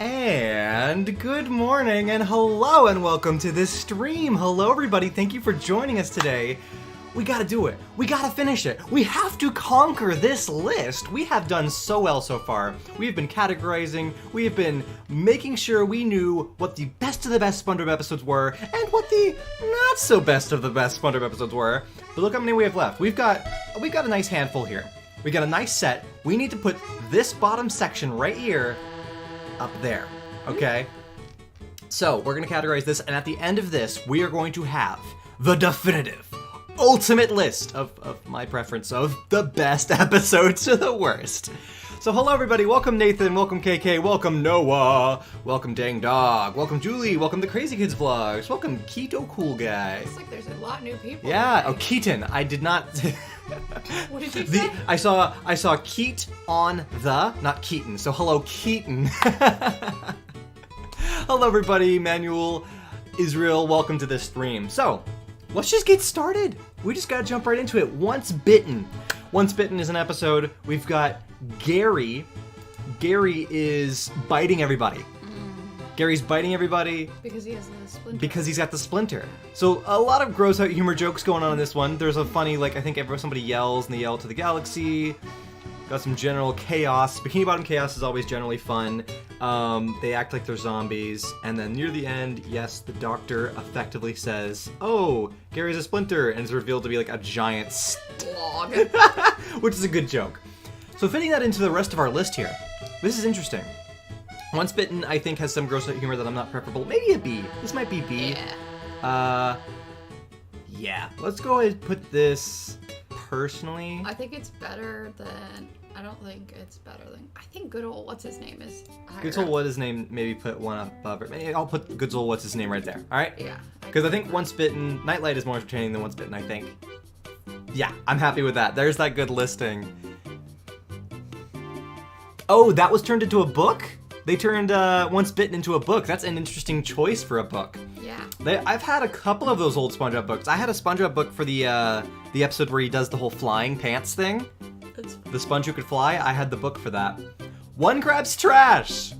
And good morning and hello and welcome to this stream. Hello everybody, thank you for joining us today. We gotta do it. We gotta finish it. We have to conquer this list. We have done so well so far. We have been categorizing. We have been making sure we knew what the best of the best SpongeBob episodes were and what the not so best of the best SpongeBob episodes were. But look how many we have left. We've got a nice handful here. We got a nice set. We need to put this bottom section right here up there, okay? So we're gonna categorize this, and at the end of this, we are going to have the definitive, ultimate list of my preference of the best episodes to the worst. So hello everybody, welcome Nathan, welcome KK, welcome Noah, welcome Dang Dog, welcome Julie, welcome the Crazy Kids Vlogs, welcome Keto Cool Guy. It's like there's a lot of new people. Yeah, oh Keaton, I did not... What did you say? I saw Keat on the, not Keaton, so hello Keaton. Hello everybody, Manuel, Israel, welcome to this stream. So, let's just get started. We just gotta jump right into it. Once Bitten. Once Bitten is an episode. We've got Gary. Gary is biting everybody. Gary's biting everybody. Because he has the splinter. Because he's got the splinter. So a lot of gross out humor jokes going on in this one. There's a funny, like, I think somebody yells and they yell to the galaxy. Got some general chaos. Bikini Bottom chaos is always generally fun. They act like they're zombies. And then near the end, yes, the doctor effectively says, oh, Gary's a splinter. And it's revealed to be like a giant Slog. which is a good joke. So fitting that into the rest of our list here. This is interesting. Once Bitten, I think, has some gross out humor that I'm not preferable. Maybe a B. This might be B. Yeah. Yeah. Let's go ahead and put this personally. I think it's better than... I don't think it's better than... I think good old what's-his-name is higher Good old up. what's-his-name, maybe put one up above it. Maybe I'll put good old what's-his-name right there. All right? Yeah. Because I think Once Bitten, Nightlight is more entertaining than Once Bitten, I think. Yeah, I'm happy with that. There's that good listing. Oh, that was turned into a book? They turned Once Bitten into a book. That's an interesting choice for a book. Yeah. I've had a couple of those old SpongeBob books. I had a SpongeBob book for the episode where he does the whole flying pants thing. It's The sponge who could fly. I had the book for that. One Crab's trash.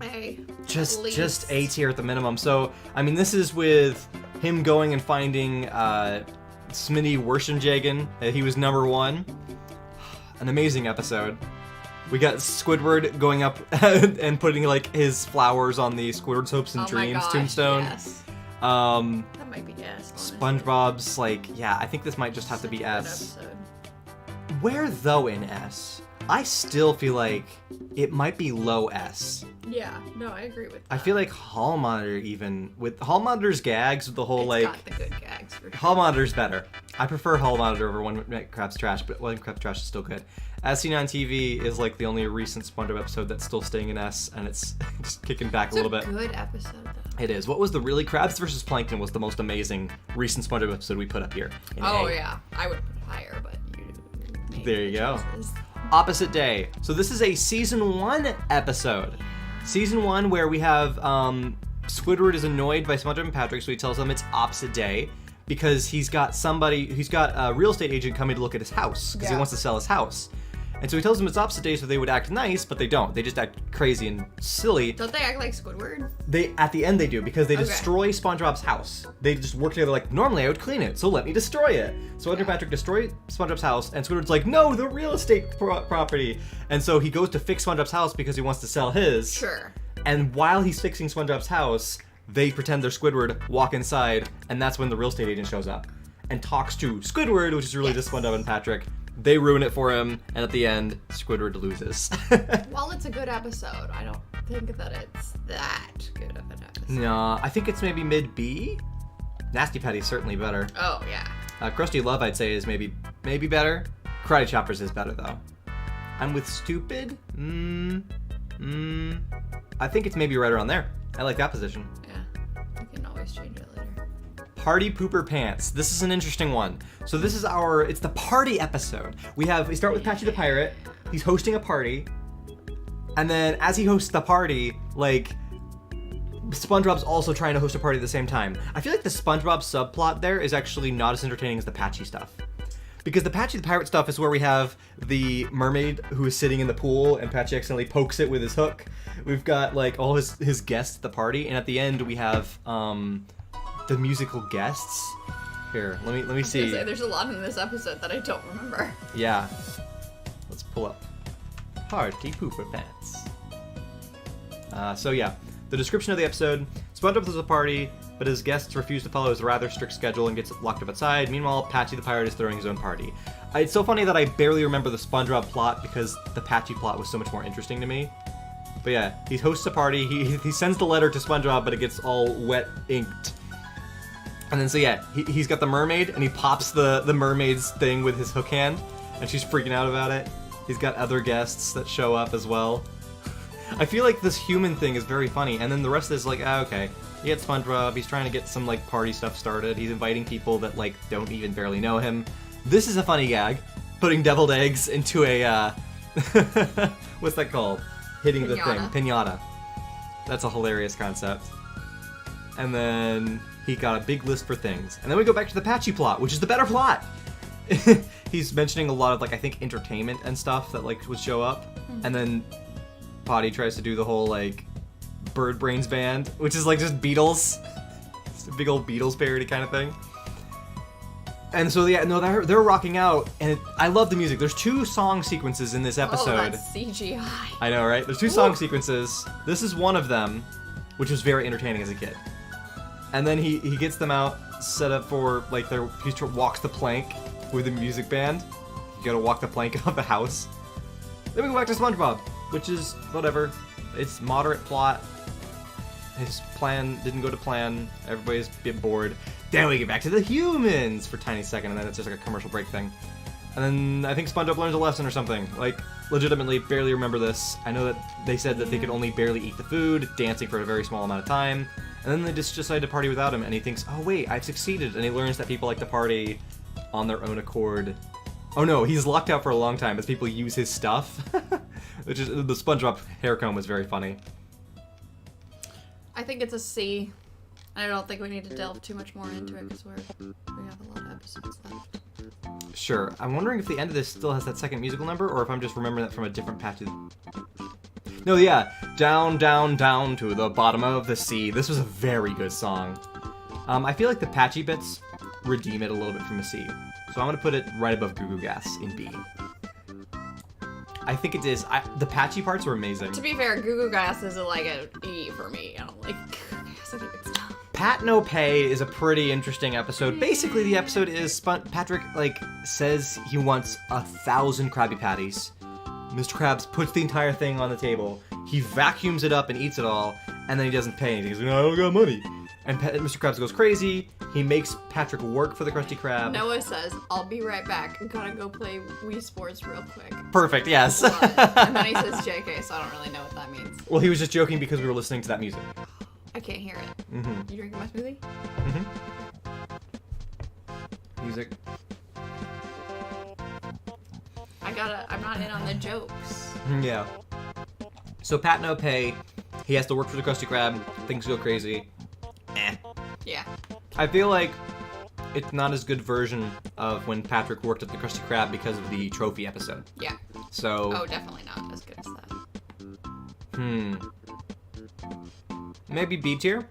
A. Just A tier at the minimum. So I mean, this is with him going and finding Smitty Worshenjagen. He was number 1. An amazing episode. We got Squidward going up and putting like his flowers on the Squidward's hopes and dreams tombstone. Yes. That might be S. honestly. SpongeBob's like, yeah, I think this might just have to be Such a good S. episode. Where though in S? I still feel like it might be low S. Yeah. No, I agree with that. I feel like Hall Monitor even, with Hall Monitor's gags, with the whole It's like, got the good gags for sure. Hall Monitor's better. I prefer Hall Monitor over One Crab's Trash, but One Crab's Trash is still good. As Seen on TV is like the only recent SpongeBob episode that's still staying in S, and it's just kicking back It's a little bit. a good episode though. It is. What was the really Krabs versus Plankton was the most amazing recent SpongeBob episode we put up here. in Oh A. yeah. I would put higher, but you made There you the go. choices. Opposite Day. So this is a season 1 episode. Season 1 where we have Squidward is annoyed by SpongeBob and Patrick, so he tells them it's opposite day because he's got a real estate agent coming to look at his house because he Yeah. wants to sell his house. And so he tells them it's opposite day so they would act nice, but they don't. They just act crazy and silly. Don't they act like Squidward? At the end they do, because they Okay. destroy SpongeBob's house. They just work together like, normally I would clean it, so let me destroy it. So Andrew Patrick destroy SpongeBob's house, and Squidward's like, no, the real estate property. And so he goes to fix SpongeBob's house because he wants to sell his. Sure. And while he's fixing SpongeBob's house, they pretend they're Squidward, walk inside, and that's when the real estate agent shows up and talks to Squidward, which is really just SpongeBob and Patrick. They ruin it for him, and at the end, Squidward loses. While it's a good episode, I don't think that it's that good of an episode. No, I think it's maybe mid-B. Nasty Patty's certainly better. Oh, yeah. Krusty Love, I'd say, is maybe better. Karate Choppers is better, though. I'm with Stupid? I think it's maybe right around there. I like that position. Yeah. You can always change it later. Party Pooper Pants. This is an interesting one. So this is it's the party episode. We start with Patchy the Pirate. He's hosting a party. And then as he hosts the party, like, SpongeBob's also trying to host a party at the same time. I feel like the SpongeBob subplot there is actually not as entertaining as the Patchy stuff. Because the Patchy the Pirate stuff is where we have the mermaid who is sitting in the pool and Patchy accidentally pokes it with his hook. We've got like all his guests at the party, and at the end we have the musical guests. Here, let me see. There's a lot in this episode that I don't remember. Yeah. Let's pull up Party Pooper Pants. So yeah, the description of the episode: SpongeBob throws a party, but his guests refuse to follow his rather strict schedule and gets locked up outside. Meanwhile, Patchy the Pirate is throwing his own party. It's so funny that I barely remember the SpongeBob plot because the Patchy plot was so much more interesting to me. But yeah, he hosts a party. He sends the letter to SpongeBob, but it gets all wet inked. And then so yeah, he's got the mermaid, and he pops the mermaid's thing with his hook hand, and she's freaking out about it. He's got other guests that show up as well. I feel like this human thing is very funny, and then the rest is like, okay, you get SpongeBob, he's trying to get some like party stuff started, he's inviting people that like don't even barely know him. This is a funny gag, putting deviled eggs into a, what's that called? Hitting the thing, piñata. That's a hilarious concept. And then he got a big list for things. And then we go back to the Patchy plot, which is the better plot. He's mentioning a lot of like, I think entertainment and stuff that like would show up. And then Potty tries to do the whole like Bird Brains band, which is like just Beatles. It's a big old Beatles parody kind of thing. And so yeah, no, they're rocking out, and I love the music. There's 2 song sequences in this episode. Oh, that's CGI. I know, right? There's 2 song sequences. This is one of them, which was very entertaining as a kid. And then he gets them out, set up for like he walks the plank with the music band. You gotta walk the plank of the house. Then we go back to SpongeBob, which is whatever. It's moderate plot. His plan didn't go to plan. Everybody's a bit bored. Then we get back to the humans for a tiny second, and then it's just like a commercial break thing. And then I think SpongeBob learns a lesson or something. Like, legitimately, barely remember this. I know that they said that they could only barely eat the food, dancing for a very small amount of time. And then they just decide to party without him, and he thinks, oh wait, I've succeeded. And he learns that people like to party on their own accord. Oh no, he's locked out for a long time as people use his stuff. Which is, the SpongeBob hair comb was very funny. I think it's a C. I don't think we need to delve too much more into it because we have a lot of episodes left. Sure. I'm wondering if the end of this still has that second musical number, or if I'm just remembering that from a different patch. No, yeah. Down, down, down to the bottom of the sea. This was a very good song. I feel like the patchy bits redeem it a little bit from a C. So I'm going to put it right above Goo Goo Gas in B. I think it is. The patchy parts were amazing. To be fair, Goo Goo Gas is like an E for me. I don't like Goo Goo Gas. I think it's dumb. Pat No Pay is a pretty interesting episode. Basically, the episode is Patrick says he wants 1,000 Krabby Patties. Mr. Krabs puts the entire thing on the table. He vacuums it up and eats it all, and then he doesn't pay anything. He's like, I don't got money. And Mr. Krabs goes crazy. He makes Patrick work for the Krusty Krab. Noah says, I'll be right back. I'm gonna go play Wii Sports real quick. Perfect, yes. And then he says JK, so I don't really know what that means. Well, he was just joking because we were listening to that music. I can't hear it. Mm-hmm. You drinking my smoothie? Mm-hmm. Music. I'm not in on the jokes. Yeah. So Pat No Pay, he has to work for the Krusty Krab. Things go crazy. Yeah. I feel like it's not as good version of when Patrick worked at the Krusty Krab because of the trophy episode. Yeah. So. Oh, definitely not as good as that. Maybe B tier?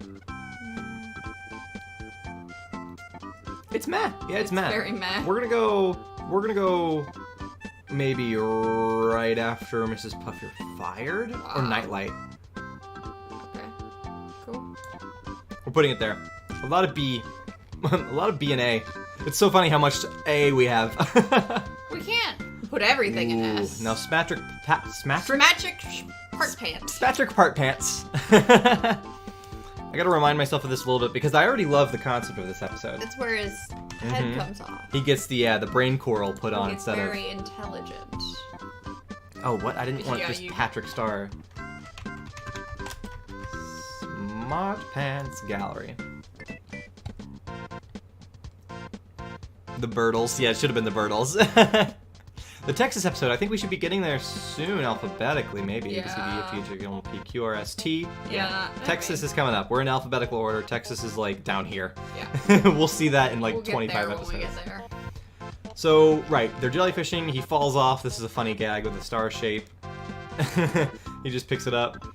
It's meh. Yeah, it's meh. Very meh. We're gonna go maybe right after Mrs. Puff You're Fired? Wow. Or Nightlight. Okay. Cool. We're putting it there. A lot of B and A. It's so funny how much A we have. We can't put everything in S. Now Smatrick Part Pants. Smatrick Part Pants. I gotta remind myself of this a little bit because I already love the concept of this episode. That's where his head comes off. He gets the brain coral put on instead of... very intelligent. Oh, what? I didn't want just Patrick Star. Smart Pants Gallery. The Birtles. Yeah, it should have been the Birtles. The Texas episode, I think we should be getting there soon alphabetically, maybe. Yeah. A, B, C, D, F, G, H, I, J, K, L, M, N, P, Q, R, S, T. Yeah. Texas is coming up. We're in alphabetical order. Texas is like down here. Yeah. We'll see that in like we'll 25 get there episodes. when we get there. So, right, they're jellyfishing. He falls off. This is a funny gag with a star shape. He just picks it up.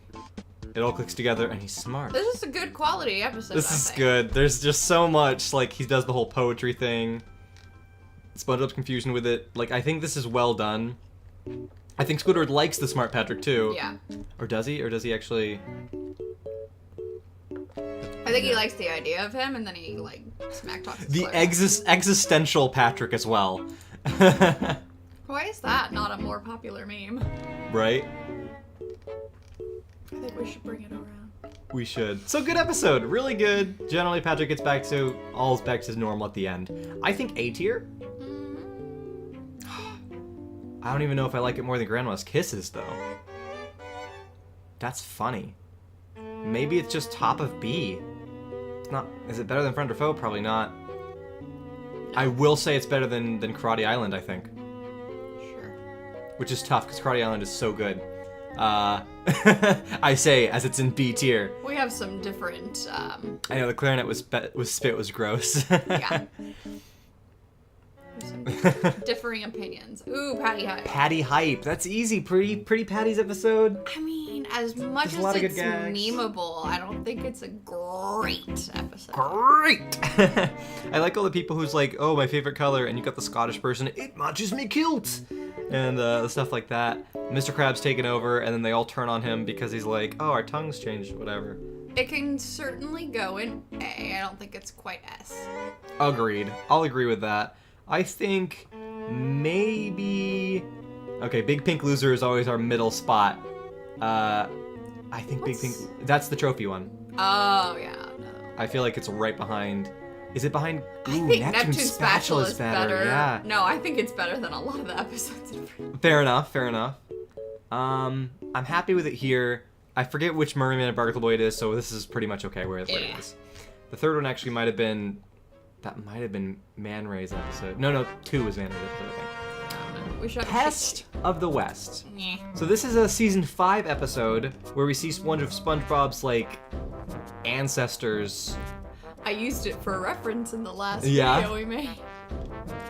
It all clicks together, and he's smart. This is a good quality episode. This is good. There's just so much. Like, he does the whole poetry thing. SpongeBob's confusion with it. Like, I think this is well done. I think Squidward likes the smart Patrick, too. Yeah. Or does he? Or does he actually... I think he likes the idea of him, and then he, like, smack talks his The clothes. existential Patrick as well. Why is that not a more popular meme? Right? I think we should bring it around. We should. So good episode, really good. Generally, Patrick gets back to all's back to normal at the end. I think A tier. I don't even know if I like it more than Grandma's Kisses though. That's funny. Maybe it's just top of B. It's not. Is it better than Friend or Foe? Probably not. I will say it's better than Karate Island. I think. Sure. Which is tough because Karate Island is so good. I say as it's in B tier. We have some different. I know the clarinet was spit was gross. Yeah. Some differing opinions. Ooh, Patty Hype. Patty Hype. That's easy. Pretty Patty's episode. I mean, as much There's a lot as of it's good gags. memeable, I don't think it's a great episode. Great. I like all the people who's like, oh, my favorite color, and you got the Scottish person. It matches me kilt, and stuff like that. Mr. Krabs taking over, and then they all turn on him because he's like, oh, our tongues changed, whatever. It can certainly go in A. I don't think it's quite S. Agreed. I'll agree with that. I think maybe... Okay, Big Pink Loser is always our middle spot. I think Big Pink... That's the trophy one. Oh, yeah, no. I feel like it's right behind... Is it behind... I Ooh, think Neptune's Spatula is better. Yeah. No, I think it's better than a lot of the episodes. Fair enough, fair enough. I'm happy with it here. I forget which Merman and Barnacle Boy it is, so this is pretty much okay where it is. The third one actually might have been... That might have been Man Ray's episode. No, 2 was Man Ray's episode, I think. We should have Pest of the West. Yeah. So this is a season 5 episode where we see one of SpongeBob's like ancestors. I used it for reference in the last Yeah. video we made.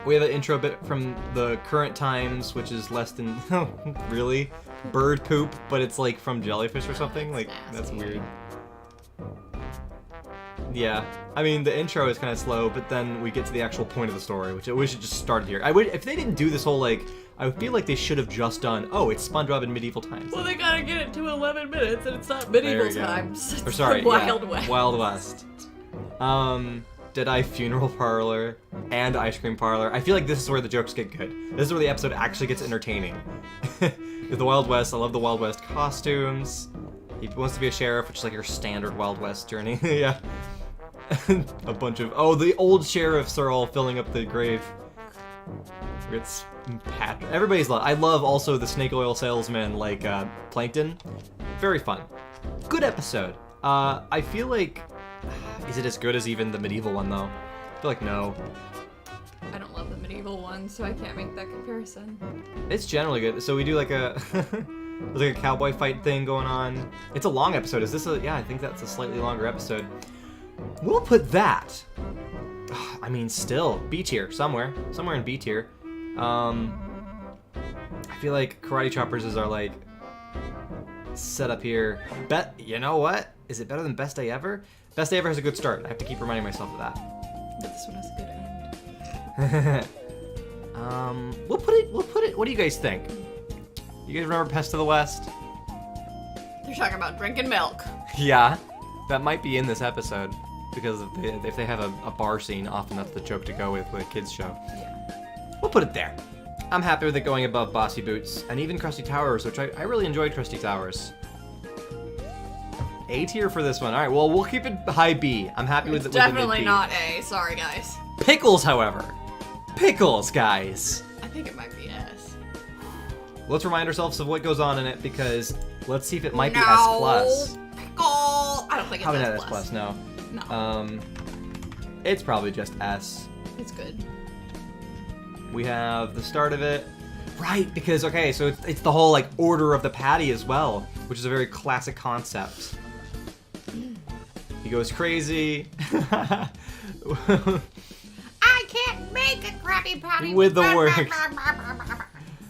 We have an intro bit from the current times, which is less than really bird poop, but it's like from jellyfish or something. Like that's weird. Yeah, I mean the intro is kind of slow, but then we get to the actual point of the story, which I wish it just started here. I would, if they didn't do this whole like, I would feel like they should have just done. Oh, it's SpongeBob in medieval times. Well, they gotta get it to 11 minutes, and it's not medieval There you go. times. It's Or sorry, the Wild West. Wild West. Deadeye Funeral Parlor and Ice Cream Parlor. I feel like this is where the jokes get good. This is where the episode actually gets entertaining. The Wild West. I love the Wild West costumes. He wants to be a sheriff, which is like your standard Wild West journey. Yeah. A bunch of... Oh, the old sheriffs are all filling up the grave. It's Patrick. Everybody's love. I love also the snake oil salesman like Plankton. Very fun. Good episode. I feel like... Is it as good as even the medieval one, though? I feel like no. I don't love the medieval one, so I can't make that comparison. It's generally good. So we do like a... There's like a cowboy fight thing going on. It's a long episode. Is this a... Yeah, I think that's a slightly longer episode. We'll put that. I mean, still B tier somewhere in B tier. I feel like Karate Choppers is our like set up here. You know what? Is it better than Best Day Ever? Best Day Ever has a good start. I have to keep reminding myself of that. But this one has a good end. We'll put it. What do you guys think? You guys remember Pest of the West? They're talking about drinking milk. Yeah, that might be in this episode. Because if they have a bar scene, often that's the joke to go with a kids show. Yeah. We'll put it there. I'm happy with it going above Bossy Boots and even Krusty Towers, which I really enjoyed Krusty Towers. A tier for this one. All right, well, we'll keep it high B. I'm happy with it. Definitely not A. Sorry, guys. Pickles, however. Pickles, guys. I think it might be S. Let's remind ourselves of what goes on in it because let's see if it might be S+. Pickle. I don't think it's Probably not S+. S+, no. No. It's probably just S. It's good. We have the start of it. Right, because, okay, so it's the whole, like, order of the patty as well, which is a very classic concept. He goes crazy. I can't make a crack Krabby Patty with the works.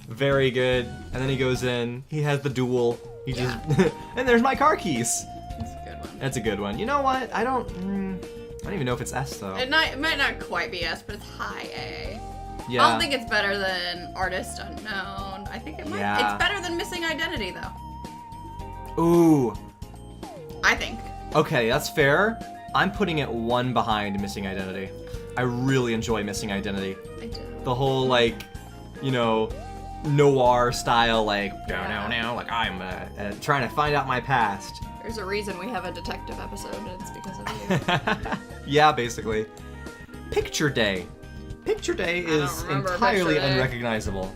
Very good. And then he goes in. He has the duel. He just and there's my car keys. That's a good one. That's a good one. You know what? I don't even know if it's S though. It might not quite be S, but it's high A. Yeah. I don't think it's better than Artist Unknown. I think it might. Yeah. It's better than Missing Identity though. Ooh. I think. Okay, that's fair. I'm putting it one behind Missing Identity. I really enjoy Missing Identity. I do. The whole like, you know, noir style like now like I'm trying to find out my past. There's a reason we have a detective episode, and it's because of you. Yeah, basically. Picture Day. Picture Day is entirely Picture Day. unrecognizable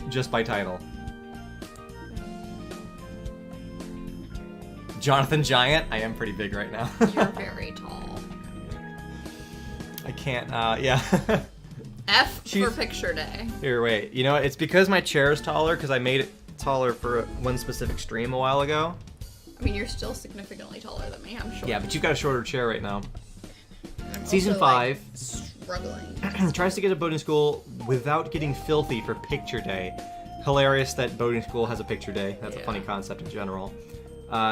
just by title. Jonathan Giant. I am pretty big right now. You're very tall. I can't. Yeah. F for Picture Day. Here, wait. You know, it's because my chair is taller because I made it taller for one specific stream a while ago. I mean, you're still significantly taller than me, I'm sure. Yeah, but you've got a shorter chair right now. I'm Season also, 5 like, struggling. tries to get to boating school without getting filthy for Picture Day. Hilarious that boating school has a Picture Day. That's a funny concept in general.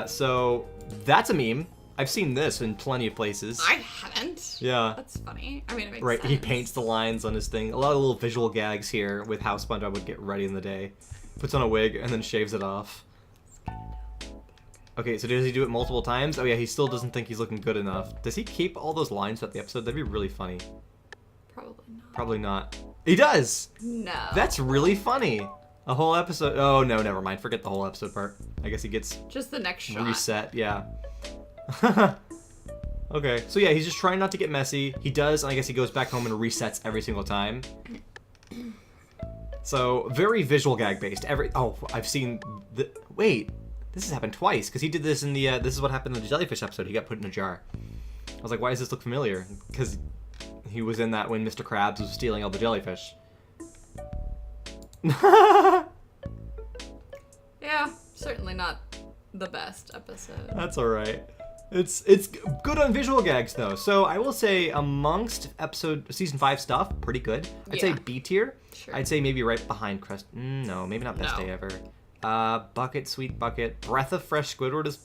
So that's a meme. I've seen this in plenty of places. I haven't. Yeah. That's funny. I mean, it makes Right, sense. he paints the lines on his thing. A lot of little visual gags here with how SpongeBob would get ready in the day. Puts on a wig and then shaves it off. Okay, so does he do it multiple times? Oh yeah, he still doesn't think he's looking good enough. Does he keep all those lines throughout the episode? That'd be really funny. Probably not. Probably not. He does! No. That's really funny. A whole episode. Oh no, never mind. Forget the whole episode part. I guess he gets just the next shot. reset, yeah. Okay, so yeah, he's just trying not to get messy. He does, and I guess he goes back home and resets every single time. So, very visual gag based. I've seen the... Wait, this has happened twice, because he did this in the... this is what happened in the jellyfish episode. He got put in a jar. I was like, why does this look familiar? Because he was in that when Mr. Krabs was stealing all the jellyfish. Yeah, certainly not the best episode. That's alright. It's good on visual gags though. So I will say amongst season 5 stuff, pretty good. I'd say B tier. Sure. I'd say maybe right behind Crest. No, maybe not best day ever. Bucket, Sweet Bucket, Breath of Fresh Squidward is.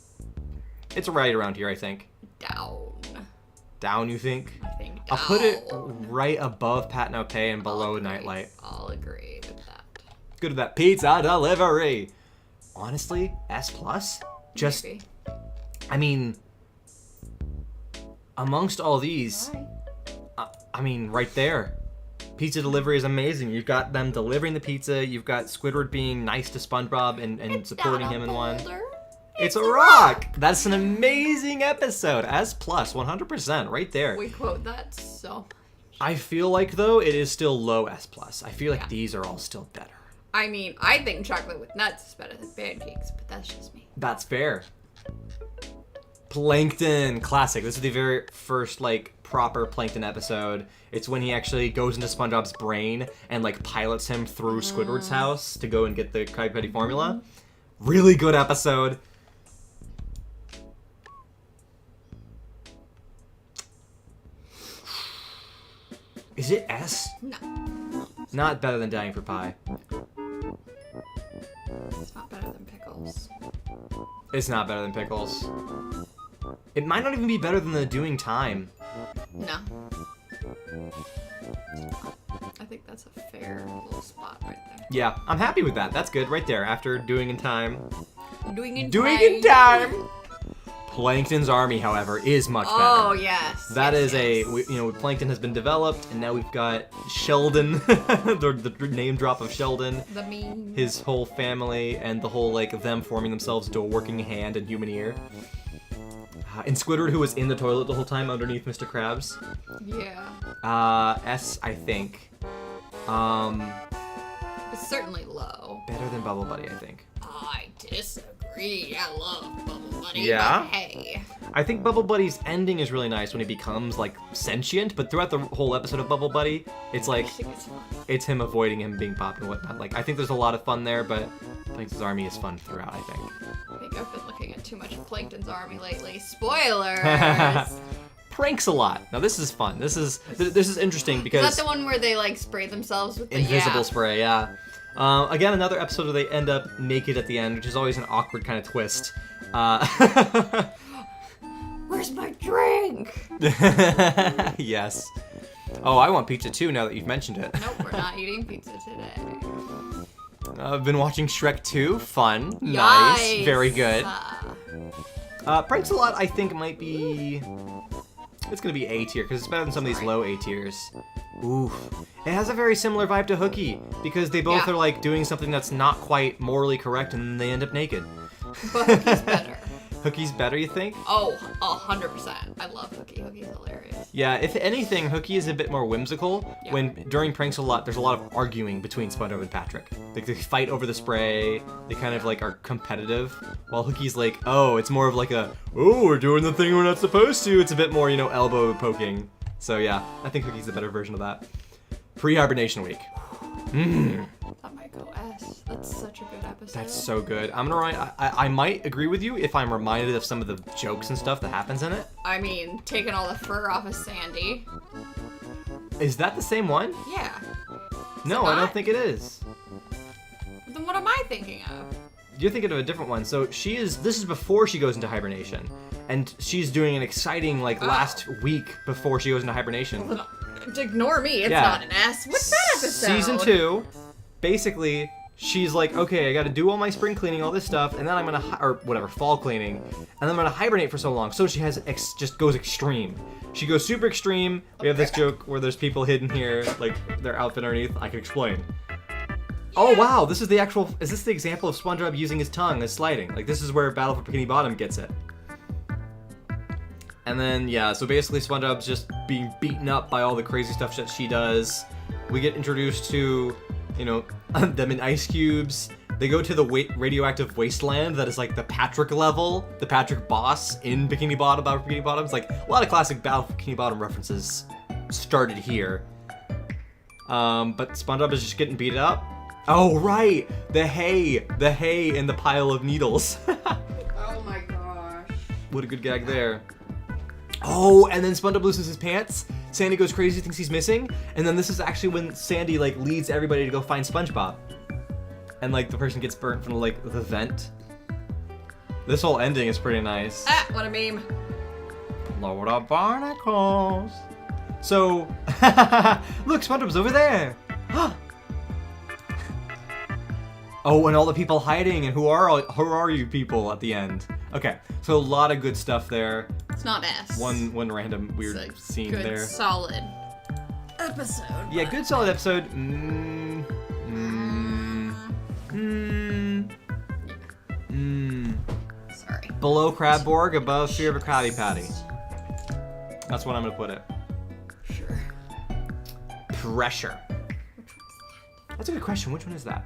It's right around here, I think. Down. Down, you think? I think down. I'll put it right above Pat No Pay and below Nightlight. I'll agree with that. Good at that pizza delivery. Honestly, S plus. Just, Maybe. I mean. Amongst all these, I mean, right there. Pizza delivery is amazing. You've got them delivering the pizza. You've got Squidward being nice to SpongeBob and supporting him in one. It's a rock! That's an amazing episode. S plus, 100%, right there. We quote that so much. I feel like, though, it is still low S plus. I feel like these are all still better. I mean, I think chocolate with nuts is better than pancakes, but that's just me. That's fair. Plankton, classic. This is the very first, like, proper Plankton episode. It's when he actually goes into SpongeBob's brain and, like, pilots him through Squidward's house to go and get the Krabby Patty formula. Really good episode. Is it S? No. Not better than Dying for Pie. It's not better than Pickles. It's not better than Pickles. It might not even be better than the Doing Time. No. I think that's a fair little spot right there. Yeah, I'm happy with that. That's good right there. After Doing in Time. Doing in Time! Plankton's army, however, is much better. Oh, yes. That yes, is yes. Plankton has been developed, and now we've got Sheldon, the name drop of Sheldon. The meme. His whole family, and the whole, like, them forming themselves into a working hand and human ear. And Squidward, who was in the toilet the whole time underneath Mr. Krabs. Yeah. S, I think. It's certainly low. Better than Bubble Buddy, I think. I disagree. I love Bubble Buddy. Yeah? But hey. I think Bubble Buddy's ending is really nice when he becomes, like, sentient, but throughout the whole episode of Bubble Buddy, it's like, it's him avoiding him being popped and whatnot. Like, I think there's a lot of fun there, but Plankton's army is fun throughout, I think. I think I've been looking at too much of Plankton's army lately. Spoilers! Pranks a lot. Now this is fun. This is interesting because Is that the one where they like spray themselves with the invisible spray? Yeah. Again, another episode where they end up naked at the end, which is always an awkward kind of twist. Where's my drink? Yes. Oh, I want pizza too now that you've mentioned it. Nope, we're not eating pizza today. I've been watching Shrek 2. Fun. Nice. Very good. Pranks a lot, I think, might be... It's gonna be A tier, because it's better than some of these low A tiers. Ooh. It has a very similar vibe to Hooky, because they both are, like, doing something that's not quite morally correct, and then they end up naked. But Hooky's better. Hooky's better, you think? Oh, 100%. I love Hooky. Hooky's hilarious. Yeah, if anything, Hooky is a bit more whimsical. Yeah. When during Pranks a Lot, there's a lot of arguing between SpongeBob and Patrick. Like they fight over the spray. They kind of like are competitive. While Hooky's like, oh, it's more of like a, oh, we're doing the thing we're not supposed to. It's a bit more, you know, elbow poking. So yeah, I think Hooky's the better version of that. Pre-hibernation week. That might go S. That's such a good episode. That's so good. I might agree with you if I'm reminded of some of the jokes and stuff that happens in it. I mean, taking all the fur off of Sandy. Is that the same one? Yeah. No, I don't think it is. Then what am I thinking of? You're thinking of a different one. So this is before she goes into hibernation. And she's doing an exciting, like, last week before she goes into hibernation. Well, ignore me, it's not an S. What's that episode? Season 2, basically, she's like, okay, I gotta do all my spring cleaning, all this stuff, and then I'm gonna, or whatever, fall cleaning, and then I'm gonna hibernate for so long. So she has, just goes extreme. She goes super extreme. We have this joke where there's people hidden here, like, their outfit underneath. I can explain. Oh, wow, is this the example of SpongeBob using his tongue as sliding? Like, this is where Battle for Bikini Bottom gets it. And then, yeah, so basically SpongeBob's just being beaten up by all the crazy stuff that she does. We get introduced to, you know, them in ice cubes. They go to the radioactive wasteland that is like the Patrick level, the Patrick boss in Bikini Bottom, Battle for Bikini Bottom. It's like a lot of classic Battle for Bikini Bottom references started here. But SpongeBob is just getting beat up. Oh, right! The hay in the pile of needles. Oh my gosh. What a good gag there. Oh, and then SpongeBob loses his pants. Sandy goes crazy, thinks he's missing. And then this is actually when Sandy, like, leads everybody to go find SpongeBob. And, like, the person gets burnt from, like, the vent. This whole ending is pretty nice. Ah, what a meme. Lower the barnacles. So, look, SpongeBob's over there. Oh, and all the people hiding, and who are you people at the end? Okay, so a lot of good stuff there. It's not S. One random weird scene good, there. Solid episode. Yeah, good solid episode. Sorry. Below Crabborg, above Fear of a Krabby Patty. That's what I'm gonna put it. Sure. Pressure. That's a good question. Which one is that?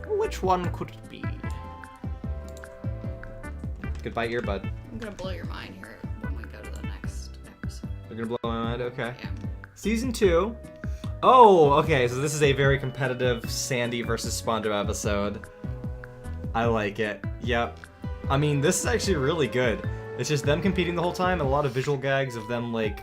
Which one could it be? Goodbye, earbud. I'm gonna blow your mind here when we go to the next episode. You're gonna blow my mind? Okay. Yeah. Season 2. Oh, okay, so this is a very competitive Sandy versus SpongeBob episode. I like it. Yep. I mean, this is actually really good. It's just them competing the whole time and a lot of visual gags of them, like,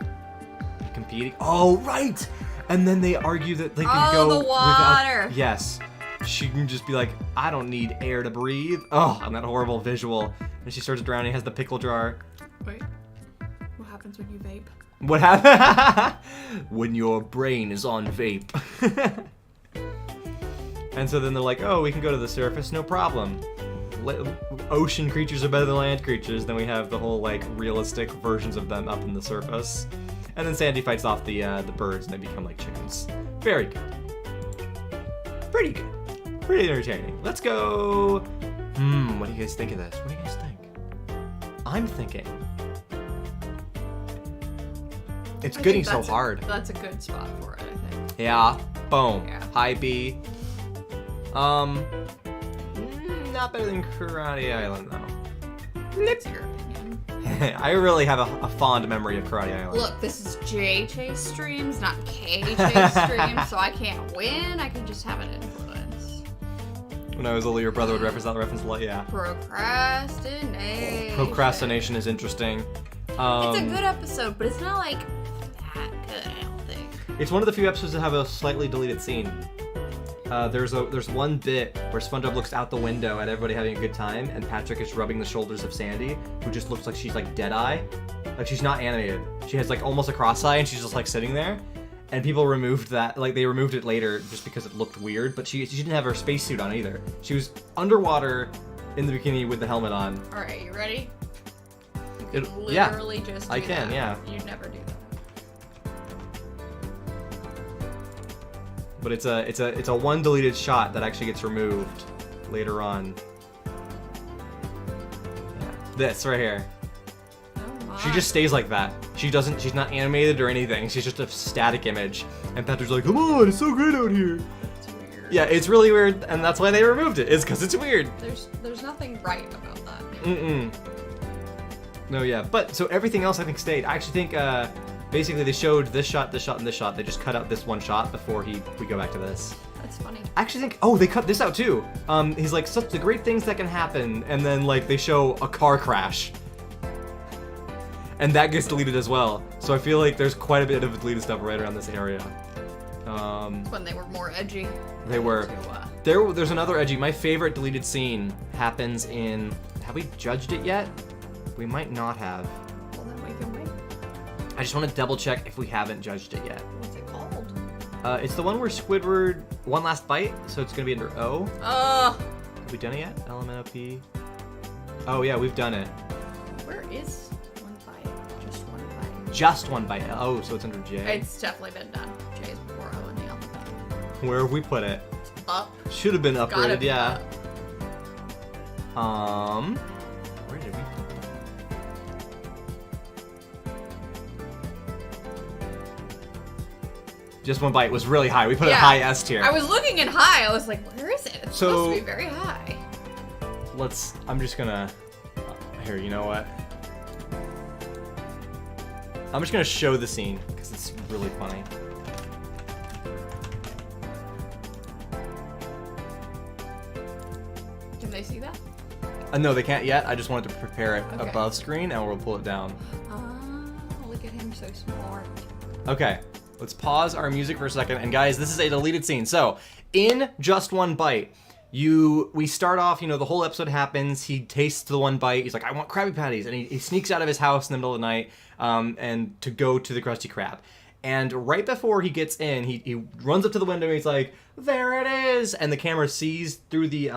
competing. Oh, right! And then they argue that they can go the water! Without... Yes. She can just be like, I don't need air to breathe. Oh, and that horrible visual. And she starts drowning, has the pickle jar. Wait. What happens when you vape? What happened? When your brain is on vape. And so then they're like, oh, we can go to the surface, no problem. Ocean creatures are better than land creatures. Then we have the whole, like, realistic versions of them up in the surface. And then Sandy fights off the birds and they become like chickens. Very good. Pretty good. Pretty entertaining. Let's go. What do you guys think of this? What do you guys think? I'm thinking. It's getting so hard. That's a good spot for it, I think. Yeah. Boom. Yeah. High B. Not better than Karate Island, though. That's your opinion. I really have a fond memory of Karate Island. Look, this is J Chase streams, not K Chase streams, so I can't win. I can just have an influence. When I was little, your brother would reference that reference a lot, yeah. Procrastination. Procrastination is interesting. It's a good episode, but it's not like that good, I don't think. It's one of the few episodes that have a slightly deleted scene. There's one bit where SpongeBob looks out the window at everybody having a good time, and Patrick is rubbing the shoulders of Sandy, who just looks like she's like dead-eye. Like she's not animated. She has like almost a cross-eye, and she's just like sitting there. And people removed that, like they removed it later just because it looked weird, but she didn't have her spacesuit on either. She was underwater in the bikini with the helmet on. Alright, you ready? You can literally just do I can, that. yeah. You never do that. But it's a one deleted shot that actually gets removed later on. Yeah. This right here. Oh my. She just stays like that. She's not animated or anything. She's just a static image. And Patrick's like, come on, it's so great out here. It's weird. Yeah, it's really weird, and that's why they removed it. It's because it's weird. There's nothing right about that. Mm-mm. No, yeah. But, so everything else I think stayed. I actually think, basically they showed this shot, this shot, and this shot. They just cut out this one shot before we go back to this. That's funny. I actually think, oh, they cut this out too. He's like, such the great things that can happen, and then like they show a car crash. And that gets deleted as well. So I feel like there's quite a bit of deleted stuff right around this area. When they were more edgy. They were. There's another edgy. My favorite deleted scene happens in, have we judged it yet? We might not have. Well, then we can wait. I just want to double check if we haven't judged it yet. What's it called? It's the one where Squidward, one last bite, so it's gonna be under O. Have we done it yet? LMNOP. Oh yeah, we've done it. Where is one bite? Just one bite. Just one bite. Oh, so it's under J. It's definitely been done. J is before O in the alphabet. Where have we put it? Up. Should have been Gotta upgraded, be yeah. up. Where did we put it? Just one bite was really high. We put it high S tier. I was looking in high. I was like, where is it? It's supposed to be very high. I'm just gonna, here, you know what? I'm just gonna show the scene, because it's really funny. Can they see that? No, they can't yet. I just wanted to prepare it above screen, and we'll pull it down. Oh, look at him, so smart. Okay, let's pause our music for a second. And guys, this is a deleted scene. So, in Just One Bite, we start off, the whole episode happens. He tastes the one bite. He's like, I want Krabby Patties. And he sneaks out of his house in the middle of the night and to go to the Krusty Krab. And right before he gets in, he runs up to the window and he's like, there it is. And the camera sees through the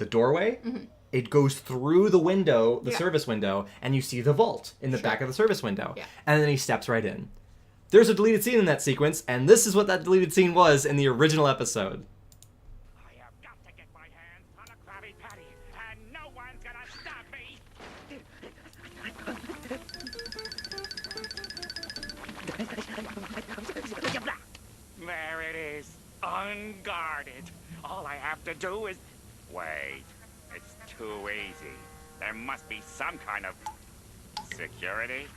doorway. Mm-hmm. It goes through the window, the service window, and you see the vault in the back of the service window. Yeah. And then he steps right in. There's a deleted scene in that sequence, and this is what that deleted scene was in the original episode. I have got to get my hands on a Krabby Patty, and no one's gonna stop me! There it is, unguarded. All I have to do is... Wait, it's too easy. There must be some kind of security.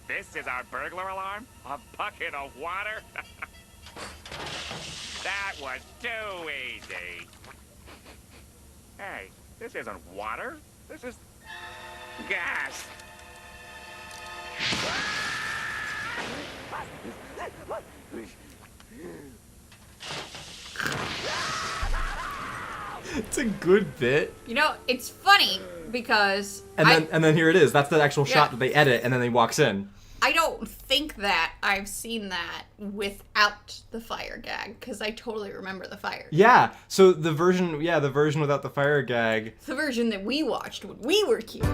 This is our burglar alarm? A bucket of water? That was too easy. Hey, this isn't water. This is gas. It's a good bit. It's funny because... And then here it is. That's the actual shot that they edit, and then he walks in. I don't think that I've seen that without the fire gag, because I totally remember the fire. Yeah, so the version without the fire gag. The version that we watched when we were kids.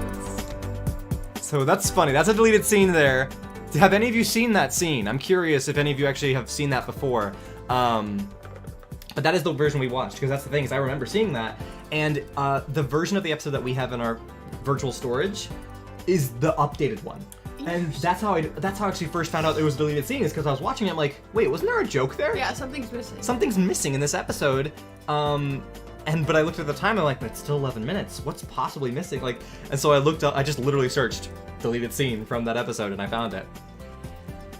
So that's funny. That's a deleted scene there. Have any of you seen that scene? I'm curious if any of you actually have seen that before. But that is the version we watched, because that's the thing, is I remember seeing that. And the version of the episode that we have in our virtual storage is the updated one. And that's how I actually first found out it was a deleted scene, is because I was watching it, I'm like, wait, wasn't there a joke there? Yeah, something's missing. Something's missing in this episode. But I looked at the time, I'm like, but it's still 11 minutes. What's possibly missing? And so I looked up, I just literally searched deleted scene from that episode, and I found it.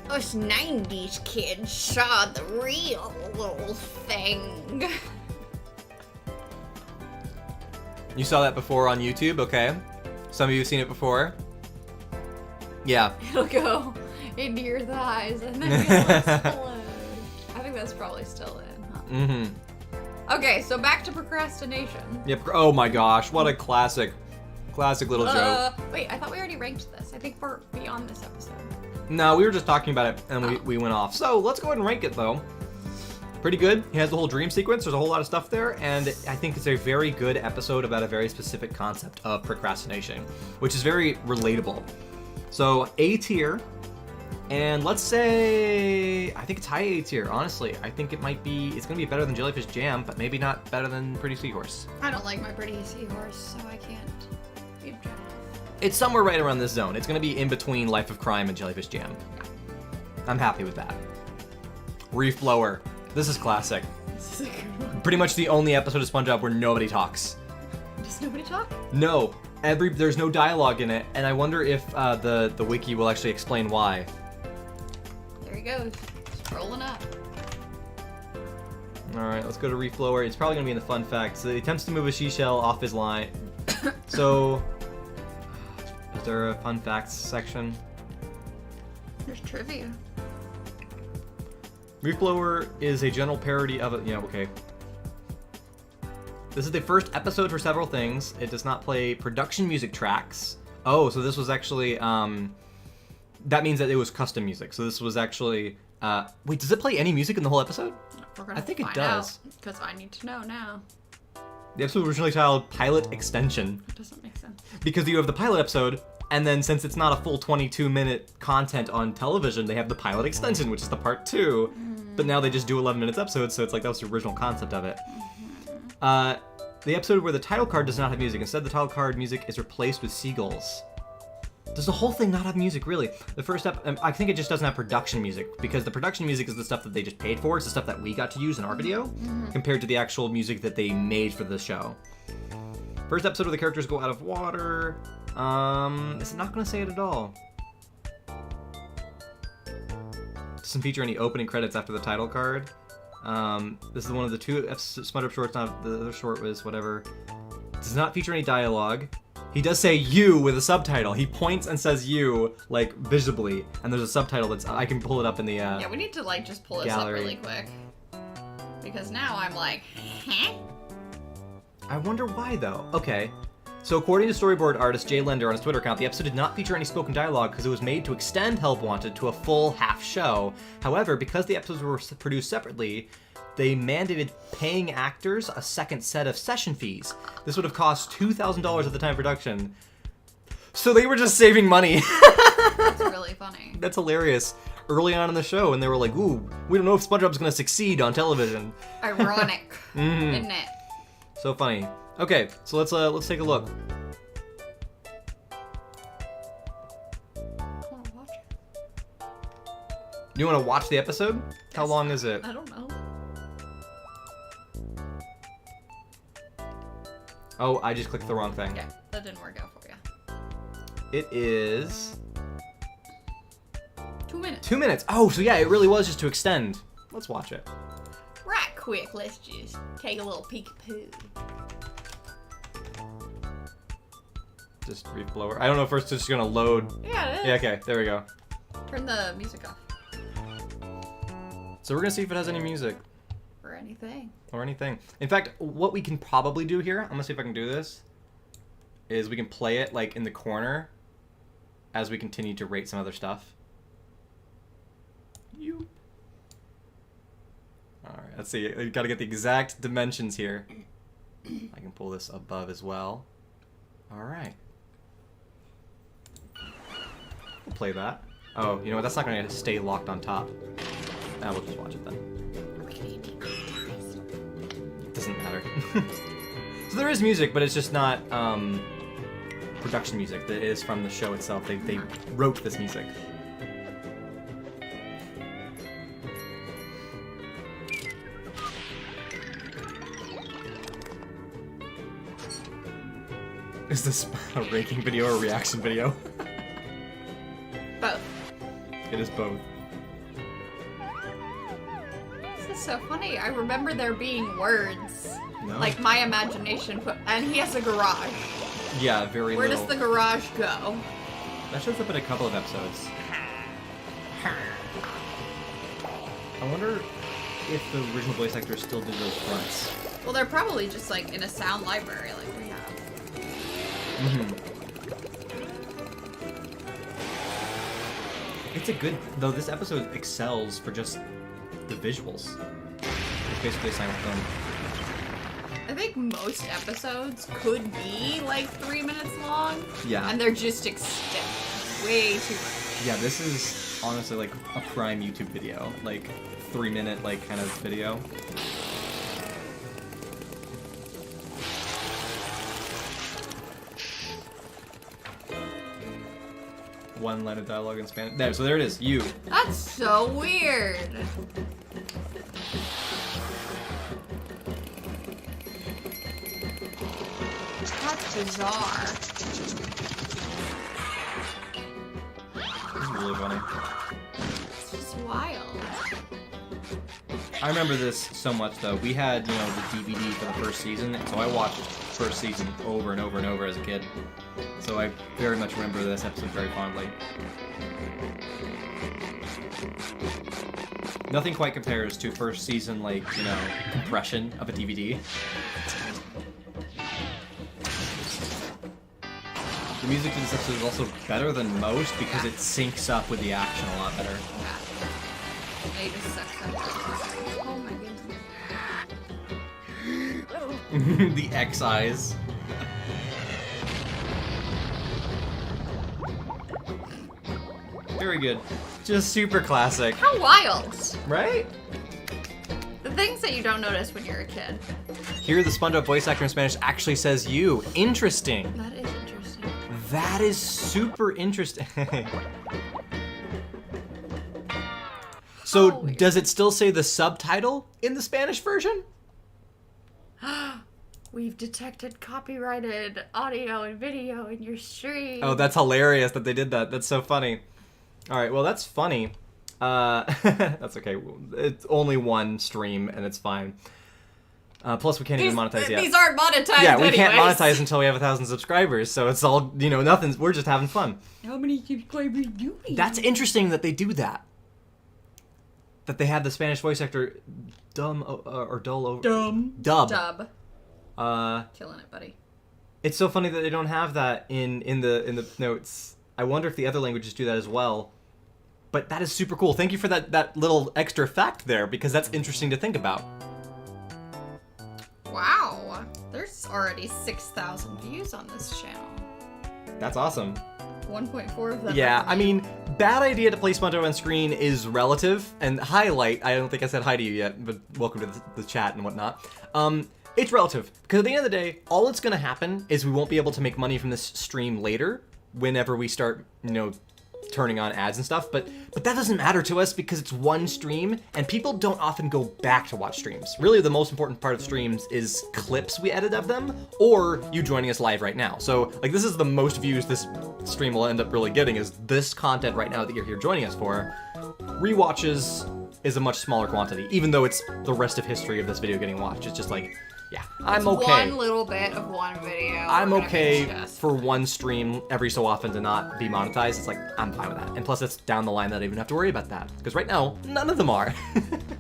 Us 90s kids saw the real little thing. You saw that before on YouTube, okay? Some of you have seen it before. Yeah. It'll go into your thighs and then you'll explode. I think that's probably still in, huh? Mm-hmm. Okay, so back to procrastination. Yep. Oh my gosh, what a classic little joke. Wait, I thought we already ranked this. I think we're beyond this episode. No, we were just talking about it and we went off. So let's go ahead and rank it though. Pretty good. He has the whole dream sequence. There's a whole lot of stuff there, and I think it's a very good episode about a very specific concept of procrastination, which is very relatable. So A tier, and let's say I think it's high A tier. Honestly, I think it's gonna be better than Jellyfish Jam, but maybe not better than Pretty Seahorse. I don't like my Pretty Seahorse, so I can't be objective. It's somewhere right around this zone. It's gonna be in between Life of Crime and Jellyfish Jam. I'm happy with that. Reef Blower. This is classic. This is a good one. Pretty much the only episode of SpongeBob where nobody talks. Does nobody talk? No. There's no dialogue in it, and I wonder if the wiki will actually explain why. There he goes. Scrolling up. Alright, let's go to Reef Blower. It's probably going to be in the fun facts. So he attempts to move a seashell off his line. So, is there a fun facts section? There's trivia. Reef Blower is a general parody of it. Yeah, okay. This is the first episode for several things. It does not play production music tracks. Oh, so this was actually, that means that it was custom music. So this was actually, wait, does it play any music in the whole episode? I think it does. Because I need to know now. The episode was originally titled Pilot Extension. It doesn't make sense. Because you have the pilot episode, and then since it's not a full 22-minute content on television, they have the pilot extension, which is the part 2. But now they just do 11 minutes episodes, so it's like that was the original concept of it. The episode where the title card does not have music. Instead, the title card music is replaced with seagulls. Does the whole thing not have music, really? The first I think it just doesn't have production music, because the production music is the stuff that they just paid for. It's the stuff that we got to use in our video, compared to the actual music that they made for the show. First episode where the characters go out of water. It's not going to say it at all. Doesn't feature any opening credits after the title card. This is one of the 2 SpongeBob shorts. Not the other short was whatever. Does not feature any dialogue. He does say "you" with a subtitle. He points and says "you" like visibly, and there's a subtitle that's I can pull it up in the yeah, we need to like just pull this gallery. up really quick because now I'm like, huh? I wonder why though. Okay. So according to storyboard artist Jay Lender on his Twitter account, the episode did not feature any spoken dialogue because it was made to extend Help Wanted to a full half show. However, because the episodes were produced separately, they mandated paying actors a second set of session fees. This would have cost $2,000 at the time of production. So they were just saving money. That's really funny. That's hilarious. Early on in the show, and they were like, ooh, we don't know if SpongeBob's gonna succeed on television. Ironic, isn't it? So funny. Okay, so let's take a look. I want to watch it. You want to watch the episode? How long is it? I don't know. Oh, I just clicked the wrong thing. Yeah, that didn't work out for you. It is 2 minutes. 2 minutes. Oh, so yeah, it really was just to extend. Let's watch it. Right quick, let's just take a little peek-a-poo. Just Reef Blower. I don't know if it's just gonna load. Yeah, it is. Yeah, okay, there we go. Turn the music off. So we're gonna see if it has any music. Or anything. Or anything. In fact, what we can probably do here, I'm gonna see if I can do this, is we can play it like in the corner as we continue to rate some other stuff. Alright, let's see. We gotta get the exact dimensions here. I can pull this above as well. Alright. We'll play that. Oh, you know what? That's not gonna stay locked on top. We'll just watch it then. Doesn't matter. So there is music, but it's just not production music. That is from the show itself. They wrote this music. Is this a ranking video or a reaction video? Both. It is both. This is so funny. I remember there being words. No. Like my imagination put, and he has a garage. Yeah, very Where little. does the garage go? That shows up in a couple of episodes. I wonder if the original voice actors still do those fronts. Well, they're probably just like in a sound library like we have. It's a good, though this episode excels for just the visuals. It's basically a silent film. I think most episodes could be like 3 minutes long. Yeah. And they're just extended way too much. Yeah, this is honestly like a prime YouTube video. Like 3-minute like kind of video. One line of dialogue in Spanish. There, so there it is. You. That's so weird. That's bizarre. This is really funny. It's just wild. I remember this so much though. We had, you know, the DVD for the first season, so I watched first season over and over and over as a kid. So I very much remember this episode very fondly. Nothing quite compares to first season, like, you know, compression of a DVD. The music in this episode is also better than most because it syncs up with the action a lot better. Yeah. They just suck sometimes. Oh my goodness. The X eyes. Very good. Just super classic. How wild. Right? The things that you don't notice when you're a kid. Here, the SpongeBob voice actor in Spanish actually says you. Interesting. That is interesting. That is super interesting. So, Oh, weird. does it still say the subtitle in the Spanish version? We've detected copyrighted audio and video in your stream. Oh, that's hilarious that they did that. That's so funny. All right, well, that's funny. That's okay. It's only one stream, and it's fine. Plus, we can't even monetize yet. These aren't monetized. Yeah, we can't anyways. monetize until we have 1,000 subscribers, so it's all, you know, nothing. We're just having fun. How many subscribers do we? That's interesting that they do that. That they have the Spanish voice actor dumb or dull over dub. Dub. Killing it, buddy. It's so funny that they don't have that in the notes. I wonder if the other languages do that as well. But that is super cool. Thank you for that little extra fact there, because that's interesting to think about. Wow. There's already 6,000 views on this channel. That's awesome. 1.4 of them. Yeah, I mean, bad idea to play SpongeBob on screen is relative. And highlight, I don't think I said hi to you yet, but welcome to the chat and whatnot. It's relative, because at the end of the day, all that's going to happen is we won't be able to make money from this stream later, whenever we start, you know, turning on ads and stuff, but that doesn't matter to us because it's one stream, and people don't often go back to watch streams. Really, the most important part of streams is clips we edit of them, or you joining us live right now. So, like, this is the most views this stream will end up really getting, is this content right now that you're here joining us for. Rewatches is a much smaller quantity, even though it's the rest of history of this video getting watched. It's just like, yeah, I'm okay. One little bit of one video. I'm okay for one stream every so often to not be monetized. It's like, I'm fine with that. And plus, it's down the line that I don't even have to worry about that. Because right now, none of them are.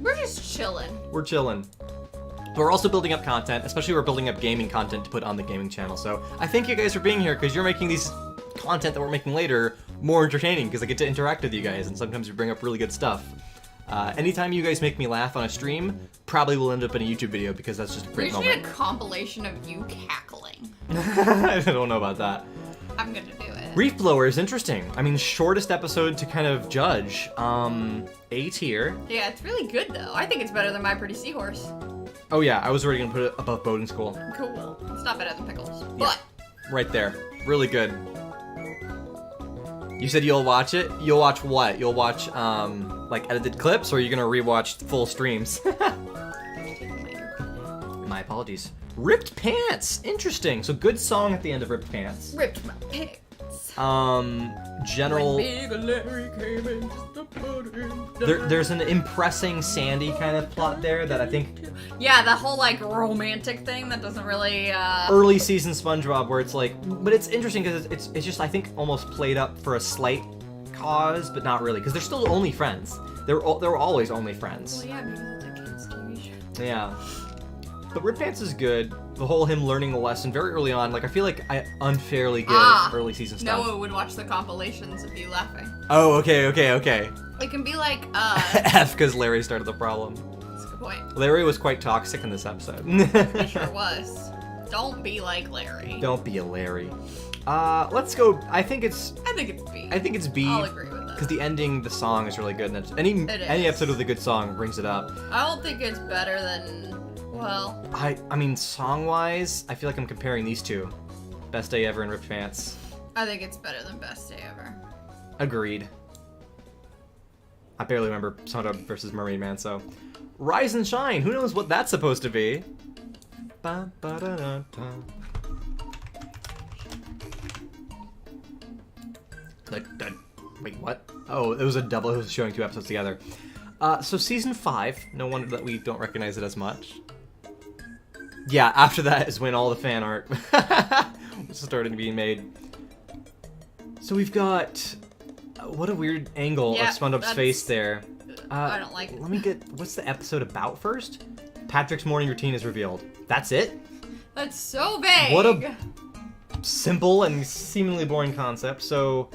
We're just chilling. We're chilling. But we're also building up content, especially we're building up gaming content to put on the gaming channel. So I thank you guys for being here, because you're making these content that we're making later more entertaining, because I get to interact with you guys, and sometimes we bring up really good stuff. Anytime you guys make me laugh on a stream, probably will end up in a YouTube video, because that's just a great We moment. need a compilation of you cackling. I don't know about that. I'm gonna do it. Reef Blower is interesting. I mean, shortest episode to kind of judge. A tier. Yeah, it's really good though. I think it's better than My Pretty Seahorse. Oh yeah, I was already gonna put it above Boating School. Cool. It's not better than Pickles, Yeah. but Right there. Really good. You said you'll watch it? You'll watch what? You'll watch, like, edited clips, or are you gonna rewatch full streams? My apologies. Ripped Pants! Interesting. So good song at the end of Ripped Pants. ripped my pants. General. When Big Larry came in just to put him down. There's an impressing Sandy kind of plot there that I think Yeah, the whole like romantic thing that doesn't really. early season SpongeBob where it's like, but it's interesting because it's just I think almost played up for a slight cause, but not really because they're still only friends. They were always only friends. Well, yeah, because it's a kids' TV show. Yeah. But Rip Pants is good. The whole him learning the lesson very early on. Like I feel like I unfairly give early season stuff. Noah would watch the compilations of you laughing. Oh, okay. It can be like F because Larry started the problem. That's a good point. Larry was quite toxic in this episode. He sure was. Don't be like Larry. Don't be a Larry. Let's go. I think it's B. I think it's B. I'll agree with that. Because the ending, the song is really good. And any episode with a good song brings it up. I don't think it's better than. Well. I mean, song-wise, I feel like I'm comparing these two. Best Day Ever and Ripped Pants. I think it's better than Best Day Ever. Agreed. I barely remember SpongeBob versus Mermaid Man, so. Rise and Shine. Who knows what that's supposed to be? Wait, what? Oh, it was a double. It was showing two episodes together. So season 5. No wonder that we don't recognize it as much. Yeah, after that is when all the fan art started being made. So we've got what a weird angle of SpongeBob's face there. I don't like it. Let me get what's the episode about first? Patrick's morning routine is revealed. That's it? That's so vague. What a simple and seemingly boring concept. So,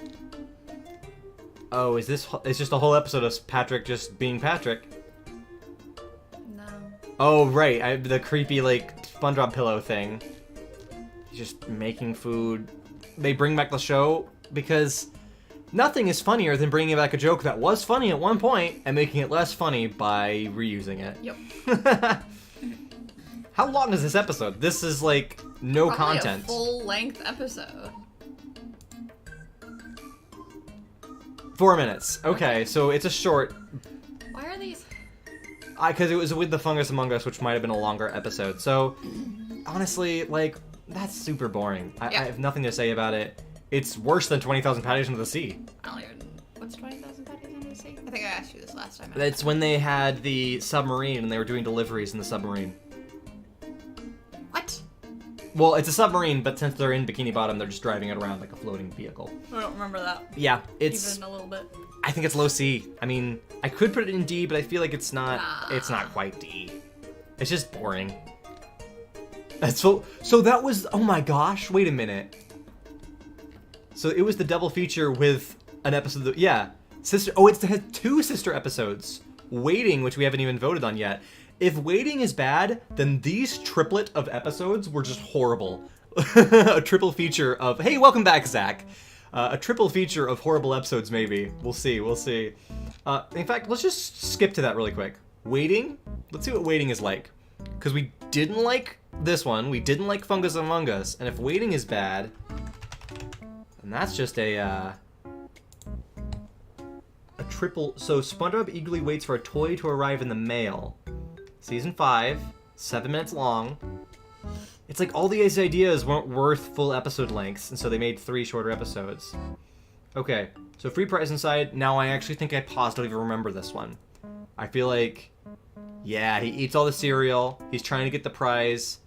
oh, is this? It's just a whole episode of Patrick just being Patrick. No. Oh right, the creepy like SpongeBob pillow thing. He's just making food. They bring back the show because nothing is funnier than bringing back a joke that was funny at one point and making it less funny by reusing it. Yep. How long is this episode? This is like no Probably content. A full-length episode. 4 minutes. Okay, so it's a short. Why are these? Because it was with the Fungus Among Us, which might have been a longer episode. So, honestly, like, that's super boring. I have nothing to say about it. It's worse than 20,000 Patties Under the Sea. I don't even... What's 20,000 Patties Under the Sea? I think I asked you this last time. That's when they had the submarine and they were doing deliveries in the submarine. What? Well, it's a submarine, but since they're in Bikini Bottom, they're just driving it around like a floating vehicle. I don't remember that. Yeah, it's... Even a little bit. I think it's low C. I mean, I could put it in D, but I feel like it's not... It's not quite D. It's just boring. That's so that was... Oh my gosh, wait a minute. So it was the double feature with an episode that... Yeah. Sister... Oh, it has 2 sister episodes. Waiting, which we haven't even voted on yet. If Waiting is bad, then these triplet of episodes were just horrible. A triple feature of... Hey, welcome back, Zach. A triple feature of horrible episodes, maybe. We'll see, we'll see. In fact, let's just skip to that really quick. Waiting? Let's see what Waiting is like. Because we didn't like this one. We didn't like Fungus Among Us. And if Waiting is bad... And that's just a triple... So, SpongeBob eagerly waits for a toy to arrive in the mail. Season 5, 7 minutes long. It's like all these ideas weren't worth full episode lengths, and so they made 3 shorter episodes. Okay, so free prize inside. Now I actually think I positively remember this one. I feel like, yeah, he eats all the cereal. He's trying to get the prize.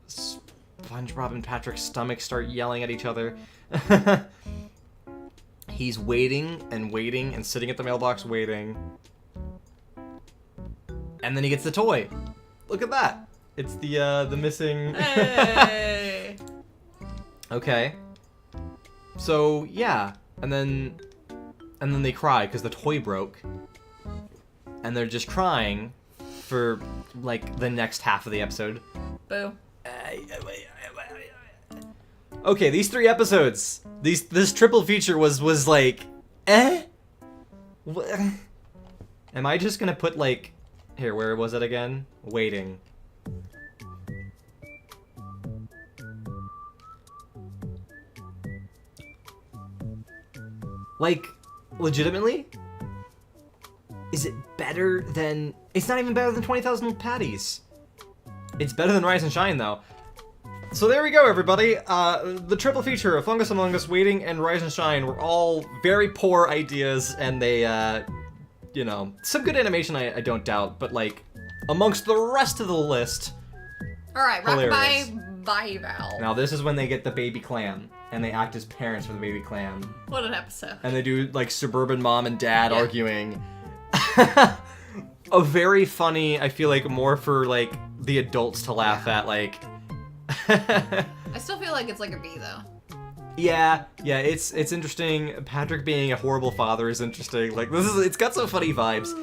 SpongeBob and Patrick's stomachs start yelling at each other. He's waiting and sitting at the mailbox waiting. And then he gets the toy. Look at that. It's the missing... Hey! Okay. So, yeah. And then they cry because the toy broke. And they're just crying for, like, the next half of the episode. Boo. Okay, these 3 episodes. This triple feature was like, eh? What? Am I just gonna put, like... Here, where was it again? Waiting. Like, legitimately? Is it better than... It's not even better than 20,000 Patties. It's better than Rise and Shine, though. So there we go, everybody. The triple feature of Fungus Among Us, Waiting, and Rise and Shine were all very poor ideas, and they, you know, some good animation, I don't doubt, but, like, amongst the rest of the list, Alright, hilarious. Rockabye Bival. Now, this is when they get the baby clam, and they act as parents for the baby clam. What an episode. And they do, like, suburban mom and dad Yeah. arguing. A very funny, I feel like, more for, like, the adults to laugh at, like... I still feel like it's like a B, though. Yeah, it's interesting. Patrick being a horrible father is interesting. Like, it's got some funny vibes.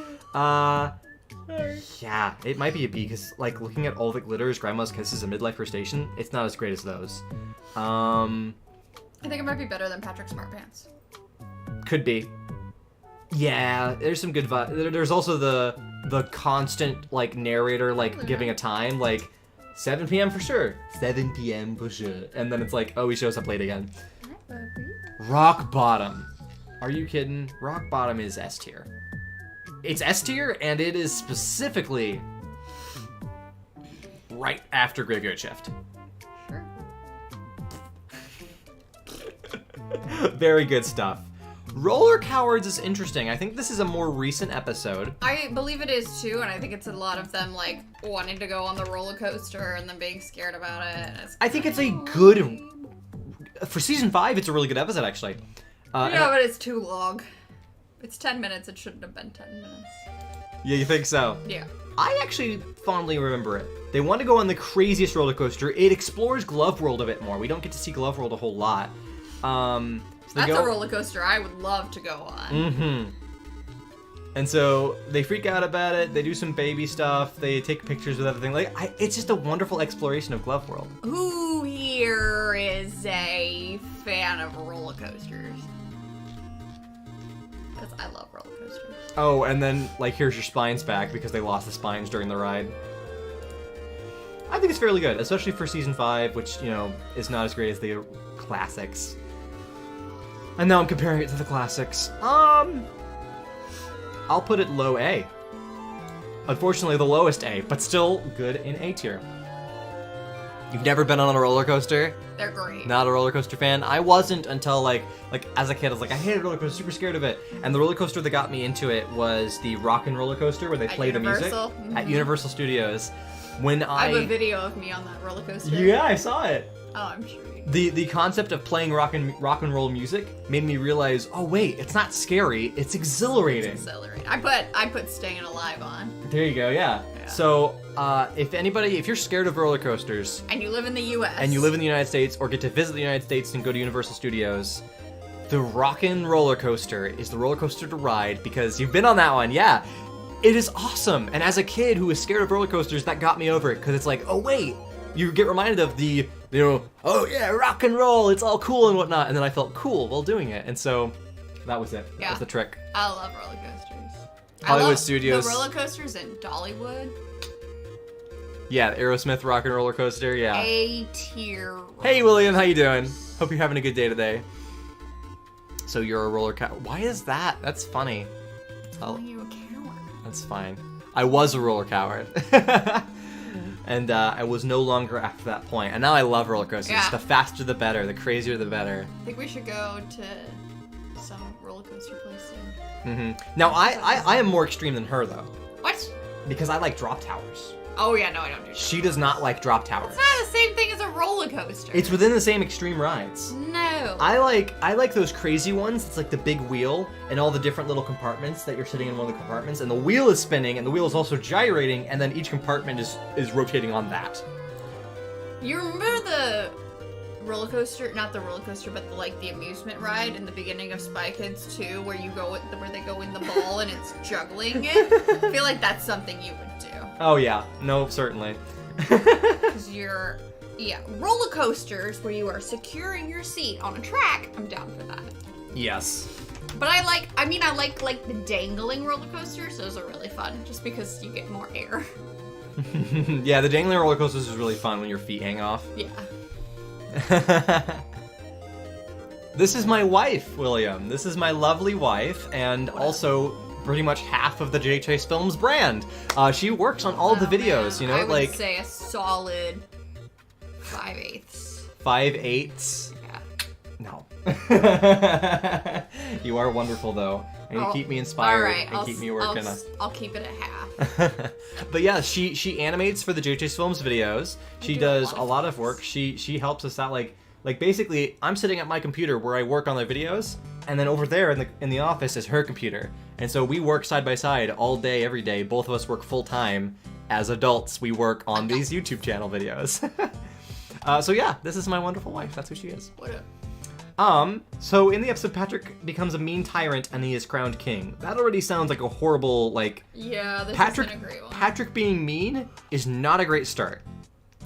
Yeah, it might be a B, because, like, looking at all the glitters, Grandma's Kisses, and Midlife Crustacean, it's not as great as those. I think it might be better than Patrick Smart Pants. Could be. Yeah, there's some good vibes. There's also the constant, like, narrator, like, giving a time, like, 7 p.m. for sure. 7 p.m. for sure. And then it's like, oh, he shows up late again. Rock Bottom. Are you kidding? Rock Bottom is S tier. It's S tier, and it is specifically right after Graveyard Shift. Sure. Very good stuff. Roller Cowards is interesting. I think this is a more recent episode. I believe it is too, and I think it's a lot of them like wanting to go on the roller coaster and then being scared about it. And I think it's a good... For season 5, it's a really good episode, actually. Yeah, but it's too long. It's 10 minutes. It shouldn't have been 10 minutes. Yeah, you think so? Yeah. I actually fondly remember it. They want to go on the craziest roller coaster. It explores Glove World a bit more. We don't get to see Glove World a whole lot. So That's a roller coaster I would love to go on. Mm-hmm. And so they freak out about it. They do some baby stuff. They take pictures with everything. Like, it's just a wonderful exploration of Glove World. Who here is a fan of roller coasters? Because I love roller coasters. Oh, and then, like, here's your spines back because they lost the spines during the ride. I think it's fairly good, especially for season 5, which, you know, is not as great as the classics. And now I'm comparing it to the classics. I'll put it low A. Unfortunately, the lowest A, but still good in A tier. You've never been on a roller coaster? They're great. Not a roller coaster fan? I wasn't until, like as a kid, I was like, I hated roller coasters, super scared of it. And the roller coaster that got me into it was the Rock and Roller Coaster, where they play the music. Mm-hmm. At Universal Studios. When I have a video of me on that roller coaster. Yeah, I saw it. Oh, I'm sure. The concept of playing rock and roll music made me realize, oh wait, it's not scary, it's exhilarating. It's exhilarating. I put Staying Alive on. There you go, yeah. So, if you're scared of roller coasters, and you live in the U.S. and you live in the United States, or get to visit the United States and go to Universal Studios, the Rockin' Roller Coaster is the roller coaster to ride, because you've been on that one, yeah. It is awesome, and as a kid who was scared of roller coasters, that got me over it, because it's like, oh wait, you get reminded of the, you know, oh yeah, rock and roll, it's all cool and whatnot, and then I felt cool while doing it, and so that was it. Yeah. That was the trick. I love roller coasters. Hollywood Studios. The roller coasters in Dollywood. Yeah, the Aerosmith Rock and Roller Coaster, yeah. A tier. Hey William, how you doing? Hope you're having a good day today. So you're a roller cat. Why is that? That's funny. Calling you a coward. That's fine. I was a roller coward. And I was no longer after that point. And now I love roller coasters. Yeah. The faster the better, the crazier the better. I think we should go to some roller coaster place soon. Now I am more extreme than her though. What? Because I like drop towers. Oh yeah, no, I don't do that. She does not like drop towers. It's not the same thing as a roller coaster. It's within the same extreme rides. No. I like those crazy ones. It's like the big wheel and all the different little compartments that you're sitting in one of the compartments, and the wheel is spinning and the wheel is also gyrating, and then each compartment is rotating on that. You remember the roller coaster, not the roller coaster, but the amusement ride in the beginning of Spy Kids 2, where they go in the ball and it's juggling it? I feel like that's something you would do. Oh yeah, no, certainly. Because roller coasters where you are securing your seat on a track, I'm down for that. Yes. But I like the dangling roller coasters. Those are really fun, just because you get more air. Yeah, the dangling roller coasters is really fun when your feet hang off. Yeah. This is my wife, William. This is my lovely wife, and also pretty much half of the J Chase Films brand. She works on all of the videos, man. you know, I would say a solid 5/8. 5/8? Yeah. No. You are wonderful, though. And you keep me inspired. All right, and keep me working. I'll keep it at half. But yeah, she animates for the JJ Films videos. She does a lot of work. She helps us out. Like basically, I'm sitting at my computer where I work on their videos, and then over there in the office is her computer. And so we work side by side all day, every day. Both of us work full time. As adults, we work on these YouTube channel videos. So yeah, this is my wonderful wife. That's who she is. What up? So in the episode, Patrick becomes a mean tyrant and he is crowned king. That already sounds like a horrible, like... Yeah, this Patrick, isn't a great one. Patrick being mean is not a great start.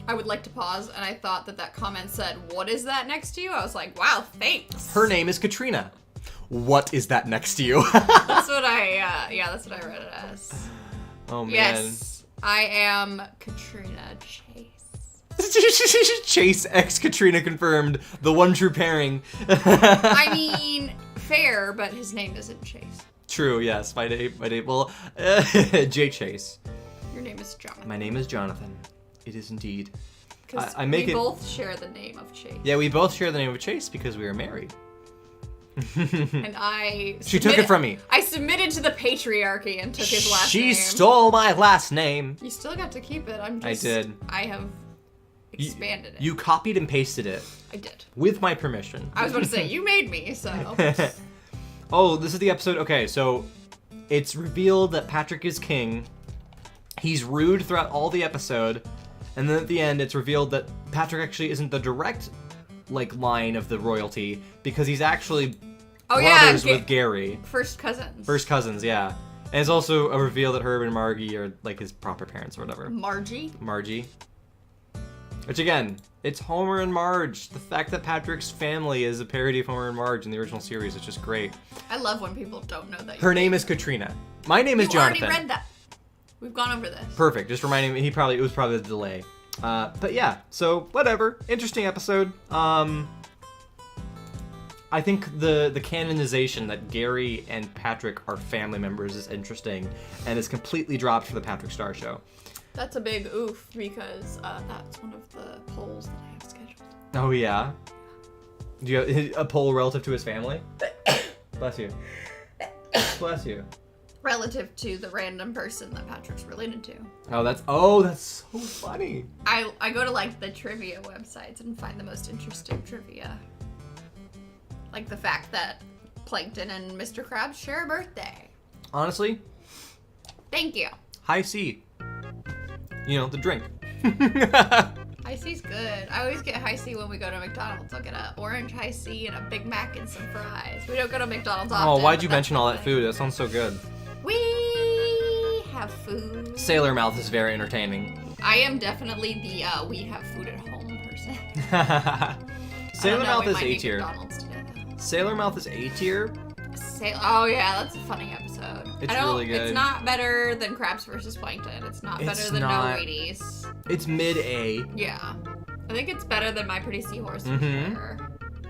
I would like to pause, and I thought that comment said, "What is that next to you?" I was like, wow, thanks. Her name is Katrina. What is that next to you? That's what I read it as. Oh, man. Yes, I am Katrina Chase. Chase x Katrina confirmed. The one true pairing. I mean, fair, but his name isn't Chase. True, yes. My name, well, J. Chase. Your name is Jonathan. My name is Jonathan. It is indeed. Because we both share the name of Chase. Yeah, we both share the name of Chase because we are married. And She took it from me. I submitted to the patriarchy and took his last name. She stole my last name. You still got to keep it. I did. I have expanded it. You copied and pasted it. I did. With my permission. I was about to say, you made me, so. Oh, this is the episode. Okay, so it's revealed that Patrick is king. He's rude throughout all the episode. And then at the end, it's revealed that Patrick actually isn't the direct, line of the royalty, because he's actually brothers with Gary. First cousins. First cousins, yeah. And it's also a reveal that Herb and Margie are, his proper parents or whatever. Margie. Which, again, it's Homer and Marge. The fact that Patrick's family is a parody of Homer and Marge in the original series is just great. I love when people don't know that. Her name is Katrina. My name is Jonathan. You already read that. We've gone over this. Perfect. Just reminding me, it was probably the delay. But yeah, so whatever. Interesting episode. I think the canonization that Gary and Patrick are family members is interesting, and is completely dropped for the Patrick Star Show. That's a big oof, because that's one of the polls that I have scheduled. Oh yeah? Do you have a poll relative to his family? Bless you. Bless you. Relative to the random person that Patrick's related to. Oh, that's so funny. I go to the trivia websites and find the most interesting trivia. Like the fact that Plankton and Mr. Krabs share a birthday. Honestly? Thank you. High C. The drink. High C's good. I always get High C when we go to McDonald's. I'll get an orange High C and a Big Mac and some fries. We don't go to McDonald's often. Oh, why'd you mention all that food? That sounds so good. We have food. Sailor Mouth is very entertaining. I am definitely the we have food at home person. Sailor Mouth is A tier. McDonald's today, though. Sailor Mouth is A tier. Oh yeah, that's a funny episode. It's really good. It's not better than Krabs versus Plankton. It's not better than No Wheaties. It's mid A. Yeah, I think it's better than My Pretty Seahorse.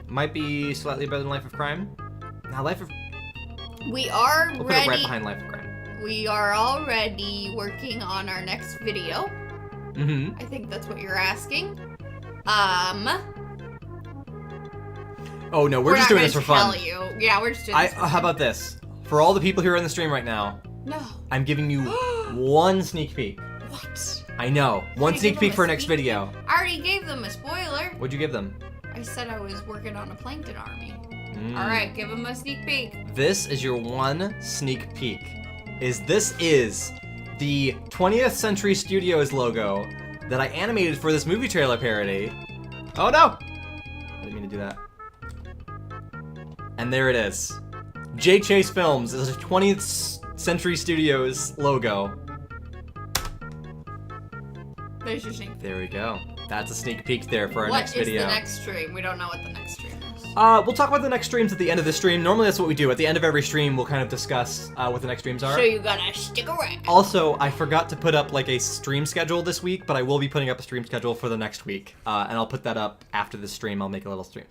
Might be slightly better than Life of Crime. Now Life of. We are we'll ready. Put it right behind Life of Crime. We are already working on our next video. I think that's what you're asking. Oh no, we're just doing this for fun. You. Yeah, we're just doing this. How about this? For all the people who are in the stream right now, no, I'm giving you one sneak peek. What? I know. One sneak peek for our next video. I already gave them a spoiler. What'd you give them? I said I was working on a Plankton army. All right, give them a sneak peek. This is your one sneak peek. This is the 20th Century Studios logo that I animated for this movie trailer parody. Oh no! I didn't mean to do that. And there it is. J. Chase Films is a 20th Century Studios logo. There's your sneak peek. There we go. That's a sneak peek there for our next video. What is the next stream? We don't know what the next stream is. We'll talk about the next streams at the end of the stream. Normally that's what we do. At the end of every stream, we'll kind of discuss what the next streams are. So you gotta stick around. Also, I forgot to put up a stream schedule this week, but I will be putting up a stream schedule for the next week. And I'll put that up after the stream. I'll make a little stream.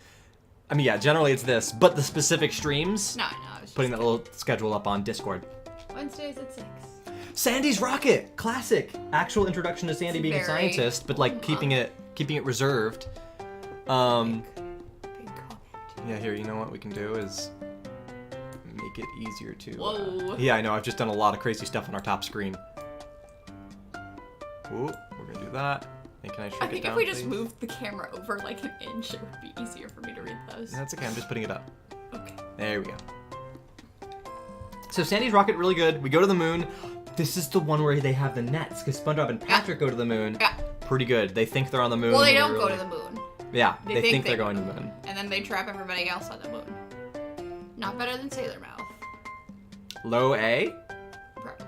I mean, yeah, generally it's this, but the specific streams, No. putting that little schedule up on Discord. Wednesdays at 6. Sandy's Rocket! Classic! Actual introduction to Sandy being a scientist, but keeping it keeping it reserved. Big comment. Yeah, here, you know what we can do is make it easier to... Whoa. Yeah, I know, I've just done a lot of crazy stuff on our top screen. Ooh, we're gonna do that. And can I shrink I think it down, if we just please? moved the camera over like an inch, it would be easier for me to read those. That's okay, I'm just putting it up. Okay. There we go. So Sandy's rocket, really good. We go to the moon. This is the one where they have the nets, because SpongeBob and Patrick go to the moon. Yeah. Pretty good. They think they're on the moon. Well, they when don't they're go really- to the moon. Yeah, they think they're they going to go the moon. And then they trap everybody else on the moon. Not better than Sailor Mouth. Low A? Probably.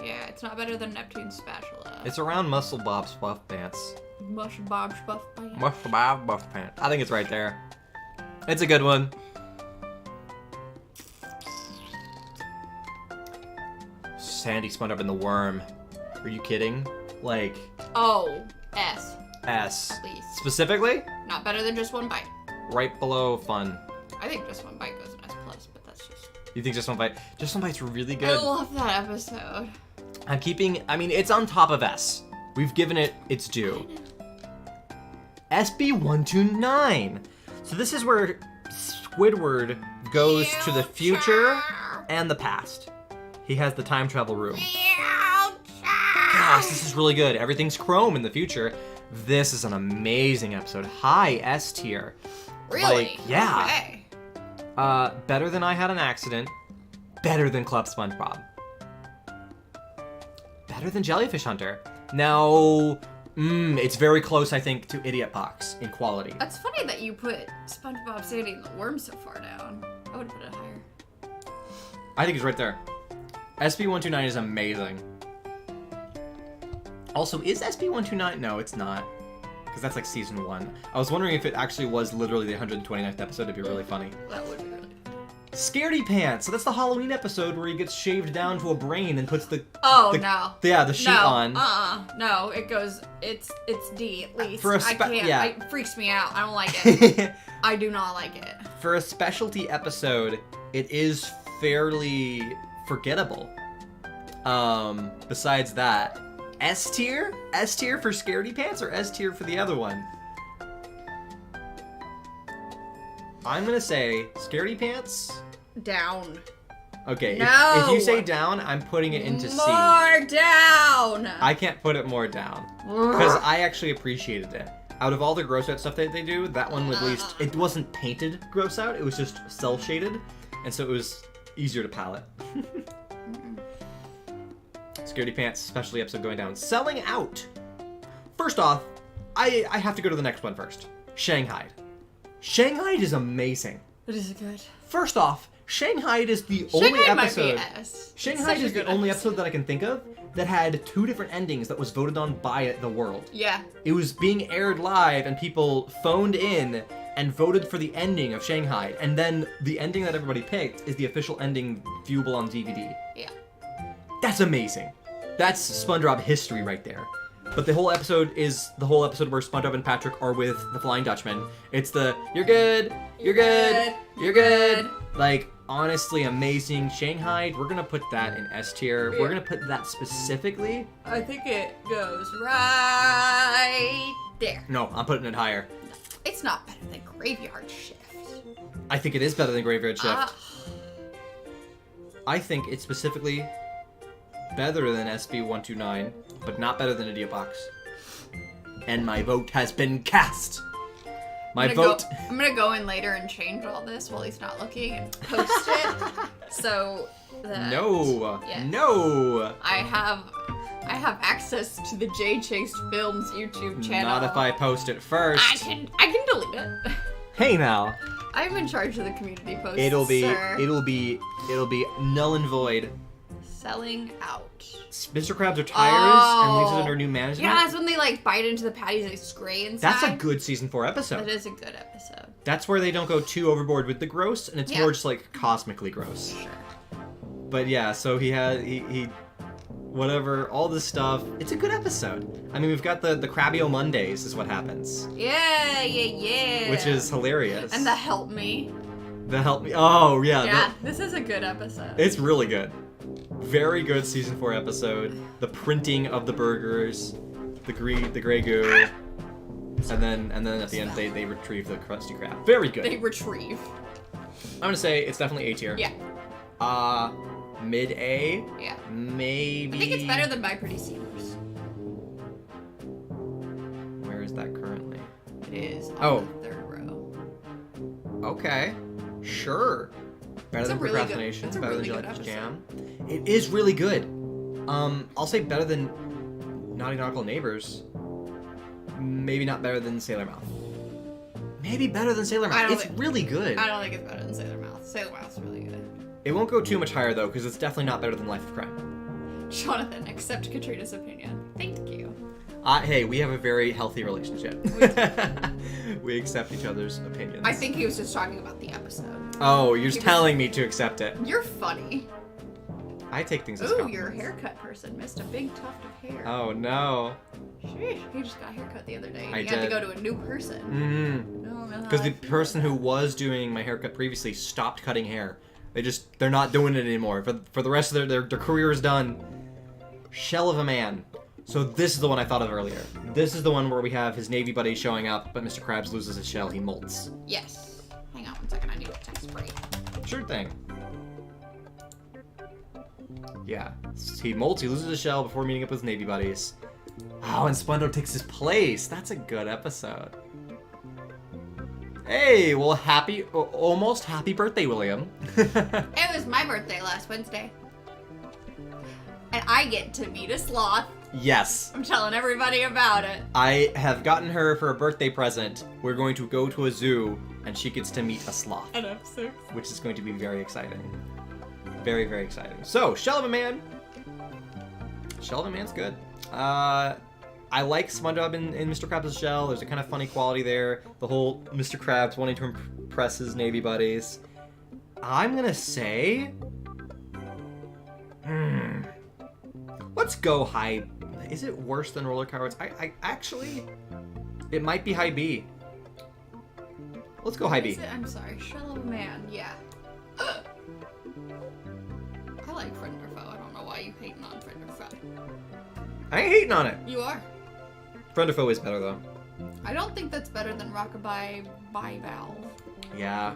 Yeah, it's not better than Neptune's spatula. It's around Muscle Bob's Buff Pants. Mush Bob's Buff Pants. Muscle Bob Buff Pants. I think it's right there. It's a good one. Sandy spun up in the worm. Are you kidding? Like, Oh, S. S. Please. Specifically, Not better than Just One Bite. right below fun. I think Just One Bite goes in S+, but that's just... You think Just One Bite? Just One Bite's really I good. love that episode. I'm keeping, I mean, it's on top of S. We've given it its due. SB129. So this is where Squidward goes to the future and the past. He has the time travel room. Gosh, this is really good. Everything's chrome in the future. This is an amazing episode. High S tier. Really? Like, yeah. Okay. Better than I Had an Accident. Better than Club SpongeBob. Better than Jellyfish Hunter. Now, it's very close, I think, to Idiot Box in quality. That's funny that you put SpongeBob Sandy and the Worm so far down. I would have put it higher. I think it's right there. SB129 is amazing. Also, is SB129? No, it's not. Because that's like season 1. I was wondering if it actually was literally the 129th episode. It'd be really funny. That would be really funny. Scaredy Pants. So that's the Halloween episode where he gets shaved down to a brain and puts the... Oh, the, no. Yeah, the sheet No. on. No, it goes, it's D at least. For a I can't, yeah. it freaks me out. I don't like it. I do not like it. For a specialty episode, it is fairly forgettable. Besides that, S tier? S tier for Scaredy Pants or S tier for the other one? I'm gonna say Scaredy Pants. Down. Okay, No! if you say down, I'm putting it into C. More down! I can't put it more down. Because I actually appreciated it. Out of all the gross out stuff that they do, that one at least, it wasn't painted gross out, it was just cel shaded. And so it was easier to palette. Scaredy Pants, specialty episode going down. Selling Out. First off, I have to go to the next one first. Shanghai. Shanghai is amazing. It is good. First off, Shanghai is the only Shanghai might episode. be S. Shanghai It's such is a the good only episode that I can think of that had 2 different endings that was voted on by the world. Yeah. It was being aired live and people phoned in and voted for the ending of Shanghai. And then the ending that everybody picked is the official ending viewable on DVD. Yeah. That's amazing. That's SpongeBob history right there. But the whole episode is the whole episode where SpongeBob and Patrick are with the Flying Dutchman. It's the, you're good, you're good, you're good. Like, honestly amazing. Shanghai, we're gonna put that in S tier. We're gonna put that specifically. I think it goes right there. No, I'm putting it higher. It's not better than Graveyard Shift. I think it is better than Graveyard Shift. Ah. I think it's specifically better than SB129, but not better than Idiot Box. And my vote has been cast. My vote. I'm gonna go in later and change all this while he's not looking and post it. So that No. Yes. No. I have access to the J Chase Films YouTube channel. Not if I post it first. I can delete it. Hey now. I'm in charge of the community posts. It'll be sir. null and void. Selling Out. Mr. Krabs retires and leaves it Oh. under new management. Yeah, that's when they like bite into the patties and it's gray inside. That's a good season 4 episode. That is a good episode. That's where they don't go too overboard with the gross, and it's Yeah. more just like cosmically gross. Sure. But yeah, so he whatever, all this stuff. It's a good episode. I mean, we've got the Krabby-O Mondays is what happens, Yeah. which is hilarious. And the Help Me. The Help Me. Oh yeah, Yeah, this is a good episode. it's really good. Very good season 4 episode. The printing of the burgers, the gray goo. And then at the end they retrieve the Krusty Krab. Very good. They retrieve. I'm gonna say it's definitely A tier. Yeah. Mid A. Yeah. Maybe. I think it's better than My Pretty Seamers. Where is that currently? It is on Oh. the third row. Okay. Sure. Better It's than a really good- Procrastination. it's a Better really than good Jellyfish episode. Jam. It is really good. I'll say better than Naughty Nautical Neighbors. Maybe not better than Sailor Mouth. Maybe better than Sailor I Mouth. don't It's think- really good. I don't think it's better than Sailor Mouth. Sailor Mouth's really good. It won't go too much higher though, because it's definitely not better than Life of Crime. Jonathan, accept Katrina's opinion. Thank you. Hey, we have a very healthy relationship. We accept each other's opinions. I think he was just talking about the episode. Oh, you're just He was- telling me to accept it. You're funny. I take things as Ooh, compliments. your haircut person missed a big tuft of hair. Oh no. Sheesh. He just got a haircut the other day. I He had to did. go to a new person. Mm-hmm. No, no. Because the person who was doing my haircut previously stopped cutting hair. They're not doing it anymore. For the rest of their career is done. Shell of a man. So this is the one I thought of earlier. This is the one where we have his Navy buddy showing up, but Mr. Krabs loses his shell. He molts. Yes. Hang on one second. I need to text spray. Sure thing. Yeah. He molts, he loses his shell before meeting up with his Navy buddies. Oh, and SpongeBob takes his place. That's a good episode. Hey, well, almost happy birthday, William. It was my birthday last Wednesday. And I get to meet a sloth. Yes. I'm telling everybody about it. I have gotten her for a birthday present. We're going to go to a zoo, and she gets to meet a sloth, An episode. which is going to be very exciting. Very, very exciting. So, Shell of a Man. Shell of a Man's good. I like SpongeBob in Mr. Krabs' shell. There's a kind of funny quality there. The whole Mr. Krabs wanting to impress his Navy buddies. I'm gonna say... Let's go high... Is it worse than Roller Cowards? I actually... It might be high B. Let's go high B. Is it? I'm sorry. Shell of a Man. Yeah. I like Friend or Foe. I don't know why you hating on Friend or Foe. I ain't hating on it. You are. Friend of Foe is better, though. I don't think that's better than Rockabye by Valve. Yeah.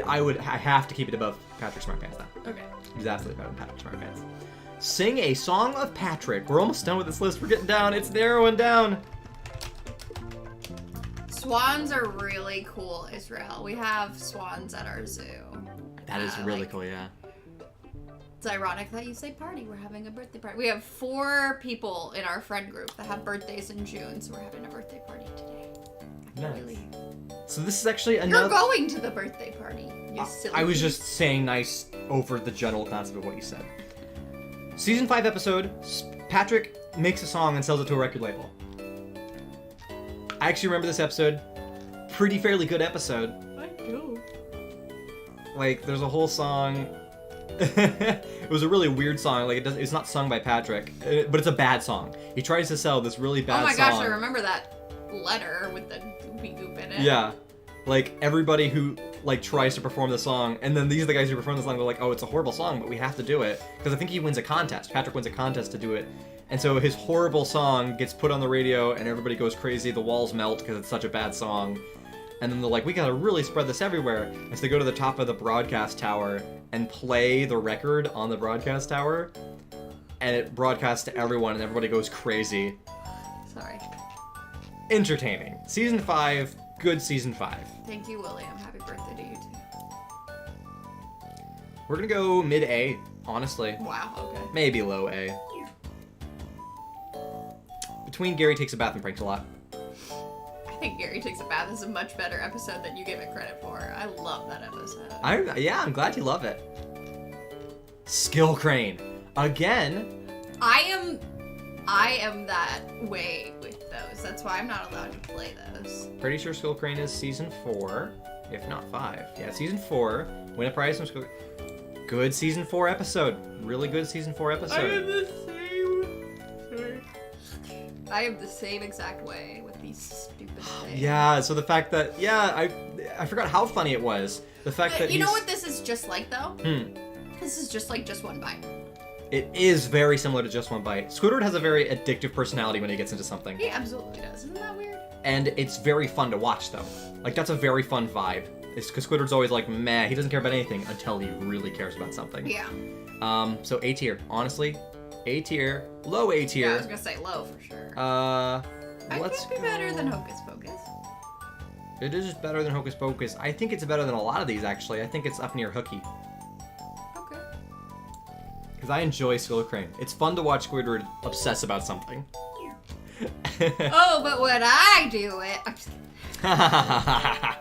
I have to keep it above Patrick Smartpants, though. Okay. He's absolutely better than Patrick Smartpants. Sing a song of Patrick. We're almost done with this list. We're getting down. It's narrowing down. Swans are really cool, Israel. We have swans at our zoo. That is really cool, yeah. It's ironic that you say party. We're having a birthday party. We have 4 people in our friend group that have birthdays in June, so we're having a birthday party today. Nice. Really. So this is actually You're another... going to the birthday party, you silly I was goose. just saying nice over the general concept of what you said. Season 5 episode, Patrick makes a song and sells it to a record label. I actually remember this episode. Pretty fairly good episode. I do. Like, there's a whole song. It was a really weird song. Like, it's not sung by Patrick, but it's a bad song. He tries to sell this really bad song. Oh my gosh, I remember that letter with the goopy goop in it. Yeah. Like, everybody who, like, tries to perform the song, and then these are the guys who perform the song, they're like, oh, it's a horrible song, but we have to do it. Because I think he wins a contest. Patrick wins a contest to do it. And so his horrible song gets put on the radio, and everybody goes crazy. The walls melt because it's such a bad song. And then they're like, we gotta really spread this everywhere. And so they go to the top of the broadcast tower and play the record on the broadcast tower. And it broadcasts to everyone, and everybody goes crazy. Sorry. Entertaining. Season 5, good season 5. Thank you, William. Happy birthday to you too. We're gonna go mid-A, honestly. Wow, okay. Maybe low A. Between Gary Takes a Bath and Pranks a Lot. I think Gary Takes a Bath is a much better episode than you give it credit for. I love that episode. I'm glad you love it. Skill Crane. Again. I am that way with those. That's why I'm not allowed to play those. Pretty sure Skill Crane is season 4, if not 5. Yeah, season 4. Win a prize from Skill. Good season 4 episode. Really good season 4 episode. I am the same exact way with these stupid things. Yeah, so the fact that, I forgot how funny it was. The fact that You know what this is just like, though? Hmm. This is just like Just One Bite. It is very similar to Just One Bite. Squidward has a very addictive personality when he gets into something. He absolutely does. Isn't that weird? And it's very fun to watch, though. Like, that's a very fun vibe. It's because Squidward's always like, meh, he doesn't care about anything until he really cares about something. Yeah. So A tier. Honestly, A tier. Low A tier. Yeah, I was gonna say low for sure. Let's be better than Hocus Pocus. It is better than Hocus Pocus. I think it's better than a lot of these, actually. I think it's up near Hooky. Okay. Because I enjoy Squilliam. It's fun to watch Squidward obsess about something. Oh, but when I do it, I'm just kidding.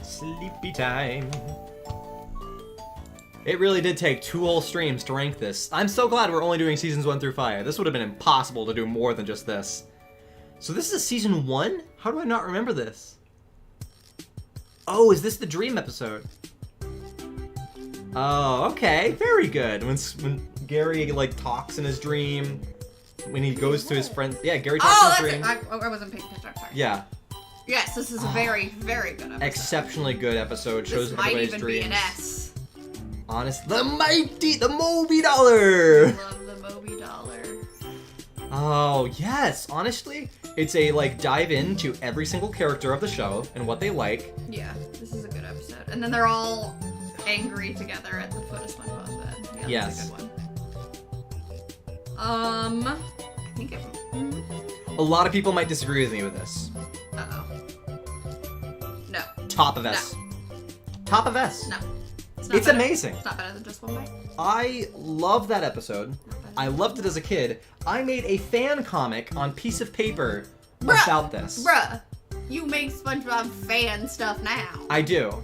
Sleepy time. It really did take 2 whole streams to rank this. I'm so glad we're only doing seasons 1 through 5. This would have been impossible to do more than just this. So this is season 1? How do I not remember this? Oh, is this the dream episode? Oh, okay. Very good. When Gary, like, talks in his dream. When he goes to his friend. Yeah, Gary talks in his dream. I wasn't paying attention. I'm sorry. Yeah. Yes, this is a very, very good episode. Exceptionally good episode. Shows this might everybody's even dreams. be an S. Honest, the Moby Dollar. I love the Moby Dollar. Oh yes, honestly, it's a like dive into every single character of the show and what they like. Yeah, this is a good episode. And then they're all angry together at the foot of SpongeBob's bed. Yeah, Yes. that's a good one. I think it. A lot of people might disagree with me with this. Uh-oh. No. Top of S. Top of S. No. It's amazing. It's not better than Just One Bite. I love that episode. I loved it as a kid. I made a fan comic on piece of paper about this. Bruh, you make SpongeBob fan stuff now. I do.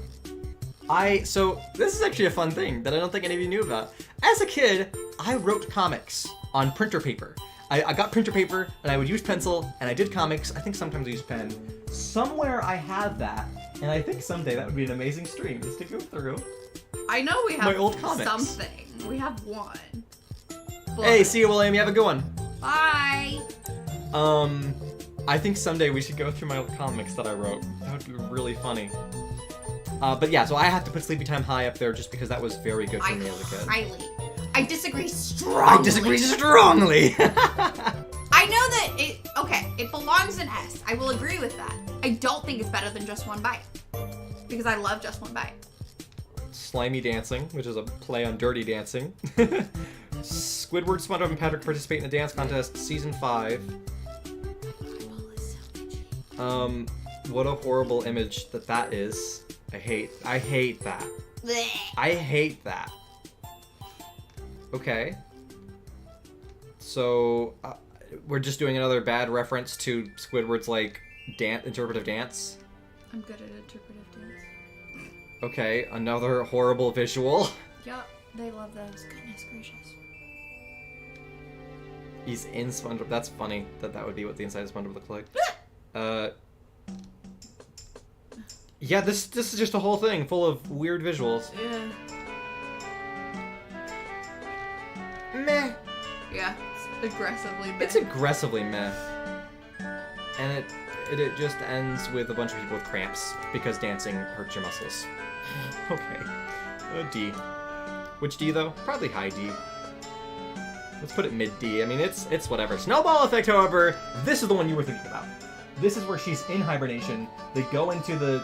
So this is actually a fun thing that I don't think any of you knew about. As a kid, I wrote comics on printer paper. I got printer paper and I would use pencil and I did comics. I think sometimes I used pen. Somewhere I have that, and I think someday that would be an amazing stream just to go through. I know we have My old comics. something. We have one. But... Hey, see you, William. You have a good one. Bye. I think someday we should go through my old comics that I wrote. That would be really funny. But yeah, so I have to put Sleepy Time high up there just because that was very good for me as a kid. I disagree strongly. I disagree strongly. I know that it belongs in S. I will agree with that. I don't think it's better than Just One Bite. Because I love Just One Bite. Slimy Dancing, which is a play on Dirty Dancing. Squidward, SpongeBob, and Patrick participate in a dance contest, season 5. What a horrible image that is. I hate that. Blech. I hate that. Okay. So, we're just doing another bad reference to Squidward's, like, interpretive dance. I'm good at interpretive dance. Okay, another horrible visual. Yup, they love those. Goodness gracious. He's in SpongeBob. That's funny that would be what the inside of SpongeBob looked like. Yeah, this is just a whole thing full of weird visuals. Yeah. Meh. Yeah, it's aggressively meh. It's aggressively meh. And it just ends with a bunch of people with cramps because dancing hurts your muscles. Okay. D. Which D though? Probably high D. Let's put it mid D. I mean, it's whatever. Snowball Effect, however, this is the one you were thinking about. This is where she's in hibernation. They go into the...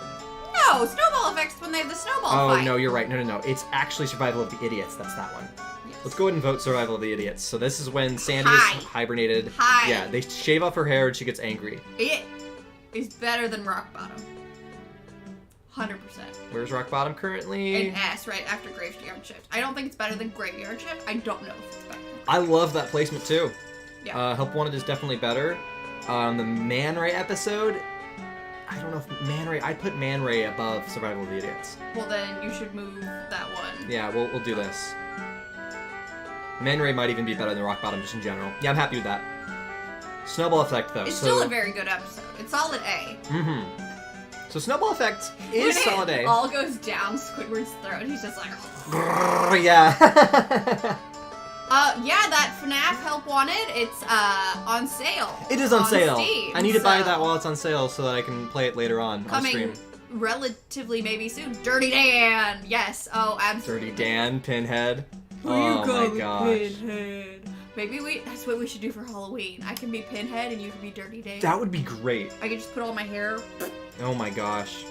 No, Snowball Effect's when they have the snowball fight. Oh, no, you're right. No. It's actually Survival of the Idiots. That's that one. Yes. Let's go ahead and vote Survival of the Idiots. So this is when Sandy is hibernated. Hi. Yeah, they shave off her hair and she gets angry. It is better than Rock Bottom. 100%. Where's Rock Bottom currently? An S right after Graveyard Shift. I don't think it's better than Graveyard Shift. I don't know if it's better. I love that placement too. Yeah. Help Wanted is definitely better. The Man Ray episode, I don't know if Man Ray, I'd put Man Ray above Survival of the Idiots. Well then you should move that one. Yeah, we'll do this. Man Ray might even be better than Rock Bottom just in general. Yeah, I'm happy with that. Snowball Effect though. It's still a very good episode. It's solid A. Mm-hmm. So Snowball Effect is solid A. It all goes down Squidward's throat. He's just like... Yeah. Yeah, that FNAF Help Wanted, it's on sale. It is on sale. Steam, I need to buy that while it's on sale so that I can play it later on stream. Coming relatively maybe soon. Dirty Dan! Yes, oh, absolutely. Dirty Dan, Pinhead. Oh my gosh. Pinhead. Maybe that's what we should do for Halloween. I can be Pinhead and you can be Dirty Dave. That would be great. I can just put all my hair. Oh my gosh.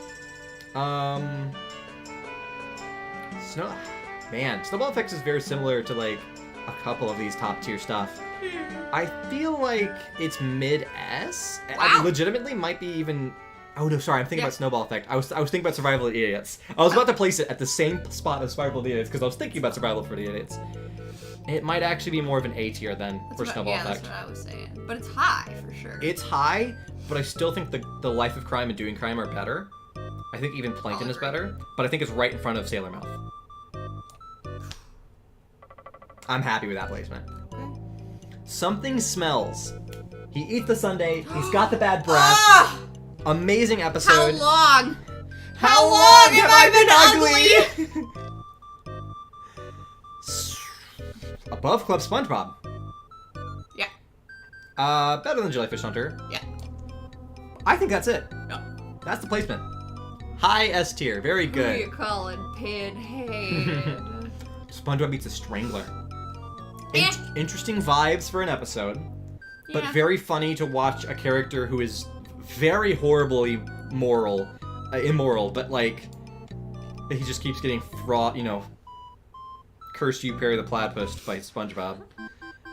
Snowball Effects is very similar to like a couple of these top tier stuff. I feel like it's mid S. Wow. I legitimately might be even. Oh no, sorry, I'm thinking about Snowball Effect. I was thinking about Survival of the Idiots. I was about to place it at the same spot as Survival of the Idiots because I was thinking about Survival for the Idiots. It might actually be more of an A tier then for Snowball Effect. That's what I was saying. But it's high for sure. It's high, but I still think the Life of Crime and Doing Crime are better. I think even Plankton is better, but I think it's right in front of Sailor Mouth. I'm happy with that placement. Okay. Something smells. He eats the sundae. He's got the bad breath. Ah! Amazing How episode. long? How long have I been ugly? Above Club SpongeBob. Yeah. Better than Jellyfish Hunter. Yeah. I think that's it. No. That's the placement. High S tier. Very Who good. you calling Pinhead? SpongeBob beats a Strangler. Eh. Interesting vibes for an episode, but Yeah. very funny to watch a character who is very horribly immoral, but like he just keeps getting cursed you Perry the Platypus by SpongeBob.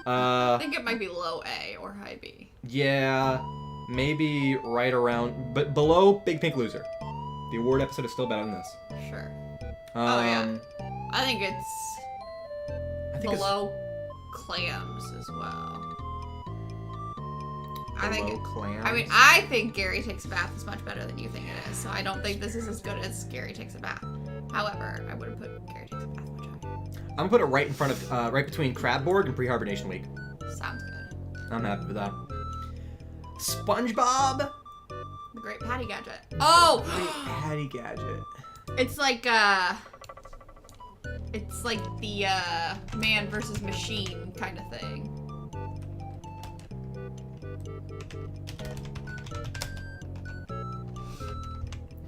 I think it might be low A or high B. Yeah, maybe right around, but below Big Pink Loser. The award episode is still better than this. Sure. Um, yeah. I think it's below Clams as well. I think Gary Takes a Bath is much better than you think it is, so I don't think this is as good as Gary Takes a Bath. However, I wouldn't put Gary Takes a Bath much higher. I'm gonna put it right in front of, right between Crabborg and Pre-Hibernation Week. Sounds good. I'm happy with that. SpongeBob. The Great Patty Gadget. Oh! Great Patty Gadget. It's like the man versus machine kind of thing.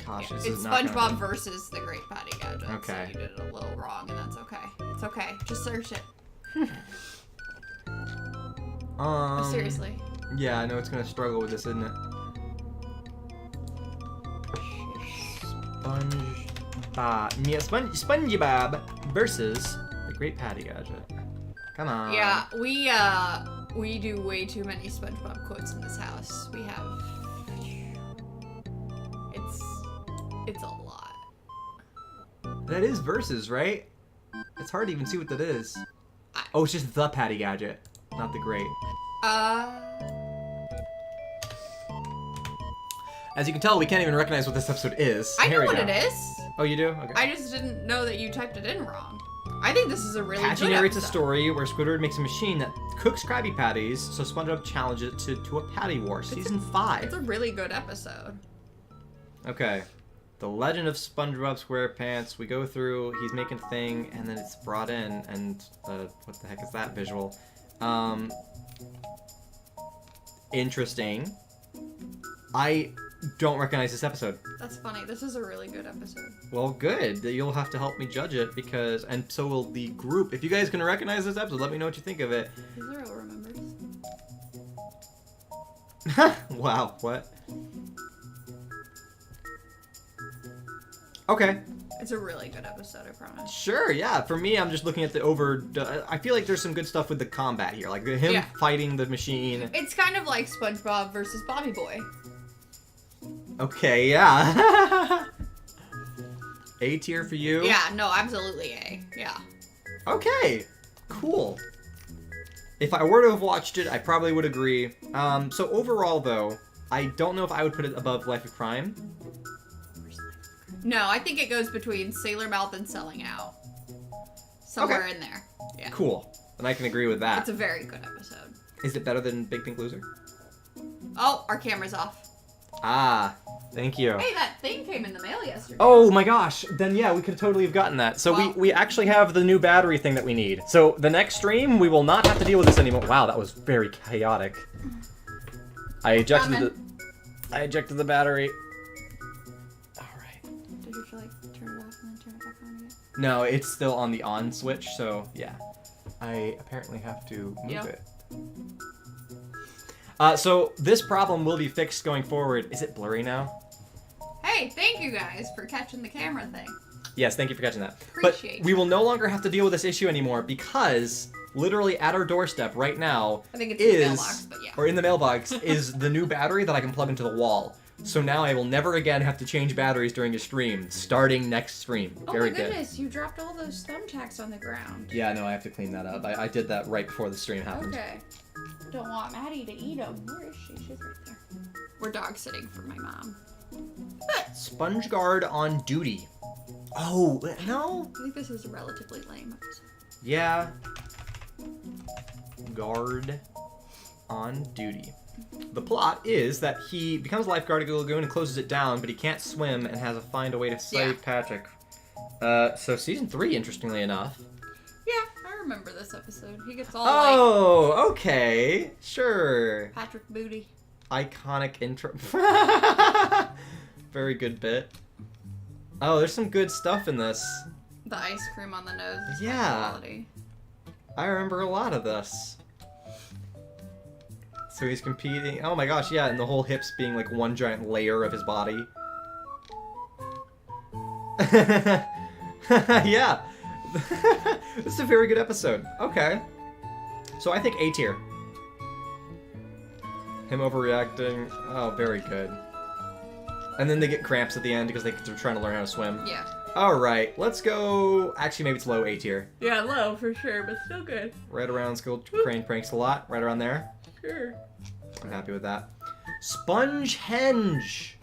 Gosh, this It's is not SpongeBob gonna versus the Great Patty Gadget. Okay. So you did it a little wrong, and that's okay. It's okay. Just search it. Seriously. Yeah, I know it's gonna struggle with this, isn't it? SpongeBob versus the Great Patty Gadget. Come on. Yeah, we do way too many SpongeBob quotes in this house. We have it's a lot. That is versus, right? It's hard to even see what that is. Oh, it's just the Patty Gadget, not the Great. As you can tell, we can't even recognize what this episode is. I Here know we what go. it is. Oh, you do? Okay. I just didn't know that you typed it in wrong. I think this is a really Patchy good narrates a episode. story where Squidward makes a machine that cooks Krabby Patties, so SpongeBob challenges it to a Patty War, Season 5. It's a really good episode. Okay. The Legend of SpongeBob SquarePants. We go through, he's making a thing, and then it's brought in, and what the heck is that visual? Interesting. I don't recognize this episode. That's funny. This is a really good episode. Well, good. You'll have to help me judge it, because, and so will the group. If you guys can recognize this episode, let me know what you think of it. Zero remembers. Wow, what? Okay. It's a really good episode, I promise. Sure, yeah. For me, I'm just looking at the I feel like there's some good stuff with the combat here. Like him fighting the machine. It's kind of like SpongeBob versus Bobby Boy. Okay, yeah. A tier for you? Yeah, no, absolutely A. Yeah. Okay, cool. If I were to have watched it, I probably would agree. So overall, though, I don't know if I would put it above Life of Crime. No, I think it goes between Sailor Mouth and Selling Out. Somewhere in there. Yeah. Cool. And I can agree with that. It's a very good episode. Is it better than Big Pink Loser? Oh, our camera's off. Ah, thank you. Hey, that thing came in the mail yesterday. Oh my gosh, then yeah, we could totally have gotten that. So Well, we actually have the new battery thing that we need. So the next stream, we will not have to deal with this anymore. Wow, that was very chaotic. I ejected the battery. Alright. Did you have to, like, turn it off and then turn it back on again? No, it's still on the on switch, so yeah. I apparently have to move it. So this problem will be fixed going forward. Is it blurry now? Hey, thank you guys for catching the camera thing. Yes, thank you for catching that. Appreciate But we will no longer have to deal with this issue anymore because literally at our doorstep right now I think it's in the mailbox, but yeah. Or in the mailbox is the new battery that I can plug into the wall. So now I will never again have to change batteries during a stream, starting next stream. Very good. Oh my goodness, you dropped all those thumbtacks on the ground. Yeah, no, I have to clean that up. I did that right before the stream happened. Okay. Don't want Maddie to eat them. Where is she? She's right there. We're dog sitting for my mom. Sponge guard on duty. Oh, no? I think this is a relatively lame episode. Yeah. Guard on duty. The plot is that he becomes a lifeguard at the lagoon and closes it down, but he can't swim and has to find a way to save Patrick. So season 3, interestingly enough. Yeah, I remember this episode. He gets all Oh, okay. Sure. Patrick Booty. Iconic intro. Very good bit. Oh, there's some good stuff in this. The ice cream on the nose is Yeah. quality. I remember a lot of this. So he's competing. Oh my gosh, yeah, and the whole hips being like one giant layer of his body. Yeah. This is a very good episode. Okay. So I think A tier. Him overreacting. Oh, very good. And then they get cramps at the end because they're trying to learn how to swim. Yeah. Alright, let's go. Actually, maybe it's low A tier. Yeah, low for sure, but still good. Right around School Crane Pranks a lot. Right around there. Sure. I'm happy with that. Spongehenge.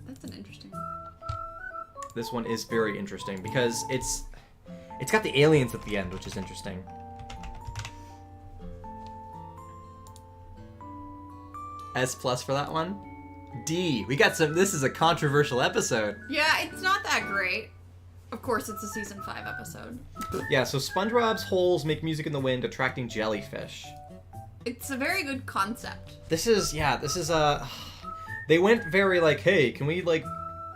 That's an interesting one. This one is very interesting because it's got the aliens at the end, which is interesting. S+ for that one. D. We got some. This is a controversial episode. Yeah, it's not that great. Of course, it's a season 5 episode. Yeah, so SpongeBob's holes make music in the wind, attracting jellyfish. It's a very good concept. This is they went very like, hey, can we like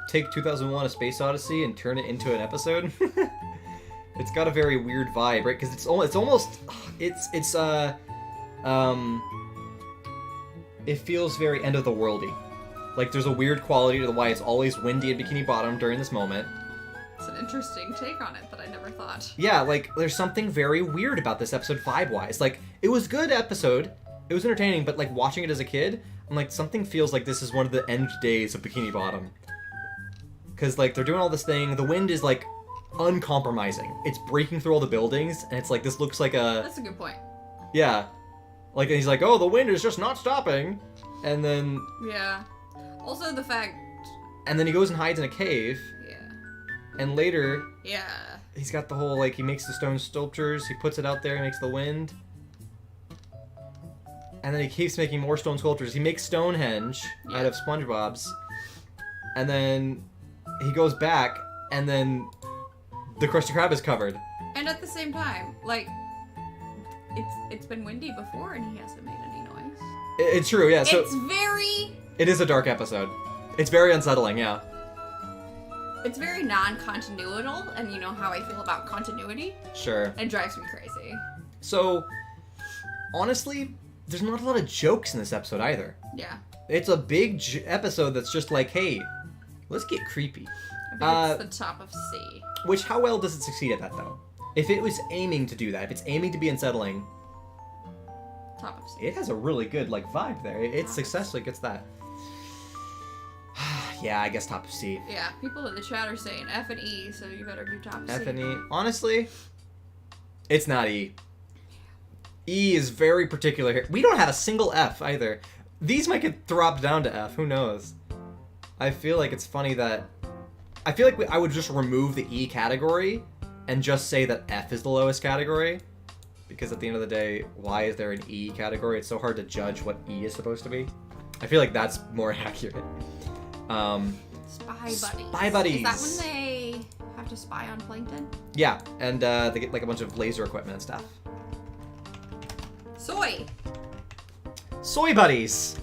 take 2001: A Space Odyssey and turn it into an episode? It's got a very weird vibe, right? Because it feels very end of the worldy. Like there's a weird quality to why it's always windy at Bikini Bottom during this moment. It's an interesting take on it that I never thought. Yeah, like there's something very weird about this episode vibe-wise. Like it was a good episode, it was entertaining, but like watching it as a kid, I'm like something feels like this is one of the end days of Bikini Bottom. Because like they're doing all this thing, the wind is like uncompromising. It's breaking through all the buildings, and it's like this looks like a. That's a good point. Yeah, like he's like, oh, the wind is just not stopping, and then. Yeah. Also the fact. And then he goes and hides in a cave. Yeah. And later. Yeah. He's got the whole like he makes the stone sculptures. He puts it out there. He makes the wind. And then he keeps making more stone sculptures. He makes Stonehenge out of SpongeBob's. And then he goes back, and then the Krusty Krab is covered. And at the same time, like, it's been windy before, and he hasn't made any noise. It's true, yeah. So it's very. It is a dark episode. It's very unsettling, yeah. It's very non-continuital, and you know how I feel about continuity. Sure. It drives me crazy. So, honestly, there's not a lot of jokes in this episode either. Yeah. It's a big episode that's just like, hey, let's get creepy. I think it's the top of C. Which, how well does it succeed at that, though? If it was aiming to do that, if it's aiming to be unsettling, top of C. it has a really good, like, vibe there. It successfully gets that. Yeah, I guess top of C. Yeah, people in the chat are saying F and E, so you better do top of C. F and E. Honestly, it's not E. E is very particular here. We don't have a single F either. These might get dropped down to F. Who knows? I feel like it's funny that... I feel like I would just remove the E category and just say that F is the lowest category. Because at the end of the day, why is there an E category? It's so hard to judge what E is supposed to be. I feel like that's more accurate. Spy Buddies. Spy Buddies. Is that when they have to spy on Plankton? Yeah, and they get like a bunch of laser equipment and stuff. Soy. Soy Buddies.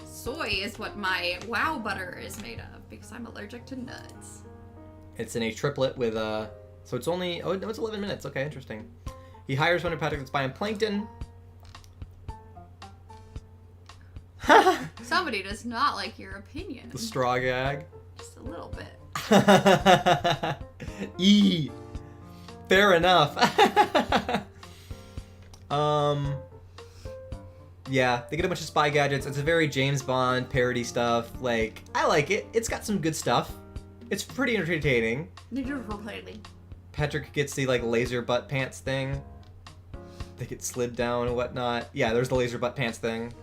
Soy is what my wow butter is made of because I'm allergic to nuts. It's in a triplet with So it's only... Oh, no, it's 11 minutes. Okay, interesting. He hires one of Patrick to spy on Plankton. Somebody does not like your opinion. The straw gag. Just a little bit. Fair enough. Yeah, they get a bunch of spy gadgets. It's a very James Bond parody stuff. Like, I like it. It's got some good stuff. It's pretty entertaining. Patrick gets the, like, laser butt pants thing. They get slid down and whatnot. Yeah, there's the laser butt pants thing.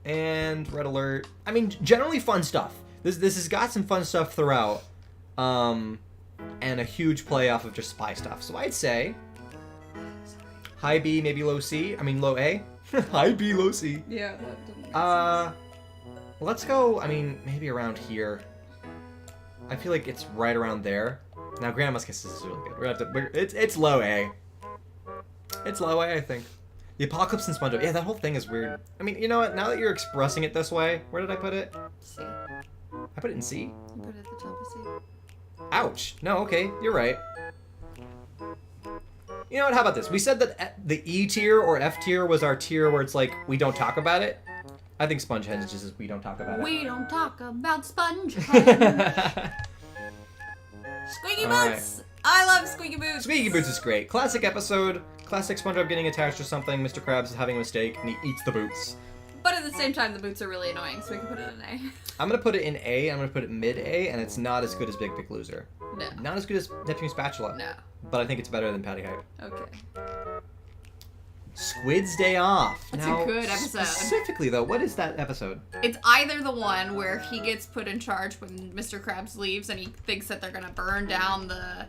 And red alert. I mean, generally fun stuff. This has got some fun stuff throughout. And a huge play off of just spy stuff. So I'd say high B, maybe low C. I mean, low A. High B, low C. Yeah, that didn't make sense. Let's go, I mean, maybe around here. I feel like it's right around there. Now, Grandma's Kisses is really good. We're gonna have to, it's low A. It's low A, I think. The Apocalypse and SpongeBob. Yeah, that whole thing is weird. I mean, you know what? Now that you're expressing it this way, where did I put it? C. I put it in C? You put it at the top of C. Ouch. No, okay, you're right. You know what? How about this? We said that the E tier or F tier was our tier where it's like, we don't talk about it. I think SpongeHead is just we don't talk about it. We don't talk about SpongeBob. Squeaky Boots! Right. I love Squeaky Boots! Squeaky Boots is great. Classic episode. Classic SpongeBob getting attached to something. Mr. Krabs is having a mistake, and he eats the boots. But at the same time, the boots are really annoying, so we can put it in A. I'm going to put it in A. I'm going to put it mid-A, and it's not as good as Big Big Loser. No. Not as good as Neptune Spatula. No. But I think it's better than Patty Hype. Okay. Squid's Day Off. That's now, a good episode. Specifically, though, what is that episode? It's either the one where he gets put in charge when Mr. Krabs leaves and he thinks that they're gonna burn down the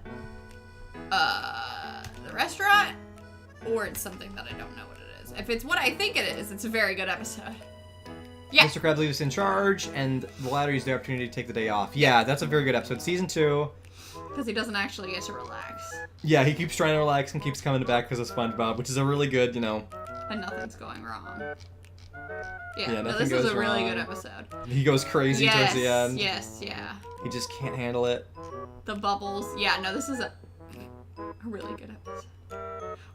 restaurant, or it's something that I don't know what it is. If it's what I think it is, it's a very good episode. Yeah. Mr. Krabs leaves in charge, and the latter uses the opportunity to take the day off. Yeah, that's a very good episode. Season 2. Because he doesn't actually get to relax. Yeah, he keeps trying to relax and keeps coming back because of SpongeBob, which is a really good, And nothing's going wrong. Yeah, no, nothing this is goes a really wrong. good episode. He goes crazy towards the end. Yes, yeah. He just can't handle it. The bubbles. Yeah, no, this is a really good episode.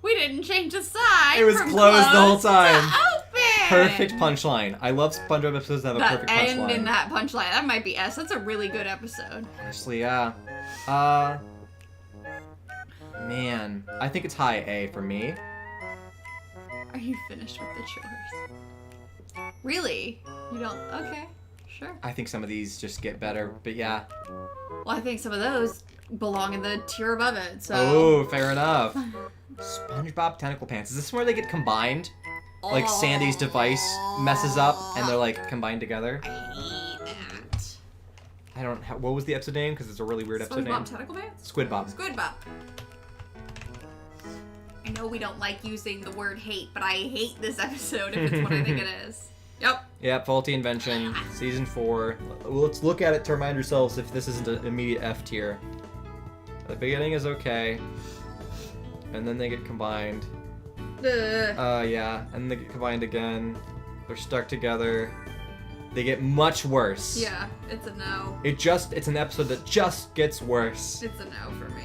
We didn't change the sign. It was from closed the whole time. To open. Perfect punchline. I love SpongeBob episodes that have a perfect punchline. The end in that punchline. That might be S. That's a really good episode. Honestly, yeah. Man, I think it's high A for me. Are you finished with the chores? Really? You don't? Okay, sure. I think some of these just get better, but yeah. Well, I think some of those belong in the tier above it, so... Oh, fair enough. SpongeBob Tentacle Pants. Is this where they get combined? Like Sandy's device messes up and they're like combined together? I hate that. I don't... What was the episode name? Because it's a really weird episode name. SpongeBob Tentacle Pants? Squidbob. Squidbob. I know we don't like using the word hate, but I hate this episode if it's what I think it is. Yep. Yeah, Faulty Invention, Season 4. Let's look at it to remind ourselves if this isn't an immediate F tier. The beginning is okay. And then they get combined. Yeah, and they get combined again. They're stuck together. They get much worse. Yeah, it's a no. It's an episode that just gets worse. It's a no for me.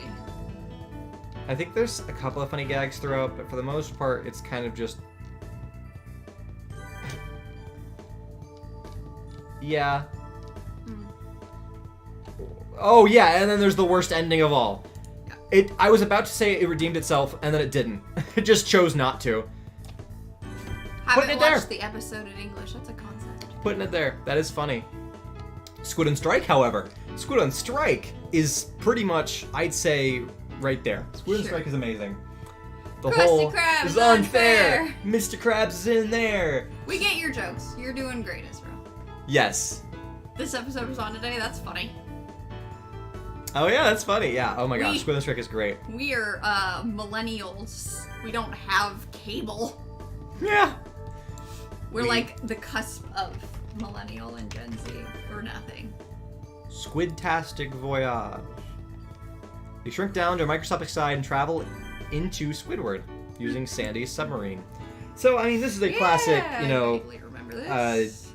I think there's a couple of funny gags throughout, but for the most part, it's kind of just... Yeah. Oh, yeah, and then there's the worst ending of all. I was about to say it redeemed itself, and then it didn't. It just chose not to. Haven't watched the episode in English. That's a concept. Putting it there. That is funny. Squid and Strike, however. Squid and Strike is pretty much, I'd say, right there. Squid and Strike is amazing. The whole Krabs is unfair. Mr. Krabs is in there. We get your jokes. You're doing great, Israel. Yes. This episode was on today. That's funny. Oh yeah, that's funny. Yeah. Oh my gosh, Squid and Strike is great. We are millennials. We don't have cable. Yeah. We're like the cusp of millennial and Gen Z or nothing. Squidtastic Voyage. They shrink down to a microscopic side and travel into Squidward using Sandy's submarine. So I mean, this is a classic, I vaguely remember this.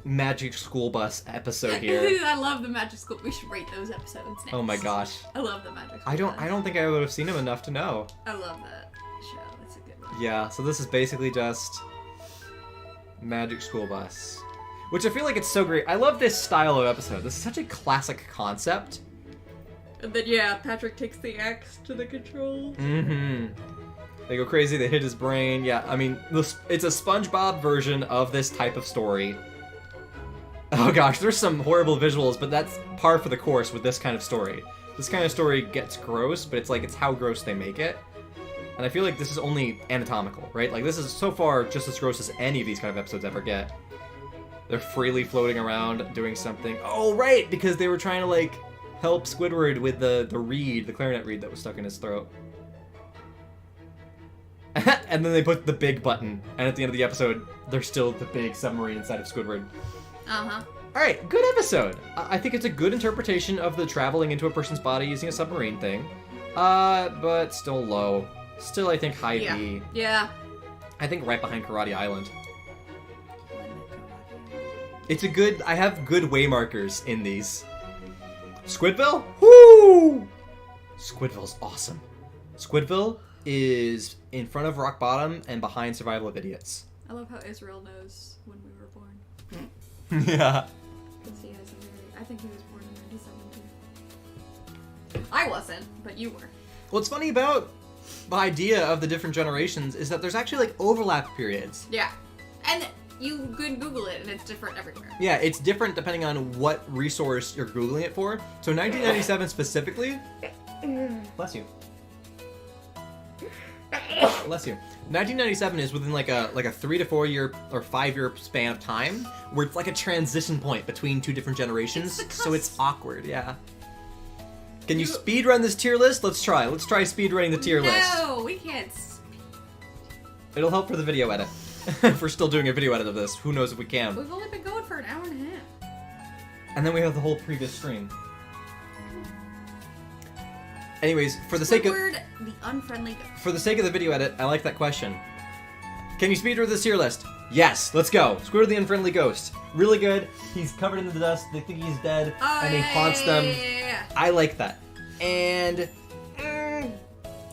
magic school bus episode here. I love the Magic School. We should rate those episodes next. Oh my gosh. I love the Magic School. I don't think I would have seen him enough to know. I love that show. It's a good one. Yeah, so this is basically just Magic School Bus. Which I feel like it's so great. I love this style of episode. This is such a classic concept. And then, yeah, Patrick takes the axe to the controls. Mm-hmm. They go crazy, they hit his brain. Yeah, I mean, it's a SpongeBob version of this type of story. Oh gosh, there's some horrible visuals, but that's par for the course with this kind of story. This kind of story gets gross, but it's how gross they make it. And I feel like this is only anatomical, right? Like, this is so far just as gross as any of these kind of episodes ever get. They're freely floating around, doing something. Oh, right, because they were trying to, like, help Squidward with the reed, the clarinet reed that was stuck in his throat. And then they put the big button, and at the end of the episode, there's still the big submarine inside of Squidward. Uh-huh. Alright, good episode. I think it's a good interpretation of the traveling into a person's body using a submarine thing. But still low. Still, I think, high B. Yeah. I think right behind Karate Island. It's a good... I have good way markers in these. Squidville? Woo! Squidville's awesome. Squidville is in front of Rock Bottom and behind Survival of Idiots. I love how Israel knows when we were born. Yeah. I think he was born in 97 too. I wasn't, but you were. What's funny about the idea of the different generations is that there's actually, like, overlap periods. Yeah. And you could Google it, and it's different everywhere. Yeah, it's different depending on what resource you're Googling it for. So 1997 specifically... Bless you. Bless you. 1997 is within like a 3 to 4 year or 5 year span of time where it's like a transition point between two different generations, so it's awkward. Yeah. Can you speedrun this tier list? Let's try. Let's try speedrunning the tier list. No, we can't. It'll help for the video edit. If we're still doing a video edit of this, who knows if we can. We've only been going for an hour and a half. And then we have the whole previous stream. Anyways, for the sake of the unfriendly ghost. For the sake of the video edit, I like that question. Can you speedrun this tier list? Yes, let's go. Squid the Unfriendly Ghost. Really good. He's covered in the dust. They think he's dead, and he haunts them. Yeah. I like that. And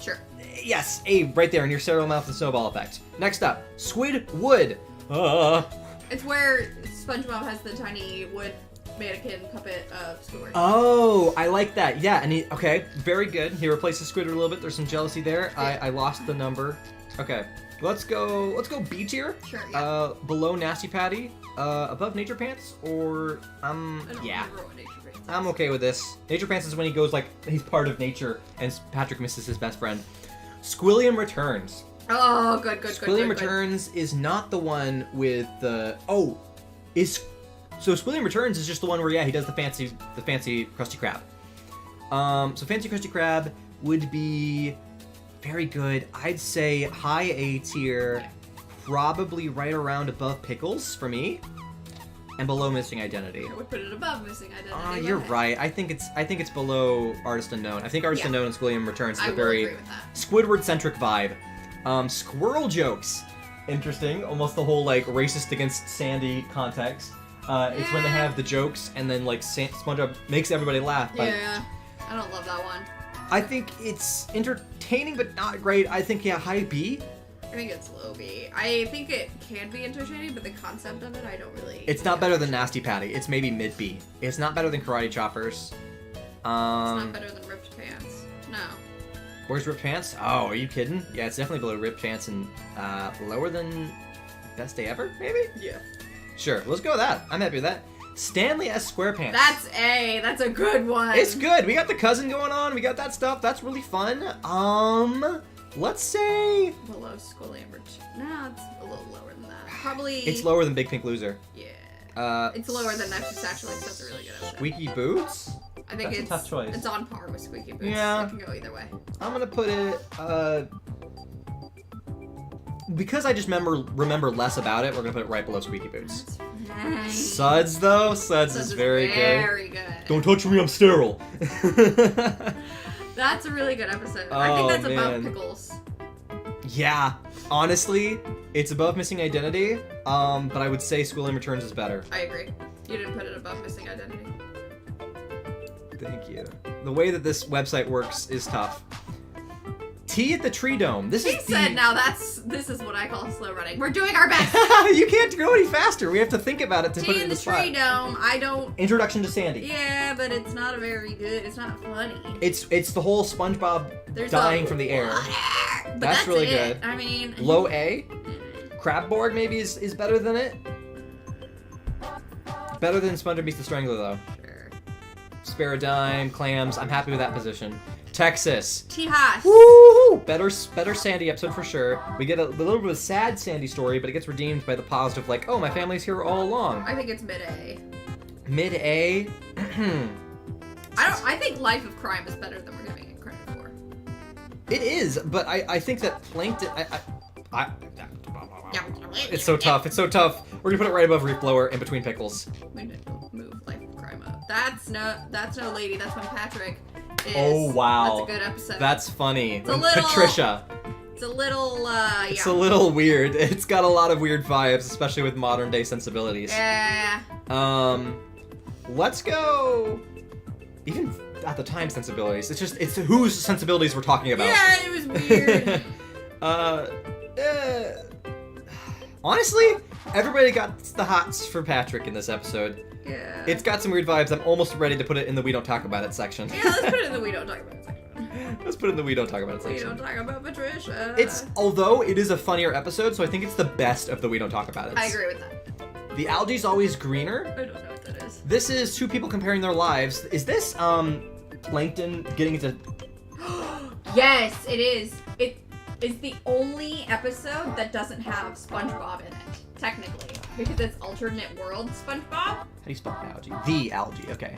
Sure. Yes, A, right there in your cereal mouth and snowball effect. Next up, Squid Wood. It's where SpongeBob has the tiny wood mannequin puppet of Squidward. Oh, I like that. Yeah, and okay, very good. He replaces Squidward a little bit. There's some jealousy there. Yeah. I lost the number. Okay, let's go B tier. Sure. Yeah. Below Nasty Patty. Above Nature Pants, or I don't yeah. remember what Nature Pants is. I'm okay with this. Nature Pants is when he goes like he's part of nature, and Patrick misses his best friend. Squilliam Returns. Oh, good. Squilliam Returns is not the one with the So Squilliam Returns is just the one where he does the fancy Krusty Krab. So fancy Krusty Krab would be very good. I'd say high A tier, probably right around above Pickles for me, and below Missing Identity. I would put it above Missing Identity. You're right. I think it's below Artist Unknown. I think Artist Unknown and Squilliam Returns is a very agree with that. Squidward-centric vibe. Squirrel jokes. Interesting. Almost the whole like racist against Sandy context. It's when they have the jokes and then like SpongeBob makes everybody laugh. Yeah, I don't love that one. I think it's entertaining but not great. I think high B. I think it's low B. I think it can be entertaining, but the concept of it, I don't really... It's not better than Nasty Patty. It's maybe mid B. It's not better than Karate Choppers. It's not better than Ripped Pants. No. Where's Ripped Pants? Oh, are you kidding? Yeah, it's definitely below Ripped Pants and lower than Best Day Ever, maybe? Yeah. Sure, let's go with that. I'm happy with that. Stanley S SquarePants. That's A. That's a good one. It's good. We got the cousin going on. We got that stuff. That's really fun. Let's say below Squilliam. No, it's a little lower than that. Probably. It's lower than Big Pink Loser. Yeah. It's lower than Nexus actually. That's a really good episode. Squeaky Boots. I think That's it's a tough choice. It's on par with Squeaky Boots. Yeah. It can go either way. I'm gonna put it. Because I just remember less about it, we're gonna put it right below Squeaky Boots. That's nice. Suds though, Suds is very good. Very good. Don't touch me, I'm sterile. That's a really good episode. I think that's above Pickles. Yeah, honestly, it's above Missing Identity. But I would say Squilliam Returns is better. I agree. You didn't put it above Missing Identity. Thank you. The way that this website works is tough. Tea at the Tree Dome. This He is said, now this is what I call slow running. We're doing our best. You can't go any faster. We have to think about it to put it Tea in in the the spot. Tree Dome, I don't... Introduction to Sandy. Yeah, but it's not a very good... It's not funny. It's the whole SpongeBob There's dying from the air. But That's really it. good. I mean... Low A. Crabboard maybe is better than it. Better than SpongeBob Meets the Strangler though. Sure. Spare a dime, clams. I'm happy with that position. Texas. Tejas. Woo! Better Sandy episode for sure. We get a little bit of a sad Sandy story, but it gets redeemed by the positive, like, oh, my family's here all along. I think it's mid-A. Mid-A. I think Life of Crime is better than we're giving it credit for. It is, but I think that Plankton. It's so tough. It's so tough. We're gonna put it right above Reef Blower in between Pickles. We need to move Life of Crime up. That's no lady. That's when Patrick is. Oh wow. That's a good episode. That's funny. It's a little, Patricia. It's a little yeah. It's a little weird. It's got a lot of weird vibes, especially with modern day sensibilities. Yeah. Let's go. Even at the time sensibilities. It's whose sensibilities we're talking about. Yeah, it was weird. Honestly, everybody got the hots for Patrick in this episode. Yeah. It's got some weird vibes. I'm almost ready to put it in the We Don't Talk About It section. Yeah, let's put it in the We Don't Talk About It section. Let's put it in the We Don't Talk About It We section. don't talk about Patricia. Although it is a funnier episode, so I think it's the best of the We Don't Talk About It. I agree with that. The algae's always greener. I don't know what that is. This is two people comparing their lives. Is this Plankton getting into? Yes, it is. It is the only episode that doesn't have SpongeBob in it, technically, because it's alternate world SpongeBob. How do you spell algae? The algae. Okay.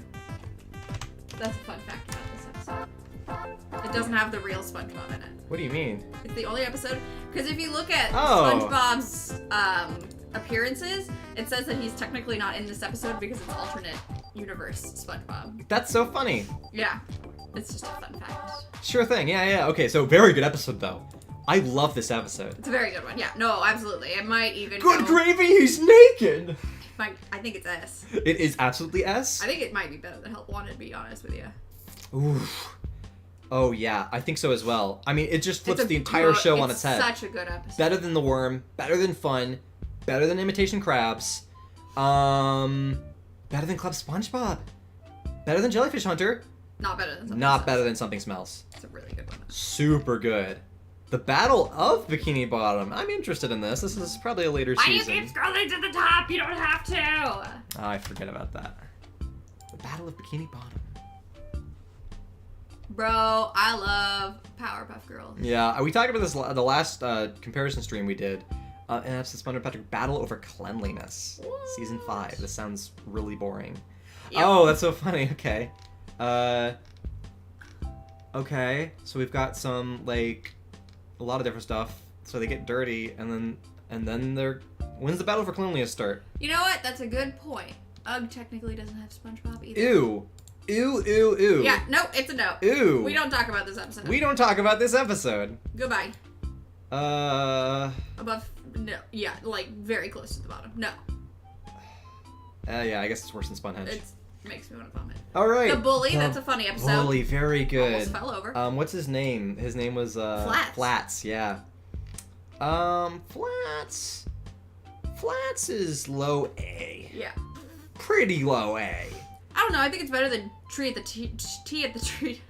That's a fun fact about this episode. It doesn't have the real SpongeBob in it. What do you mean? It's the only episode because if you look at Oh. SpongeBob's appearances, it says that he's technically not in this episode because it's alternate universe SpongeBob. That's so funny. Yeah, it's just a fun fact. Sure thing. Yeah. Okay. So very good episode though. I love this episode. It's a very good one. Yeah, no, absolutely. It might even Good go, gravy. He's naked. I think it's S. It is absolutely S. I think it might be better than Help Wanted, to be honest with you. Oof. Oh yeah, I think so as well. I mean, it just flips It's a the entire show on it's its head. Such a good episode. Better than The Worm, better than Fun, better than Imitation Crabs, better than Club SpongeBob, better than Jellyfish Hunter, Not better than Something not Smells. better than Something Smells. It's a really good one. Super good. The Battle of Bikini Bottom. I'm interested in this. This is probably a later Why do you season. keep scrolling to the top? You don't have to. Oh, I forget about that. The Battle of Bikini Bottom. Bro, I love Powerpuff Girls. Yeah, we talked about this the last comparison stream we did. And that's the SpongeBob Patrick Battle Over Cleanliness. What? Season 5. This sounds really boring. Yep. Oh, that's so funny. Okay. Okay, so we've got some, like, a lot of different stuff. So they get dirty, and then they're... When's the Battle for Cleanliness start? You know what? That's a good point. Ugg technically doesn't have SpongeBob either. Ew. Ew, ew, ew. Yeah, no, it's a no. Ew. We don't talk about this episode. We don't talk about this episode. Goodbye. Above, no. Yeah, like, very close to the bottom. No. Yeah, I guess it's worse than Spunhenge. It makes me want to vomit. All right. The Bully, The that's a funny episode. Bully, very good. Almost fell over. What's his name? His name was Flats. Flats, yeah. Flats. Flats is low A. Yeah. Pretty low A. I don't know. I think it's better than Tea at the Tree.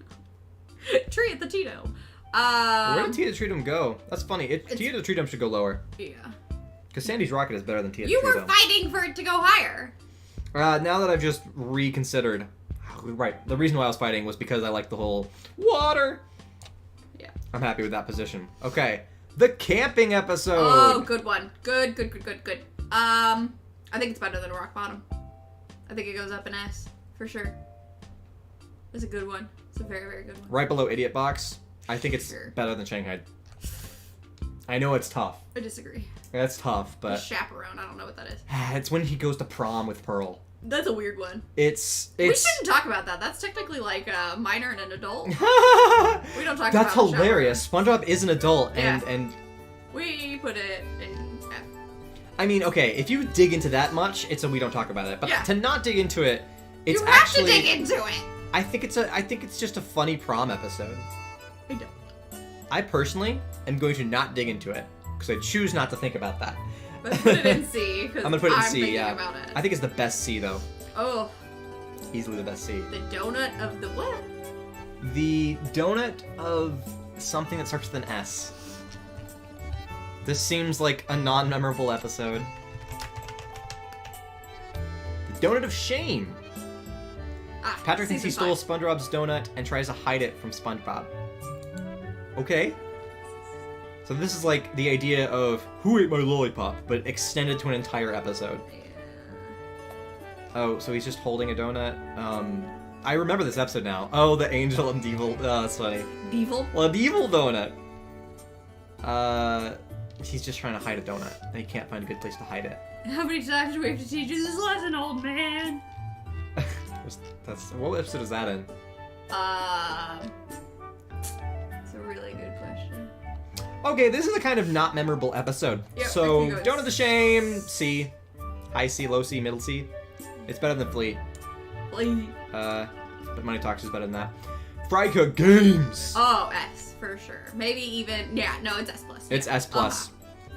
Tree at the Tito. Where did Tea at the Tree Dome go? That's funny. Tea at the Tree Dome should go lower. Yeah. Because Sandy's Rocket is better than Tea at the You Tree were Dome. fighting for it to go higher. Now that I've just reconsidered, right, the reason why I was fighting was because I like the whole water. Yeah. I'm happy with that position. Okay, the camping episode. Oh, good one. Good. I think it's better than Rock Bottom. I think it goes up an S, for sure. It's a good one. It's a very, very good one. Right below Idiot Box. I think it's Sure. better than Shanghai. I know it's tough. I disagree. That's tough, The but Chaperone, I don't know what that is. it's when he goes to prom with Pearl. That's a weird one. It's We shouldn't talk about that. That's technically like a minor and an adult. We don't talk That's about hilarious. SpongeBob is an adult, Yeah. and We put it in F. I mean, okay, if you dig into that much, it's a we don't talk about it. But Yeah. to not dig into it, it's you have actually... to dig into it! I think it's just a funny prom episode. I don't. I personally am going to not dig into it, because I choose not to think about that. But put it in C, because I'm gonna put it in C, thinking yeah. about it. I think it's the best C, though. Oh, Easily the best C. the donut of the what? The donut of something that starts with an S. This seems like a non-memorable episode. The donut of shame. Ah, Patrick thinks he season stole 5. SpongeBob's donut and tries to hide it from SpongeBob. Okay. So this is like the idea of who ate my lollipop, but extended to an entire episode. Yeah. Oh, so he's just holding a donut. I remember this episode now. Oh, the angel and devil. Oh, that's funny. Devil? Well, a devil donut. He's just trying to hide a donut, and he can't find a good place to hide it. How many times do we have to teach you this lesson, old man? That's what episode is that in? It's a really good question. Okay, this is a kind of not memorable episode. Yep, So, I think it donut was- of the shame, C. High C, low C, middle C. It's better than Flea. Like, But Money Talks is better than that. Fryka Games! oh, S, for sure. Maybe even, yeah, no, it's S+. It's yeah. S+.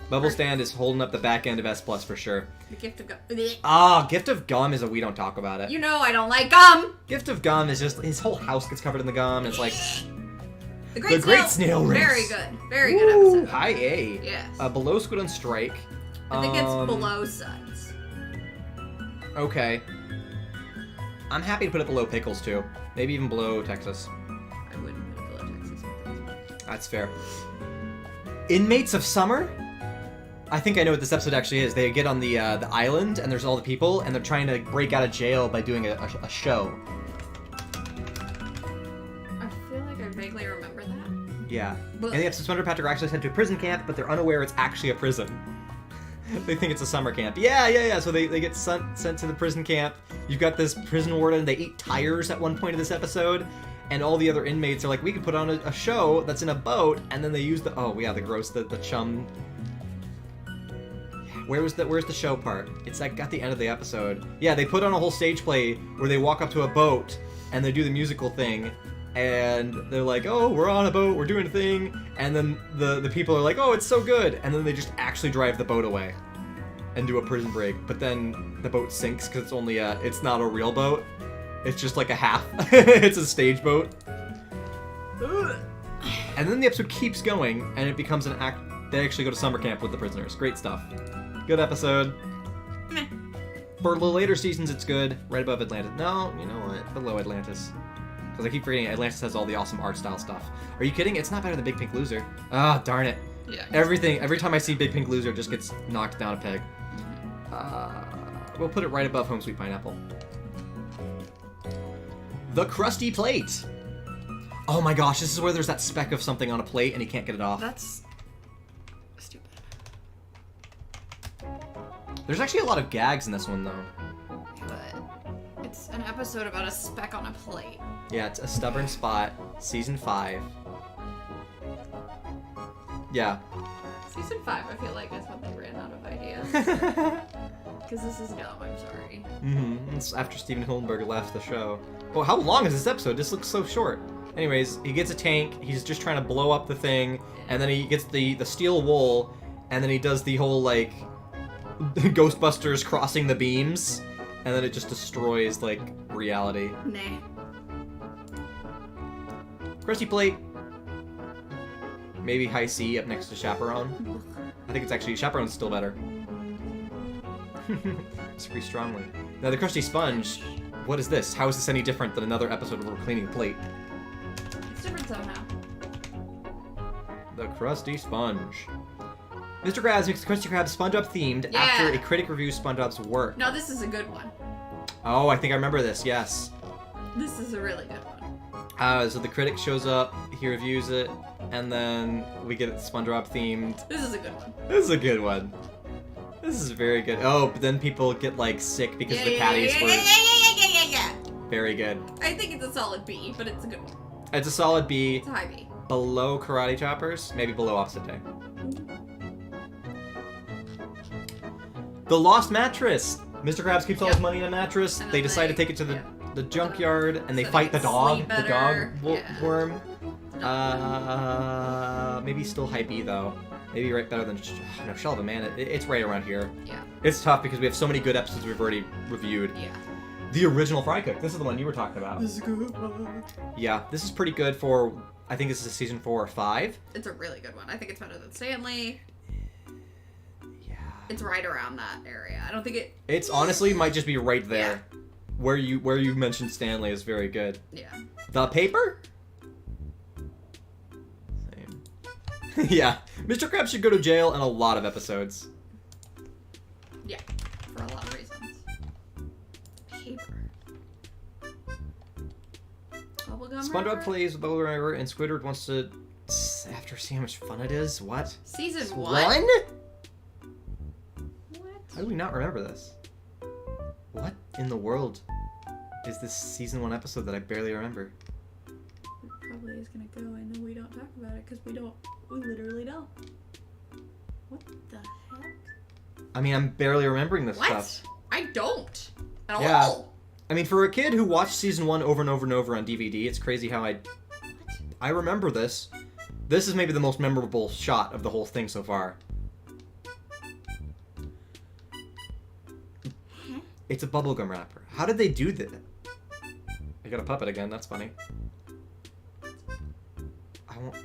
Bubble Stand is holding up the back end of S+, for sure. The gift of gum. Ah, Gift of Gum is a we don't talk about it. You know I don't like gum! Gift of Gum is just, his whole house gets covered in the gum, and it's like, The The Great Snail Race. Very good. Very good woo, episode. high A. Yes. Below Squid on Strike. I think it's below Suds. Okay. I'm happy to put it below Pickles, too. Maybe even below Texas. I wouldn't put it below Texas. That's fair. Inmates of Summer? I think I know what this episode actually is. They get on the island, and there's all the people, and they're trying to break out of jail by doing a show. I feel like I vaguely remember that. Yeah. But- And the episode Splendor Patrick are actually sent to a prison camp, but they're unaware it's actually a prison. They think it's a summer camp. Yeah. So they get sent to the prison camp. You've got this prison warden. They eat tires at one point of this episode. And all the other inmates are like, we could put on a show that's in a boat. And then they use the chum. Where's the show part? It's like at the end of the episode. Yeah, they put on a whole stage play where they walk up to a boat and they do the musical thing. And they're like, oh, we're on a boat, we're doing a thing. And then the people are like, oh, it's so good. And then they just actually drive the boat away and do a prison break. But then the boat sinks because it's not a real boat. It's just like a half. It's a stage boat. And then the episode keeps going and it becomes an act. They actually go to summer camp with the prisoners. Great stuff. Good episode. Meh. For the later seasons, it's good. Right above Atlantis. No, you know what? Below Atlantis. Because I keep forgetting Atlantis has all the awesome art style stuff. Are you kidding? It's not better than Big Pink Loser. Ah, darn it. Yeah. Every time I see Big Pink Loser, it just gets knocked down a peg. We'll put it right above Home Sweet Pineapple. The Krusty Plate. Oh my gosh, this is where there's that speck of something on a plate and he can't get it off. That's stupid. There's actually a lot of gags in this one, though. But it's an episode about a speck on a plate. Yeah, it's A Stubborn Spot, Season 5. Yeah. Season 5, I feel like, is when they ran out of ideas. Because this is dumb, I'm sorry. It's after Steven Hillenberg left the show. Oh, how long is this episode? This looks so short. Anyways, he gets a tank, he's just trying to blow up the thing, and then he gets the steel wool, and then he does the whole, like, Ghostbusters crossing the beams, and then it just destroys, like, reality. Nah. Krusty Plate. Maybe High C up next to Chaperone. I think it's actually, Chaperone's still better. Disagree strongly. Now the Krusty Sponge, what is this? How is this any different than another episode where we're cleaning the plate? It's different somehow. The Krusty Sponge. Mr. Krabs makes the Krusty Krab SpongeBob themed Yeah. after a critic reviews SpongeBob's work. No, this is a good one. Oh, I think I remember this, yes. This is a really good one. So the critic shows up, he reviews it, and then we get it SpongeBob themed. This is a good one. This is a good one. This is very good. Oh, but then people get like sick because the patties were Yeah. very good. I think it's a solid B, but it's a good one. It's a solid B. It's a high B. Below Karate Choppers, maybe below Opposite Day. The lost mattress. Mr. Krabs keeps all his money in a mattress. And then They decide to take it to the junkyard, and they So fight they the dog. sleep The dog better. Yeah. worm. Maybe still high B though. Maybe right better than no, Shell of a Man. It's right around here. Yeah. It's tough because we have so many good episodes we've already reviewed. Yeah. The original Fry Cook. This is the one you were talking about. This is good. Yeah, this is pretty good for. I think this is season 4 or 5. It's a really good one. I think it's better than Stanley. Yeah. It's right around that area. I don't think it. It's honestly might just be right there. Where you mentioned Stanley is very good. Yeah. The paper? Same. Yeah. Mr. Krabs should go to jail in a lot of episodes. Yeah. For a lot of reasons. Paper. Bubblegum SpongeBob wrapper? plays with Bubble River and Squidward wants to after seeing how much fun it is. What? Season 1? What? What? How do we not remember this? What in the world is this season 1 episode that I barely remember? It probably is gonna go. I know we don't talk about it because we literally don't. What the heck? I mean, I'm barely remembering this What? stuff. I don't. At Yeah. all. I mean, for a kid who watched season 1 over and over and over on DVD, it's crazy how I remember this. This is maybe the most memorable shot of the whole thing so far. It's a bubblegum wrapper. How did they do that? I got a puppet again. That's funny. I won't.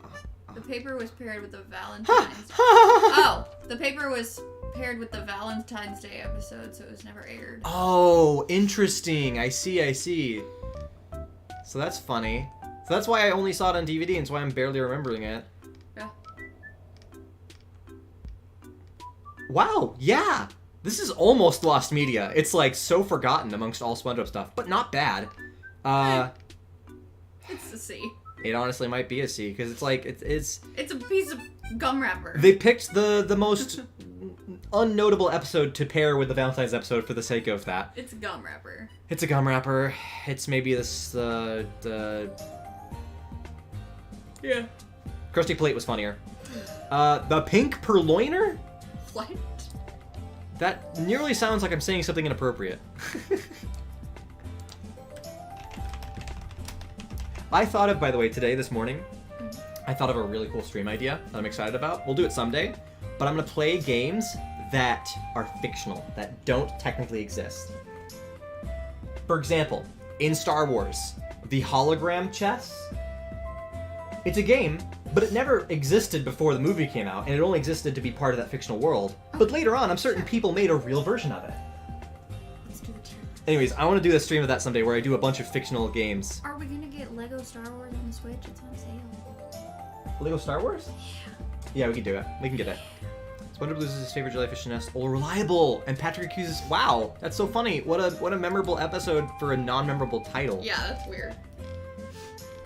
The paper was paired with the Valentine's. Oh, the paper was paired with the Valentine's Day episode, so it was never aired. Oh, interesting. I see. So that's funny. So that's why I only saw it on DVD, and that's why I'm barely remembering it. Yeah. Wow, yeah. This is almost lost media. It's like so forgotten amongst all SpongeBob stuff, but not bad. It's a C. It honestly might be a C because it's like it's It's a piece of gum wrapper. they picked the most unnotable episode to pair with the Valentine's episode for the sake of that. It's a gum wrapper. It's a gum wrapper. It's maybe this Yeah. Krusty Plate was funnier. The pink purloiner? What? That nearly sounds like I'm saying something inappropriate. I thought of, by the way, this morning, I thought of a really cool stream idea that I'm excited about. We'll do it someday, but I'm gonna play games that are fictional, that don't technically exist. For example, in Star Wars, the hologram chess, it's a game, but it never existed before the movie came out, and it only existed to be part of that fictional world. But later on, I'm certain people made a real version of it. Let's do the tier. Anyways, I want to do a stream of that someday where I do a bunch of fictional games. Are we gonna get Lego Star Wars on the Switch? It's on sale. Lego Star Wars? Yeah, we can do it. We can get it. SpongeBob loses his favorite jellyfish nest. Oh, reliable! And Patrick accuses... Wow, that's so funny. What a memorable episode for a non-memorable title. Yeah, that's weird.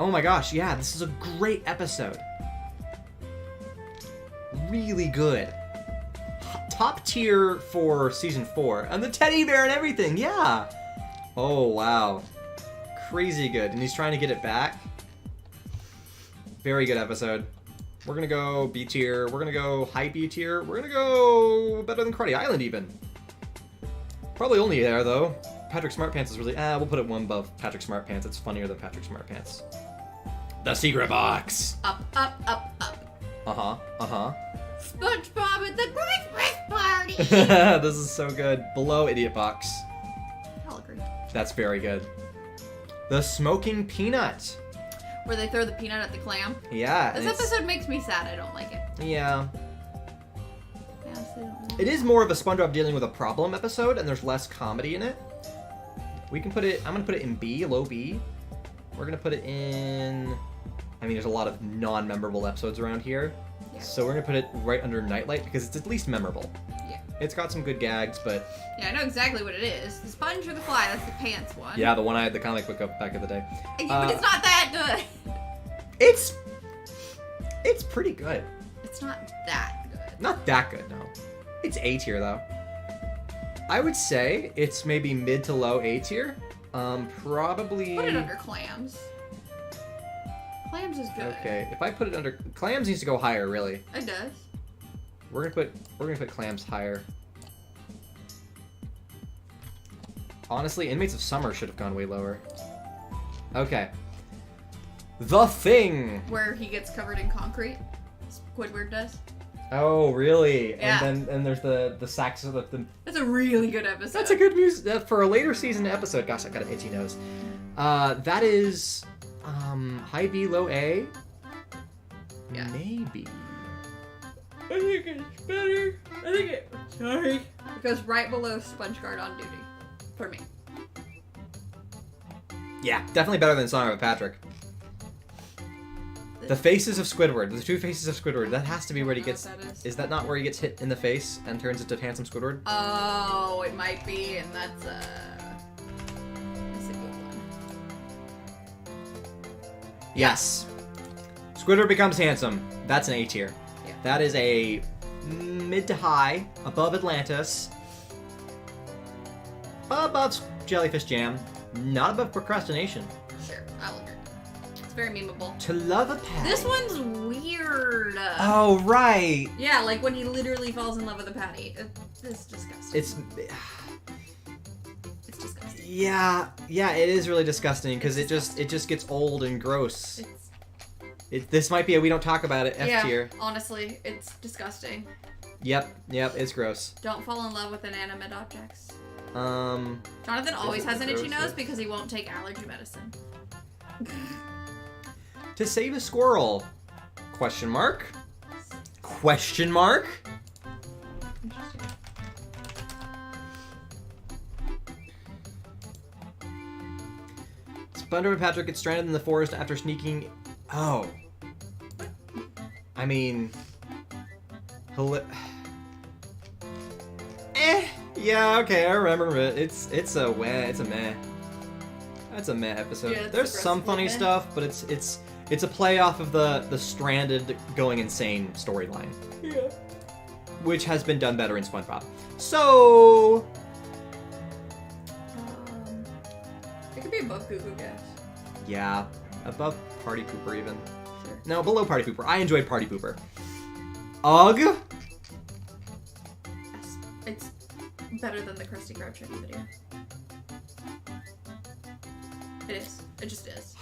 Oh my gosh, yeah, this is a great episode. Really good. Top tier for season 4. And the teddy bear and everything, yeah! Oh, wow. Crazy good. And he's trying to get it back. Very good episode. We're gonna go B tier. We're gonna go high B tier. We're gonna go better than Cruddy Island, even. Probably only there, though. Patrick Smartpants is really... we'll put it one above Patrick Smartpants. It's funnier than Patrick Smartpants. The secret box! Up, up, up, up. Uh-huh. SpongeBob at the Christmas party! This is so good. Below Idiot Box. I'll agree. That's very good. The Smoking Peanut. Where they throw the peanut at the clam. Yeah. This episode makes me sad. I don't like it. Yeah. I honestly don't like It is more of a SpongeBob dealing with a problem episode, and there's less comedy in it. We can put it... I'm going to put it in B, low B. We're going to put it in... I mean, there's a lot of non-memorable episodes around here. Yeah. So we're going to put it right under Nightlight, because it's at least memorable. Yeah. It's got some good gags, but... Yeah, I know exactly what it is. The sponge or the fly, that's the pants one. Yeah, the one I had the comic book up back in the day. But it's not that good. It's pretty good. It's not that good. Not that good, no. It's A tier, though. I would say it's maybe mid to low A tier. Probably... Put it under clams. Clams is good. Okay, if I put it under... Clams needs to go higher, really. It does. We're gonna put clams higher. Honestly, Inmates of Summer should have gone way lower. Okay. The Thing! Where he gets covered in concrete. Squidward does. Oh, really? Yeah. And then there's the sax of the... That's a really good episode. That's a good music for a later season episode. Gosh, I got an itchy nose. That is high B, low A. Yeah. Maybe. I think it's better. Sorry. It goes right below Sponge Guard on Duty. For me. Yeah, definitely better than Song of Patrick. The Faces of Squidward. The 2 faces of Squidward. That has to be where he gets... Is that not where he gets hit in the face and turns into handsome Squidward? Oh, it might be, and that's a good one. Yes. Squidward becomes handsome. That's an A tier. Yeah. That is a mid to high, above Atlantis, above Jellyfish Jam, not above Procrastination. Sure, I'll agree. It's very memeable. To Love a Patty. This one's weird. Oh, right. Yeah, like when he literally falls in love with a patty. It's disgusting. It's disgusting. Yeah, it is really disgusting because it just gets old and gross. This might be a we don't talk about it F tier. Yeah, honestly, it's disgusting. Yep, it's gross. Don't fall in love with inanimate objects. Jonathan always has an itchy nose because he won't take allergy medicine. To Save a Squirrel? Question mark? Question mark? SpongeBob and Patrick get stranded in the forest after sneaking... Oh. I mean... Yeah, okay, I remember it. It's a meh. That's a meh episode. Yeah, There's some funny stuff, but it's a play off of the stranded going insane storyline. Yeah. Which has been done better in SpongeBob. So It could be above Goo Goo Gas. yeah, above Party Pooper even. Sure. No, below Party Pooper. I enjoyed Party Pooper. Ugh. Yes. It's better than the Krusty Krab training video. It is. It just is.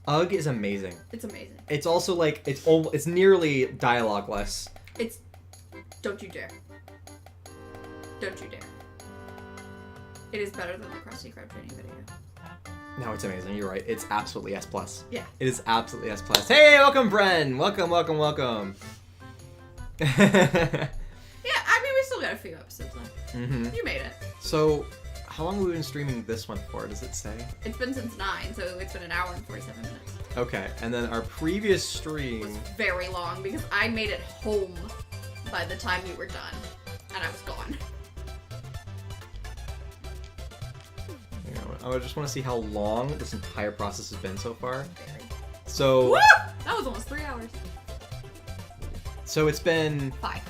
Ugh is amazing. It's amazing. It's also like it's nearly dialogue-less. It's don't you dare. Don't you dare. It is better than the Krusty Krab training video. No, it's amazing. You're right. It's absolutely S+. Yeah. It is absolutely S+. Hey, welcome, Bren. Welcome. Yeah, I mean, we still got a few episodes left. Mm-hmm. You made it. So, how long have we been streaming this one for? Does it say? It's been since 9, so it's been an hour and 47 minutes. Okay, and then our previous It stream... was very long because I made it home by the time we were done, and I was gone. I just want to see how long this entire process has been so far. Very. So... Woo! That was almost 3 hours. So it's been... 5.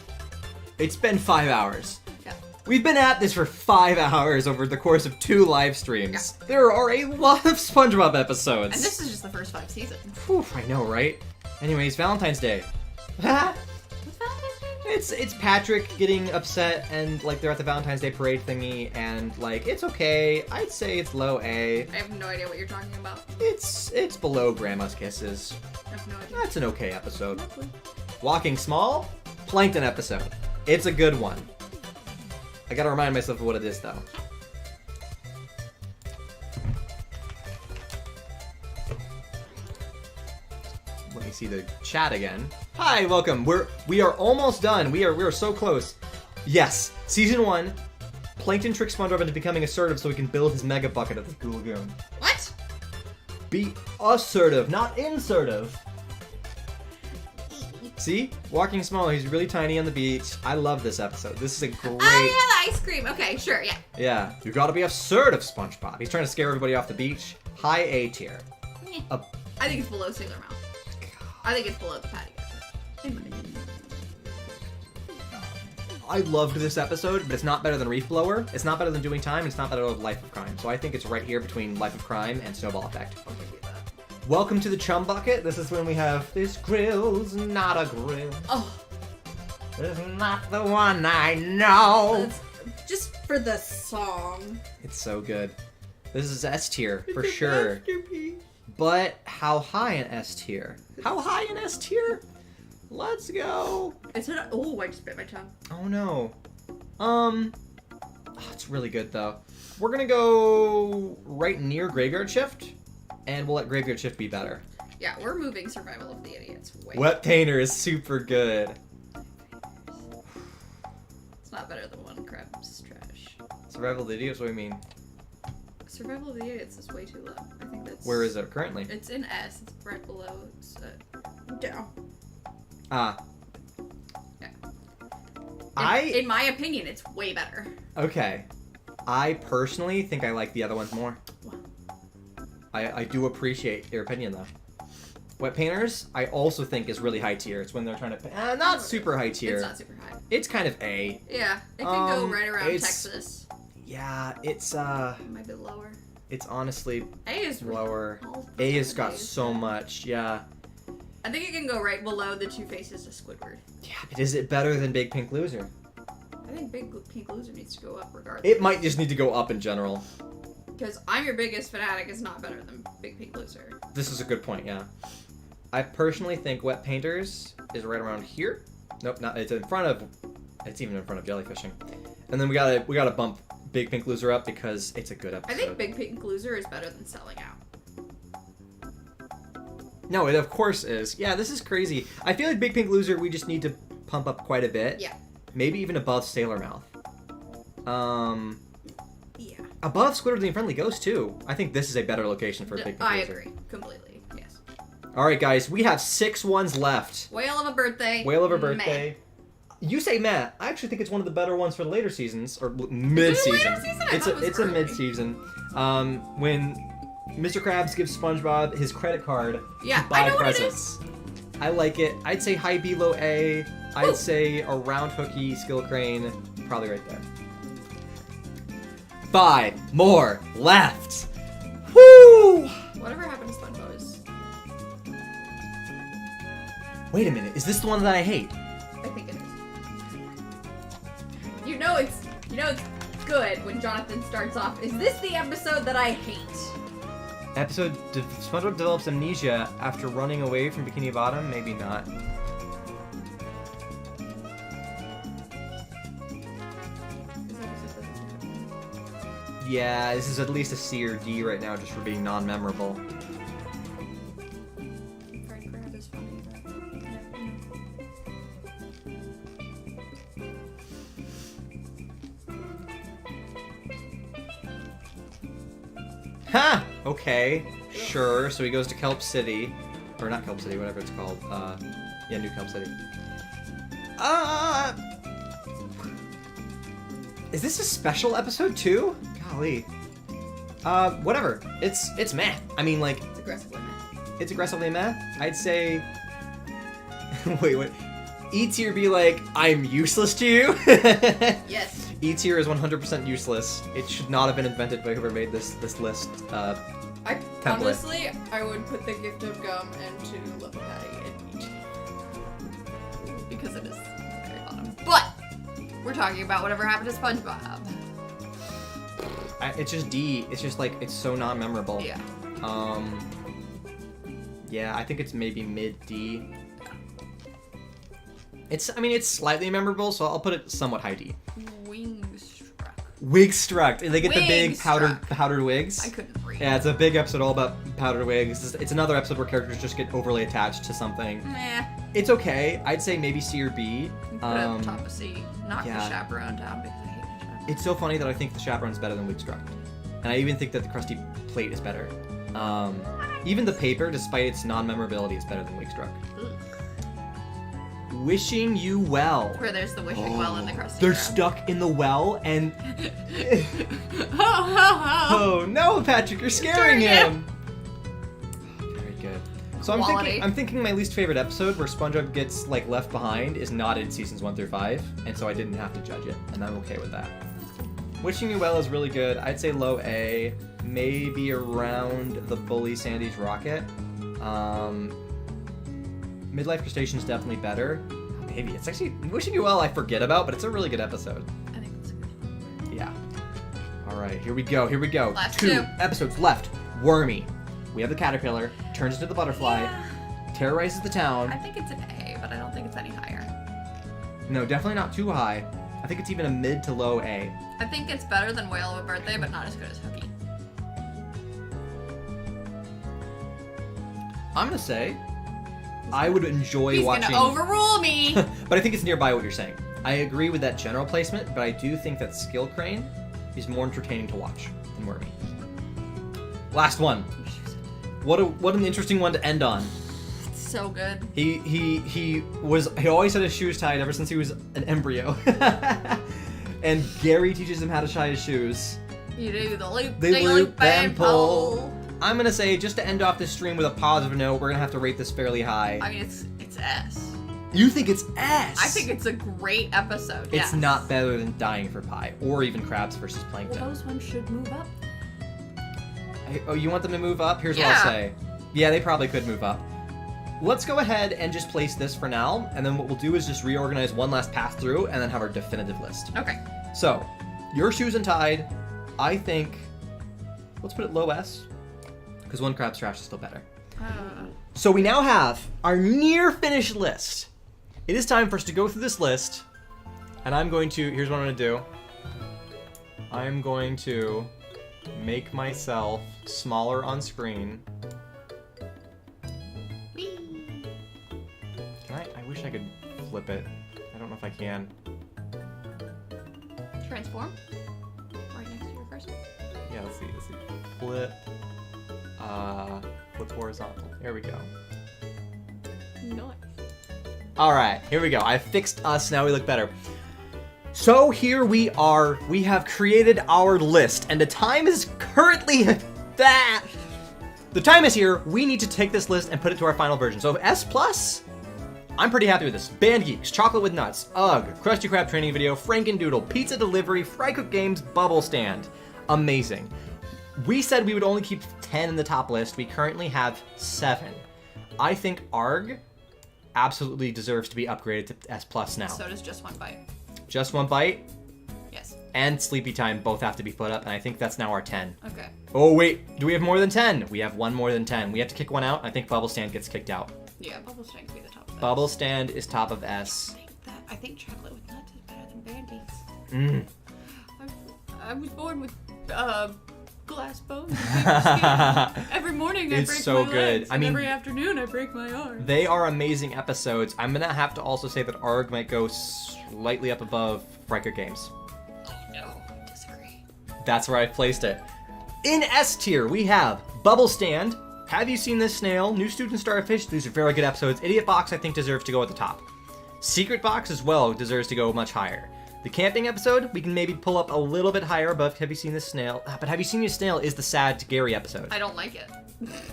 It's been 5 hours. Yeah. We've been at this for 5 hours over the course of 2 live streams. Yeah. There are a lot of SpongeBob episodes. And this is just the first 5 seasons. Whew, I know, right? Anyways, Valentine's Day. What's Valentine's Day? It's Patrick getting upset and like they're at the Valentine's Day parade thingy and like it's okay. I'd say it's low A. I have no idea what you're talking about. It's below Grandma's Kisses. I have no idea. That's an okay episode. Walking Small, Plankton episode. It's a good one. I gotta remind myself of what it is though. Let me see the chat again. Hi, welcome. We are almost done. We are so close. Yes, season 1. Plankton tricks SpongeBob into becoming assertive so he can build his mega bucket at the Goo Lagoon. What? Be assertive, not insertive. See? Walking Small, he's really tiny on the beach. I love this episode. This is a great... Oh, yeah, the ice cream. Okay, sure, yeah. Yeah. You gotta be assertive, SpongeBob. He's trying to scare everybody off the beach. High A tier. I think it's below Sailor Mouse. I think it's below the patty. I loved this episode, but it's not better than Reef Blower. It's not better than Doing Time. It's not better than Life of Crime. So I think it's right here between Life of Crime and Snowball Effect. I'll give you that. Welcome to the Chum Bucket. This is when we have this grill's not a grill. Oh. It's not the one I know. Just for the song. It's so good. This is S tier for sure. Masterpiece. But how high in S tier? How high in S tier? Let's go. Oh, I just bit my tongue. Oh no. It's really good though. We're gonna go right near Graveyard Shift, and we'll let Graveyard Shift be better. Yeah, we're moving Survival of the Idiots way. Wet Painter is super good. It's not better than One Crab's trash. Survival of the Idiots, what do you mean? Survival of the Idiots is way too low. I think that's... Where is it currently? It's in S. It's right below. Down. Ah. Yeah. In my opinion, it's way better. Okay. I personally think I like the other ones more. Wow. I do appreciate your opinion though. Wet Painters, I also think is really high tier. It's when they're trying to... not super high tier. It's not super high. It's kind of A. Yeah, it can go right around Texas. Yeah, it's It might be lower. It's honestly A is lower. all the A has time got A's so bad. much, yeah. I think it can go right below the Two Faces of Squidward. Yeah, but is it better than Big Pink Loser? I think Big Pink Loser needs to go up regardless. It might just need to go up in general. Because I'm Your Biggest Fanatic is not better than Big Pink Loser. This is a good point, yeah. I personally think Wet Painters is right around here. Nope, not. It's in front of. It's even in front of Jellyfishing. And then we gotta bump Big Pink Loser up because it's a good episode. I think Big Pink Loser is better than Selling Out. No, it of course is. Yeah, this is crazy. I feel like Big Pink Loser we just need to pump up quite a bit. Yeah. Maybe even above Sailor Mouth. Yeah. Above Squidward the Unfriendly Ghost too. I think this is a better location for Big Pink I Loser. agree. Completely. Yes. Alright guys, we have 6 ones left. Whale of a Birthday. Whale of a Meh. Birthday. You say Matt. I actually think it's one of the better ones for the later seasons or mid-season. later season? I It's thought it was a early. mid-season. When Mr. Krabs gives SpongeBob his credit card Yeah, to buy I know what it presents. I like it. I'd say high B, low A. I'd say around Hooky, Skill Crane, probably right there. 5 more left. Woo! Whatever happened to SpongeBob is... Wait a minute. Is this the one that I hate? I think it is. You know it's good when Jonathan starts off. Is this the episode that I hate? Episode SpongeBob develops amnesia after running away from Bikini Bottom? Maybe not. Yeah, this is at least a C or D right now just for being non-memorable. Frank Crab is funny, Ha! Okay, sure. So he goes to Kelp City. Or not Kelp City, whatever it's called. Yeah, New Kelp City. Is this a special episode too? Golly. Whatever. It's meh. I mean, like, It's aggressively meh. it's aggressively meh. I'd say... wait. E tier be like, I'm useless to you? Yes. E tier is 100% useless. It should not have been invented by whoever made this list. Honestly, I would put the Gift of Gum into Lip Patty in E tier. Because it is at the very bottom. But we're talking about whatever happened to SpongeBob. It's just D. It's just like, it's so non-memorable. Yeah. Yeah, I think it's maybe mid-D. It's slightly memorable, so I'll put it somewhat high D. Wingstruck. Wigstruck. And they get the big Wingstruck. powdered wigs. I couldn't read. Yeah, it's a big episode all about powdered wigs. It's another episode where characters just get overly attached to something. Meh. It's okay. I'd say maybe C or B. Put it on top of C. Knock yeah. the chaperone down because I hate the chaperone. It's so funny that I think the chaperone's better than Wigstruck. And I even think that the Krusty Plate is better. Even the paper, despite its non-memorability, is better than Wigstruck. Ugh. Wishing You Well. Where there's the wishing well in the Krusty They're Krab. stuck in the well, and... ho. oh no, Patrick, you're scaring Scaring him! Very good. So Quality. I'm thinking my least favorite episode where SpongeBob gets, like, left behind is not in seasons 1 through 5, and so I didn't have to judge it, and I'm okay with that. Wishing You Well is really good. I'd say low A, maybe around the Bully Sandy's Rocket. Midlife Crustacean is definitely better. Maybe. It's actually... Wishing You Well I forget about, but it's a really good episode. I think that's good. Yeah. Alright, here we go, here we go. Last 2 two. episodes left. Wormy. We have the caterpillar, turns into the butterfly, terrorizes the town. I think it's an A, but I don't think it's any higher. No, definitely not too high. I think it's even a mid to low A. I think it's better than Whale of a Birthday, but not as good as Hooky. I'm gonna say I would enjoy watching... He's gonna overrule me! But I think it's nearby what you're saying. I agree with that general placement, but I do think that Skill Crane is more entertaining to watch than Wormy. Last one. What an interesting one to end on. It's so good. He always had his shoes tied ever since he was an embryo. And Gary teaches him how to tie his shoes. You do the loop, They loop and pull. I'm gonna say, just to end off this stream with a positive note, we're gonna have to rate this fairly high. I mean, it's S. You think it's S? I think it's a great episode. It's yes. not better than Dying for Pie, or even Crabs versus Plankton. Well, those ones should move up. Oh, you want them to move up? Here's what I'll say. Yeah, they probably could move up. Let's go ahead and just place this for now, and then what we'll do is just reorganize one last pass through, and then have our definitive list. Okay. So, your shoes untied, I think, let's put it low S, because one Crab's Trash is still better. So we now have our near finished list. It is time for us to go through this list, and I'm going to, here's what I'm going to do. I'm going to make myself smaller on screen. I wish I could flip it. I don't know if I can. Transform? Right next to your cursor? Yeah, let's see. Flip. Flip horizontal. There we go. Nice. Alright, here we go. I fixed us, now we look better. So here we are. We have created our list, and the time is currently that. The time is here. We need to take this list and put it to our final version. So S+, I'm pretty happy with this. Band Geeks, Chocolate with Nuts, Ugh, Krusty Krab training video, Frankendoodle, Pizza Delivery, Fry Cook Games, Bubble Stand. Amazing. We said we would only keep 10 in the top list. We currently have 7. I think ARG absolutely deserves to be upgraded to S+ now. So does Just One Bite. Just One Bite Yes. and Sleepy Time both have to be put up, and I think that's now our 10. Okay. Oh wait, do we have more than 10? We have one more than 10. We have to kick one out. I think Bubble Stand gets kicked out. Yeah, Bubble Stand could be the top of that. Bubble Stand is top of S. I think Chocolate with Nuts is better than Band Geeks. Mm. I was born with glass bones and paper skin. Every morning I It's break so my good. legs, I and mean, every afternoon I break my arm. They are amazing episodes. I'm gonna have to also say that ARG might go slightly up above Fry Cook Games. Oh no, disagree. That's where I've placed it. In S tier, we have Bubble Stand, Have You Seen This Snail, New Student Starfish. These are very good episodes. Idiot Box, I think, deserves to go at the top. Secret Box as well deserves to go much higher. The camping episode, we can maybe pull up a little bit higher above Have You Seen This Snail. But Have You Seen This Snail is the sad Gary episode. I don't like it.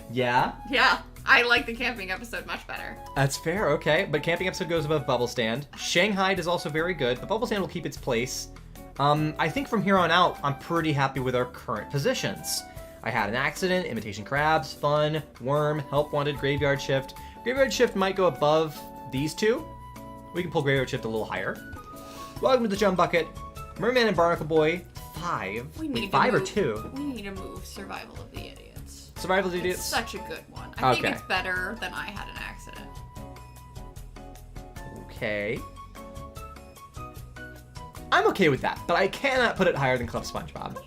Yeah? Yeah, I like the camping episode much better. That's fair, okay. But camping episode goes above Bubble Stand. Shanghai is also very good, but Bubble Stand will keep its place. I think from here on out, I'm pretty happy with our current positions. I Had an Accident, Imitation Crabs, Fun, Worm, Help Wanted, Graveyard Shift. Graveyard Shift might go above these two. We can pull Graveyard Shift a little higher. Welcome to the Jump Bucket, Merman and Barnacle Boy, 5. Wait, 5 or 2? We need to move Survival of the Idiots. Survival of the Idiots? It's such a good one. I think Okay. it's better than I Had an Accident. Okay. I'm okay with that, but I cannot put it higher than Club SpongeBob.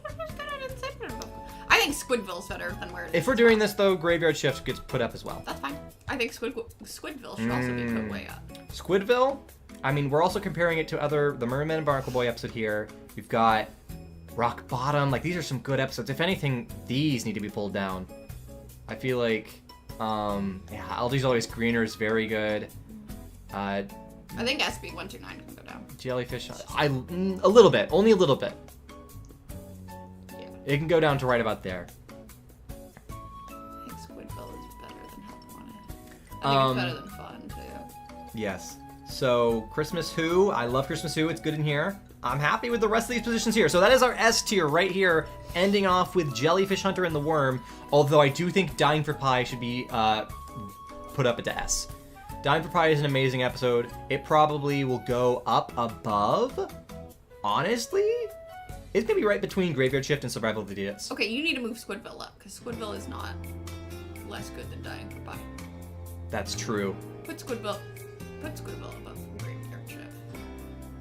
I think Squidville's better than where it is. If we're doing this, though, Graveyard Shift gets put up as well. That's fine. I think Squidville should also be put way up. Squidville, I mean, we're also comparing it to the Merman and Barnacle Boy episode here. We've got Rock Bottom. Like, these are some good episodes. If anything, these need to be pulled down. I feel like, yeah, Aldi's Always Greener is very good. I think SB129 can go down. Jellyfish, a little bit. Only a little bit. Yeah. It can go down to right about there. I think Squidville is better than Help Wanted. I think it's better than Fun, too. Yes. So, Christmas Who. I love Christmas Who. It's good in here. I'm happy with the rest of these positions here. So that is our S tier right here, ending off with Jellyfish Hunter and the Worm. Although I do think Dying for Pie should be put up into S. Dying for Pie is an amazing episode. It probably will go up above, honestly, It's gonna be right between Graveyard Shift and Survival of the Idiots. Okay, you need to move Squidville up, because Squidville is not less good than Dying for Pie. That's true. Put Squidville above Graveyard Shift.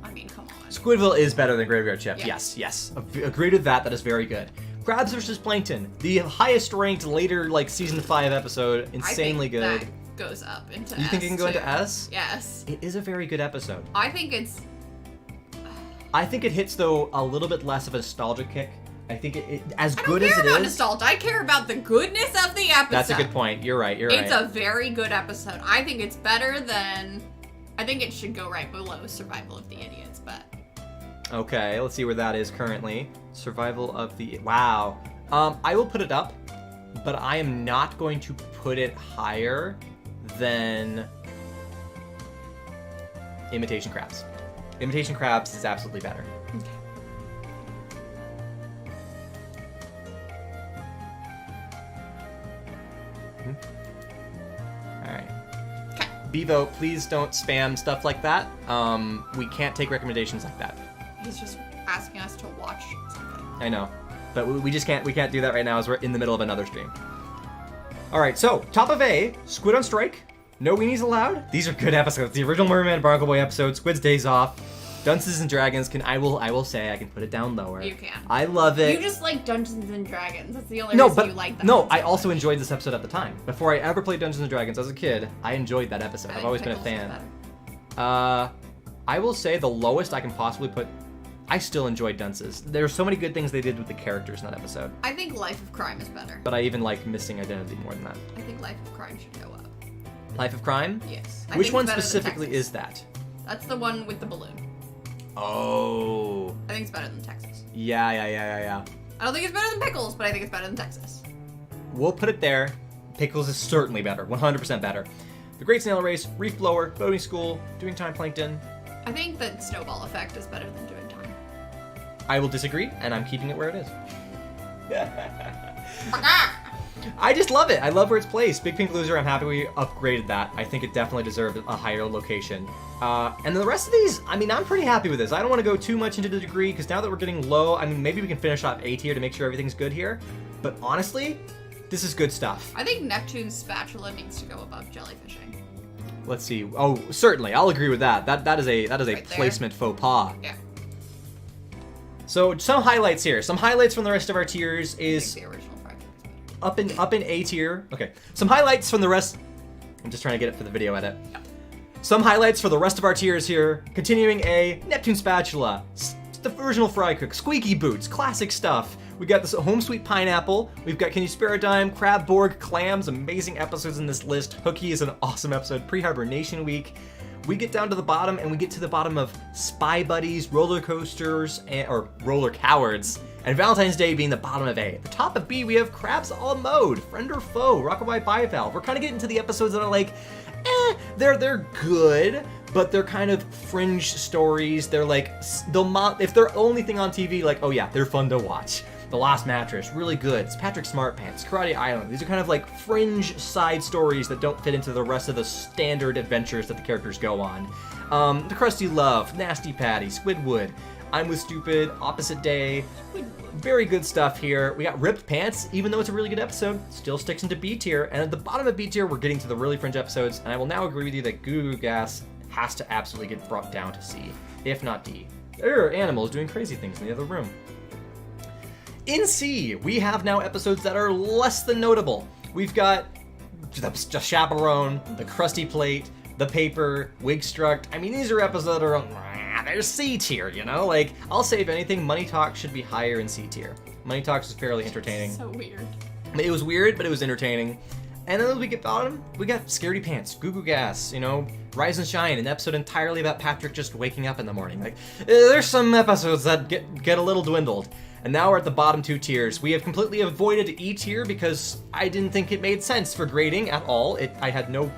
I mean, come on. Squidville is better than Graveyard Shift. Yeah. Yes. Agreed with that. That is very good. Crabs vs. Plankton, the highest ranked later, like, season 5 episode. Insanely I think good. That goes up into S. You think it can go too. into S? Yes. It is a very good episode. I think it's... I think it hits, though, a little bit less of a nostalgia kick. I think it as I good don't as care it about is. nostalgia. I care about the goodness of the episode. That's a good point. You're right. It's a very good episode. I think it's better than... I think it should go right below Survival of the Idiots, but... Okay, let's see where that is currently. Survival of the... Wow. I will put it up, but I am not going to put it higher than Imitation Crabs. Imitation Crabs is absolutely better. Okay. Alright. Okay. Bevo, please don't spam stuff like that. We can't take recommendations like that. He's just asking us to watch something. I know, but we just can't do that right now as we're in the middle of another stream. All right, so top of A, Squid on Strike, no weenies allowed. These are good episodes. The original Merman and Barnacle Boy episode, Squid's Days Off, Dunces and Dragons. I will say I can put it down lower. You can. I love it. You just like Dungeons and Dragons. That's the only reason you like that. No, I also enjoyed this episode at the time. Before I ever played Dungeons and Dragons as a kid, I enjoyed that episode. I've always been a fan. I will say the lowest I can possibly put. I still enjoyed Dunces. There's so many good things they did with the characters in that episode. I think Life of Crime is better. But I even like Missing Identity more than that. I think Life of Crime should go up. Life of Crime? Yes. Which one specifically is that? That's the one with the balloon. Oh. I think it's better than Texas. Yeah. I don't think it's better than Pickles, but I think it's better than Texas. We'll put it there. Pickles is certainly better. 100% better. The Great Snail Race, Reef Blower, Boating School, Doing Time Plankton. I think that Snowball Effect is better than Doing Time. I will disagree, and I'm keeping it where it is. I just love it. I love where it's placed. Big Pink Loser, I'm happy we upgraded that. I think it definitely deserved a higher location. And then the rest of these, I mean, I'm pretty happy with this. I don't want to go too much into the degree, because now that we're getting low, I mean, maybe we can finish off A tier to make sure everything's good here. But honestly, this is good stuff. I think Neptune's spatula needs to go above jellyfishing. Let's see. Oh, certainly. I'll agree with that. That is a Right placement faux pas. Yeah. So some highlights here. Some highlights from the rest of our tiers is I think the original fried chicken is better. up in A tier. Okay. Some highlights from the rest. I'm just trying to get it for the video edit. Yep. Some highlights for the rest of our tiers here. Continuing A, Neptune Spatula, the original Fry Cook, Squeaky Boots, classic stuff. We got this Home Sweet Pineapple. We've got Can You Spare a Dime, Crab Borg, Clams, amazing episodes in this list. Hooky is an awesome episode, Pre-Hibernation Week. We get down to the bottom, and we get to the bottom of Spy Buddies, Roller Coasters, or Roller Cowards, and Valentine's Day being the bottom of A. At the top of B, we have Crabs a la Mode, Friend or Foe, Rockabye Bivalve. We're kind of getting to the episodes that are like, they're good, but they're kind of fringe stories. They're like, if they're only thing on TV, like, oh yeah, they're fun to watch. The Lost Mattress, really good. It's Patrick Smartpants, Karate Island. These are kind of like fringe side stories that don't fit into the rest of the standard adventures that the characters go on. The Krusty Love, Nasty Patty, Squidwood, I'm With Stupid, Opposite Day. Very good stuff here. We got Ripped Pants, even though it's a really good episode, still sticks into B tier. And at the bottom of B tier, we're getting to the really fringe episodes. And I will now agree with you that Goo Goo Gas has to absolutely get brought down to C, if not D. There are animals doing crazy things in the other room. In C, we have now episodes that are less than notable. We've got the Chaperone, the Krusty Plate, the Paper, Wigstruct. I mean, these are episodes that are, they're C tier, you know? Like, I'll say if anything, Money Talk should be higher in C tier. Money Talks is fairly entertaining. So weird. It was weird, but it was entertaining. And then as we get bottom, we got Scaredy Pants, Goo Goo Gas, you know, Rise and Shine, an episode entirely about Patrick just waking up in the morning. Like, there's some episodes that get a little dwindled. And now we're at the bottom two tiers. We have completely avoided E tier because I didn't think it made sense for grading at all. I had no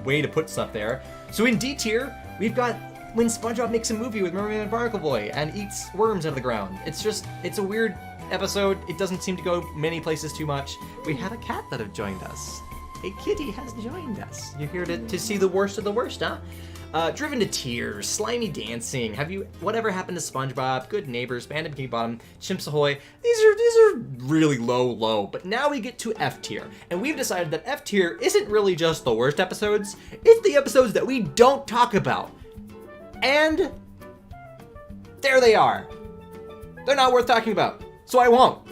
way to put stuff there. So in D tier, we've got when SpongeBob makes a movie with Merman and Barnacle Boy and eats worms out of the ground. It's a weird episode. It doesn't seem to go many places too much. We have a cat that have joined us. A kitty has joined us. You're here to see the worst of the worst, huh? Driven to Tears, Slimy Dancing, whatever happened to SpongeBob, Good Neighbors, Band of Bikini Bottom, Chimps Ahoy. These are really low, but now we get to F tier, and we've decided that F tier isn't really just the worst episodes, it's the episodes that we don't talk about. And there they are. They're not worth talking about, so I won't.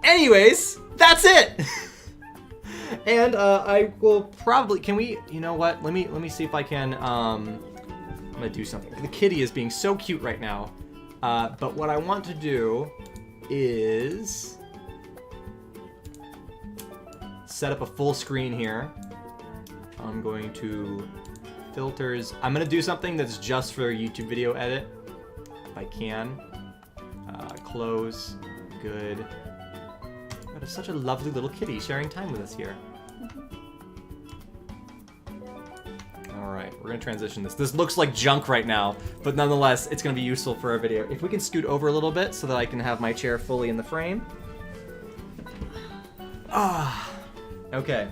Anyways, that's it. And I will probably, you know what? Let me see if I can, I'm gonna do something. The kitty is being so cute right now. But what I want to do is set up a full screen here. I'm going to filters. I'm gonna do something that's just for a YouTube video edit, if I can. Close, good. That is such a lovely little kitty sharing time with us here. Alright, we're gonna transition this. This looks like junk right now, but nonetheless, it's gonna be useful for our video. If we can scoot over a little bit so that I can have my chair fully in the frame. Okay.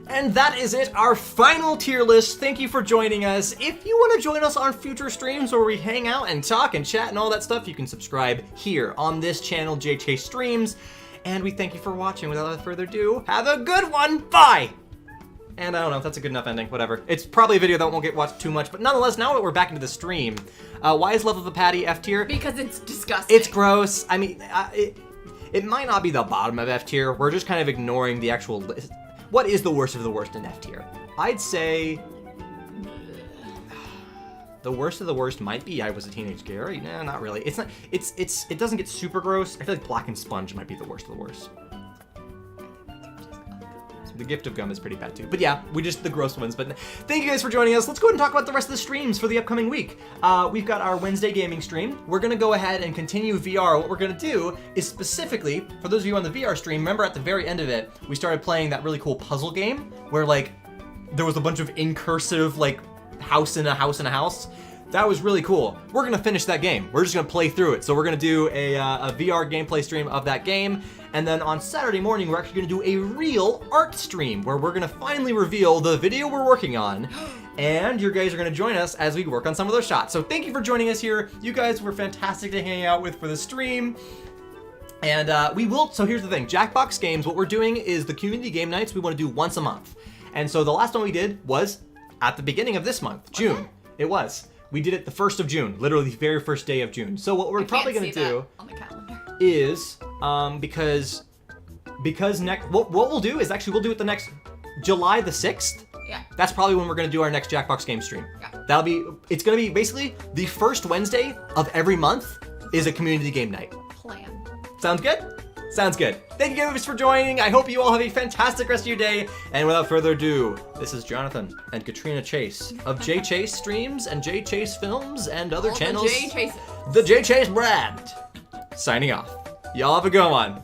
And that is it, our final tier list. Thank you for joining us. If you want to join us on future streams where we hang out and talk and chat and all that stuff, you can subscribe here on this channel, JChase Streams. And we thank you for watching. Without further ado, have a good one. Bye! And I don't know if that's a good enough ending. Whatever. It's probably a video that won't get watched too much, but nonetheless, now that we're back into the stream, why is Love of a Patty F tier? Because it's disgusting. It's gross. I mean, it might not be the bottom of F tier. We're just kind of ignoring the actual list. What is the worst of the worst in F tier? I'd say the worst of the worst might be I Was a Teenage Gary. No, not really. It's not. It doesn't get super gross. I feel like Black and Sponge might be the worst of the worst. The Gift of Gum is pretty bad too. But yeah, the gross ones. But thank you guys for joining us. Let's go ahead and talk about the rest of the streams for the upcoming week. We've got our Wednesday gaming stream. We're gonna go ahead and continue VR. What we're gonna do is specifically, for those of you on the VR stream, remember at the very end of it, we started playing that really cool puzzle game where like, there was a bunch of incursive like house in a house in a house. That was really cool. We're gonna finish that game. We're just gonna play through it. So we're gonna do a VR gameplay stream of that game. And then on Saturday morning, we're actually gonna do a real art stream where we're gonna finally reveal the video we're working on. And you guys are gonna join us as we work on some of those shots. So thank you for joining us here. You guys were fantastic to hang out with for the stream. And so here's the thing, Jackbox Games, what we're doing is the community game nights we wanna do once a month. And so the last one we did was at the beginning of this month, June. It was. We did it the 1st of June, literally the very first day of June. So what we're probably gonna do on the calendar is, because what we'll do is actually we'll do it the next July the 6th. Yeah. That's probably when we're gonna do our next Jackbox game stream. Yeah. It's gonna be basically the first Wednesday of every month is a community game night. Plan. Sounds good? Sounds good. Thank you guys for joining. I hope you all have a fantastic rest of your day. And without further ado, this is Jonathan and Katrina Chase of JChase Streams and JChase Films and other channels. The J Chase. The JChase brand. Signing off. Y'all have a good one.